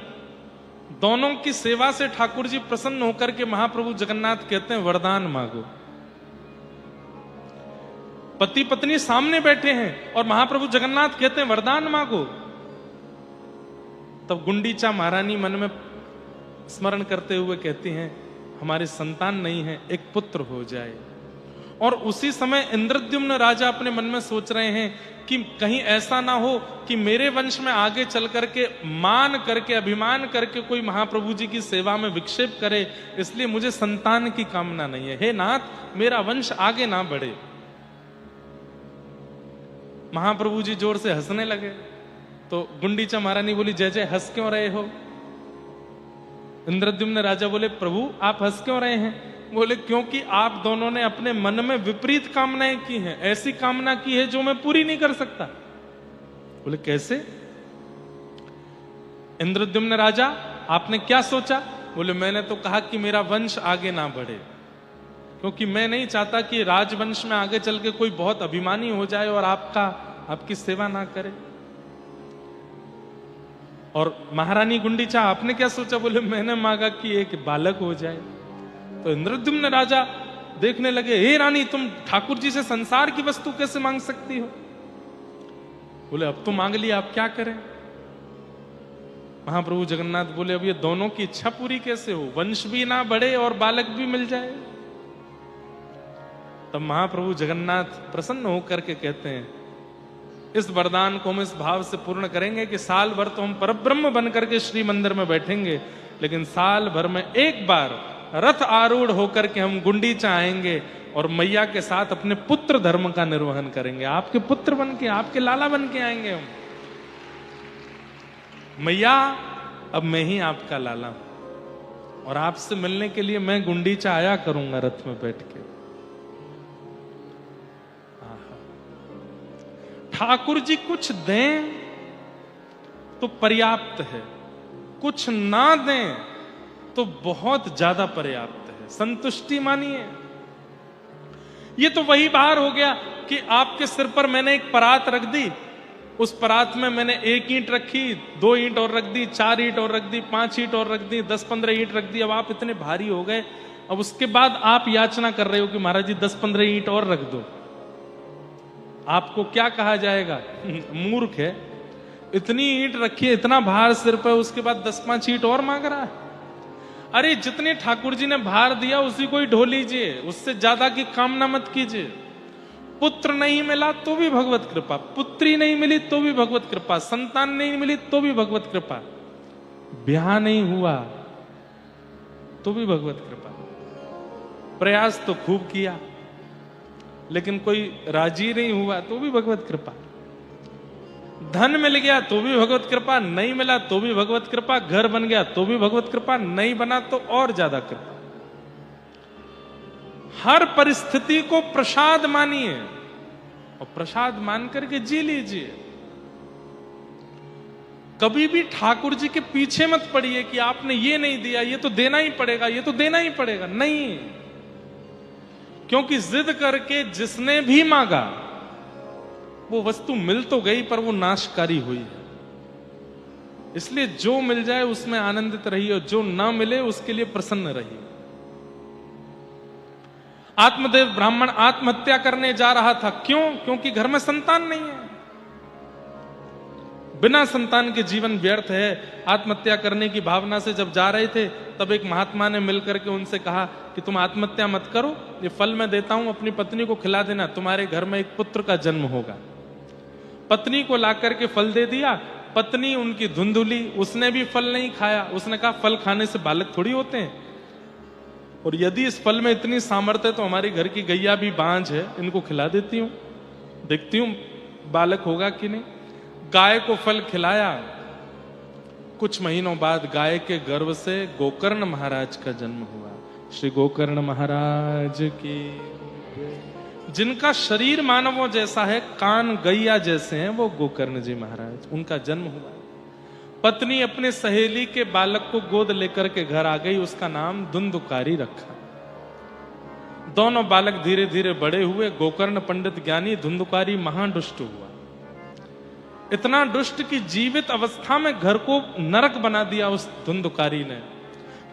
दोनों की सेवा से ठाकुर जी प्रसन्न होकर के महाप्रभु जगन्नाथ कहते हैं वरदान मांगो। पति पत्नी सामने बैठे हैं और महाप्रभु जगन्नाथ कहते हैं वरदान मांगो। तब गुंडीचा महारानी मन में स्मरण करते हुए कहती हैं हमारे संतान नहीं है, एक पुत्र हो जाए। और उसी समय इंद्रद्युम्न राजा अपने मन में सोच रहे हैं कि कहीं ऐसा ना हो कि मेरे वंश में आगे चल करके मान करके अभिमान करके कोई महाप्रभु जी की सेवा में विक्षेप करे, इसलिए मुझे संतान की कामना नहीं है। हे नाथ, मेरा वंश आगे ना बढ़े। महाप्रभु जी जोर से हंसने लगे। तो गुंडीचा महारानी बोली जय जय, हंस क्यों रहे हो? इंद्रद्युम्न राजा बोले प्रभु आप हंस क्यों रहे हैं? बोले क्योंकि आप दोनों ने अपने मन में विपरीत कामनाएं की हैं, ऐसी कामना की है जो मैं पूरी नहीं कर सकता। बोले कैसे? इंद्रद्युम्न राजा आपने क्या सोचा? बोले मैंने तो कहा कि मेरा वंश आगे ना बढ़े, क्योंकि मैं नहीं चाहता कि राजवंश में आगे चल के कोई बहुत अभिमानी हो जाए और आपकी सेवा ना करे। और महारानी गुंडीचा आपने क्या सोचा? बोले मैंने मांगा कि एक बालक हो जाए। तो इंद्रद्युम्न राजा देखने लगे, हे रानी तुम ठाकुर जी से संसार की वस्तु कैसे मांग सकती हो? बोले अब तो मांग लिया, आप क्या करें? महाप्रभु जगन्नाथ बोले अब ये दोनों की इच्छा पूरी कैसे हो? वंश भी ना बढ़े और बालक भी मिल जाए। तब महाप्रभु जगन्नाथ प्रसन्न होकर के कहते हैं इस वरदान को हम इस भाव से पूर्ण करेंगे कि साल भर तो हम परब्रह्म बन करके श्री मंदिर में बैठेंगे, लेकिन साल भर में एक बार रथ आरूढ़ होकर के हम गुंडीचा आएंगे और मैया के साथ अपने पुत्र धर्म का निर्वहन करेंगे। आपके पुत्र बन के, आपके लाला बन के आएंगे हम। मैया अब मैं ही आपका लाला हूं और आपसे मिलने के लिए मैं गुंडीचा आया करूंगा रथ में बैठ के। ठाकुर जी कुछ दें तो पर्याप्त है, कुछ ना दें तो बहुत ज्यादा पर्याप्त है। संतुष्टि मानिए। ये तो वही बाहर हो गया कि आपके सिर पर मैंने एक परात रख दी, उस परात में मैंने 1 ईंट रखी, 2 ईंट और रख दी, 4 ईंट और रख दी, 5 ईंट और रख दी, 10-15 ईंट रख दी। अब आप इतने भारी हो गए, अब उसके बाद आप याचना कर रहे हो कि महाराज जी 10-15 ईंट और रख दो। आपको क्या कहा जाएगा? मूर्ख है। इतनी ईंट रखी है, इतना भार सिर पे, उसके बाद 10-5 ईंट और मांग रहा है। अरे जितने ठाकुर जी ने भार दिया उसी को ही ढो लीजिए, उससे ज्यादा की कामना मत कीजिए। पुत्र नहीं मिला तो भी भगवत कृपा, पुत्री नहीं मिली तो भी भगवत कृपा, संतान नहीं मिली तो भी भगवत कृपा, ब्याह नहीं हुआ तो भी भगवत कृपा। प्रयास तो खूब किया लेकिन कोई राजी नहीं हुआ तो भी भगवत कृपा। धन मिल गया तो भी भगवत कृपा, नहीं मिला तो भी भगवत कृपा, घर बन गया तो भी भगवत कृपा, नहीं बना तो और ज्यादा कृपा। हर परिस्थिति को प्रसाद मानिए और प्रसाद मान करके जी लीजिए। कभी भी ठाकुर जी के पीछे मत पड़िए कि आपने ये नहीं दिया, ये तो देना ही पड़ेगा, ये तो देना ही पड़ेगा, नहीं। क्योंकि जिद करके जिसने भी मांगा वो वस्तु मिल तो गई पर वो नाशकारी हुई है। इसलिए जो मिल जाए उसमें आनंदित रहिए और जो ना मिले उसके लिए प्रसन्न रहिए। आत्मदेव ब्राह्मण आत्महत्या करने जा रहा था, क्यों? क्योंकि घर में संतान नहीं है। बिना संतान के जीवन व्यर्थ है। आत्महत्या करने की भावना से जब जा रहे थे तब एक महात्मा ने मिलकर के उनसे कहा कि तुम आत्महत्या मत करो, ये फल मैं देता हूं, अपनी पत्नी को खिला देना, तुम्हारे घर में एक पुत्र का जन्म होगा। पत्नी को लाकर के फल दे दिया। पत्नी उनकी धुंधुली, उसने भी फल नहीं खाया। उसने कहा फल खाने से बालक थोड़ी होते हैं, और यदि इस फल में इतनी सामर्थ्य है तो हमारी घर की गैया भी बांझ है, इनको खिला देती हूं, देखती हूं बालक होगा कि नहीं। गाय को फल खिलाया। कुछ महीनों बाद गाय के गर्भ से गोकर्ण महाराज का जन्म हुआ। श्री गोकर्ण महाराज की। जिनका शरीर मानवों जैसा है, कान गैया जैसे हैं, वो गोकर्ण जी महाराज, उनका जन्म हुआ। पत्नी अपने सहेली के बालक को गोद लेकर के घर आ गई, उसका नाम धुंधुकारी रखा। दोनों बालक धीरे धीरे बड़े हुए। गोकर्ण पंडित ज्ञानी, धुंधुकारी महादुष्ट हुआ। इतना दुष्ट कि जीवित अवस्था में घर को नरक बना दिया उस धुंधुकारी ने।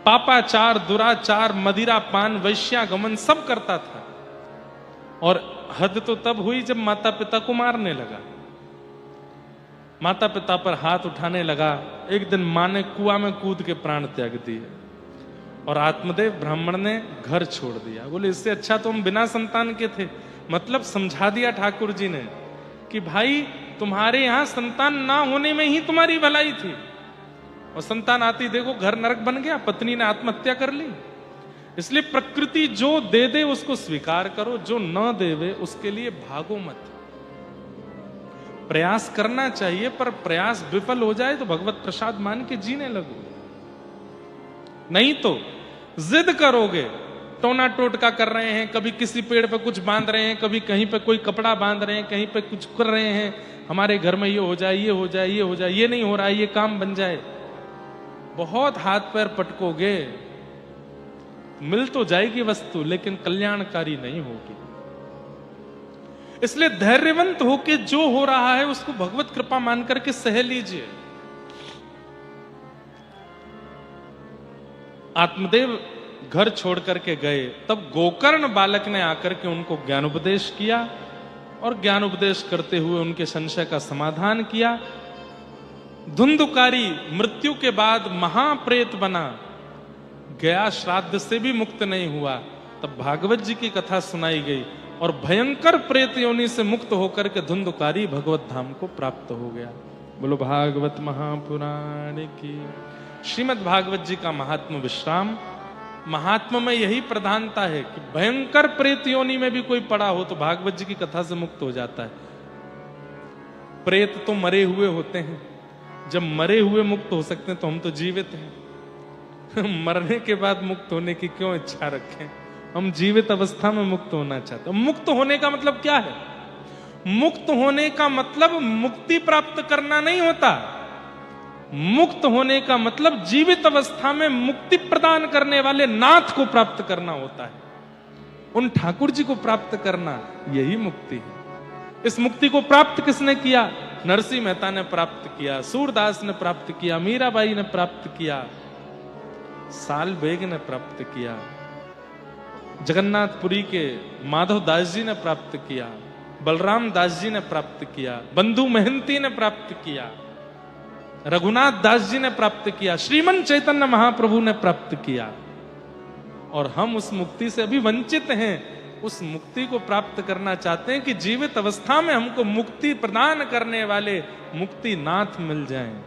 पापाचार, दुराचार, मदिरा पान, वैश्यागमन सब करता था। और हद तो तब हुई जब माता पिता को मारने लगा, माता पिता पर हाथ उठाने लगा। एक दिन मां ने कुआं में कूद के प्राण त्याग दिए और आत्मदेव ब्राह्मण ने घर छोड़ दिया। बोले इससे अच्छा तो हम बिना संतान के थे। मतलब समझा दिया ठाकुर जी ने कि भाई तुम्हारे यहां संतान ना होने में ही तुम्हारी भलाई थी, और संतान आती देखो घर नरक बन गया, पत्नी ने आत्महत्या कर ली। इसलिए प्रकृति जो दे दे उसको स्वीकार करो, जो न देवे उसके लिए भागो मत। प्रयास करना चाहिए, पर प्रयास विफल हो जाए तो भगवत प्रसाद मान के जीने लगो। नहीं तो जिद करोगे, टोना टोटका कर रहे हैं, कभी किसी पेड़ पे कुछ बांध रहे हैं, कभी कहीं पे कोई कपड़ा बांध रहे हैं, कहीं पे कुछ कर रहे हैं, हमारे घर में ये हो जाए, ये हो जाए, ये हो जाए, ये नहीं हो रहा है, ये काम बन जाए। बहुत हाथ पैर पटकोगे, मिल तो जाएगी वस्तु लेकिन कल्याणकारी नहीं होगी। इसलिए धैर्यवंत होके जो हो रहा है उसको भगवत कृपा मान करके सह लीजिए। आत्मदेव घर छोड़ करके गए, तब गोकर्ण बालक ने आकर के उनको ज्ञानोपदेश किया और ज्ञानोपदेश करते हुए उनके संशय का समाधान किया। धुंधुकारी मृत्यु के बाद महाप्रेत बना, गया श्राद्ध से भी मुक्त नहीं हुआ। तब भागवत जी की कथा सुनाई गई और भयंकर प्रेत योनि से मुक्त होकर के धुंधुकारी भगवत धाम को प्राप्त हो गया। बोलो भागवत महापुराण की। श्रीमद् भागवत जी का महात्म विश्राम। महात्मा में यही प्रधानता है कि भयंकर प्रेत योनि में भी कोई पड़ा हो तो भागवत जी की कथा से मुक्त हो जाता है। प्रेत तो मरे हुए होते हैं, जब मरे हुए मुक्त हो सकते हैं तो हम तो जीवित हैं। मरने के बाद मुक्त होने की क्यों इच्छा रखें? हम जीवित अवस्था में मुक्त होना चाहते हैं। मुक्त होने का मतलब क्या है? मुक्त होने का मतलब मुक्ति प्राप्त करना नहीं होता। मुक्त होने का मतलब जीवित अवस्था में मुक्ति प्रदान करने वाले नाथ को प्राप्त करना होता है। उन ठाकुर जी को प्राप्त करना, यही मुक्ति है। इस मुक्ति को प्राप्त किसने किया? नरसिंह मेहता ने प्राप्त किया, सूरदास ने प्राप्त किया, मीराबाई ने प्राप्त किया, साल बेग ने प्राप्त किया, जगन्नाथपुरी के माधव दास जी ने प्राप्त किया, बलराम दास जी ने प्राप्त किया, बंधु महंती ने प्राप्त किया। रघुनाथ दास जी ने प्राप्त किया, श्रीमन चैतन्य महाप्रभु ने प्राप्त किया, और हम उस मुक्ति से अभी वंचित हैं। उस मुक्ति को प्राप्त करना चाहते हैं कि जीवित अवस्था में हमको मुक्ति प्रदान करने वाले मुक्तिनाथ मिल जाएं।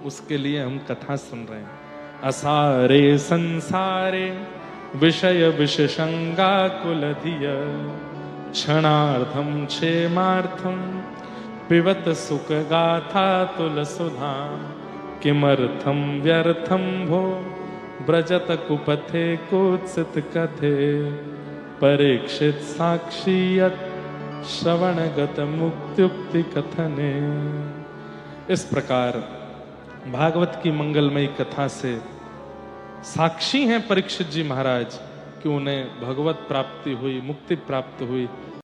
उसके लिए हम कथा सुन रहे हैं। असारे संसारे विषय विषसंगा कुलधिय क्षणार्धम क्षेमार्थम पिबत सुख गाथा तुलसुधा किमर्थम व्यर्थम भो ब्रजत कुपथे कुत्सित कथे परीक्षित साक्षियत श्रवणगत मुक्त्युक्ति कथने। इस प्रकार भागवत की मंगलमयी कथा से साक्षी हैं परीक्षित जी महाराज कि उन्हें भगवत प्राप्ति हुई, मुक्ति प्राप्त हुई।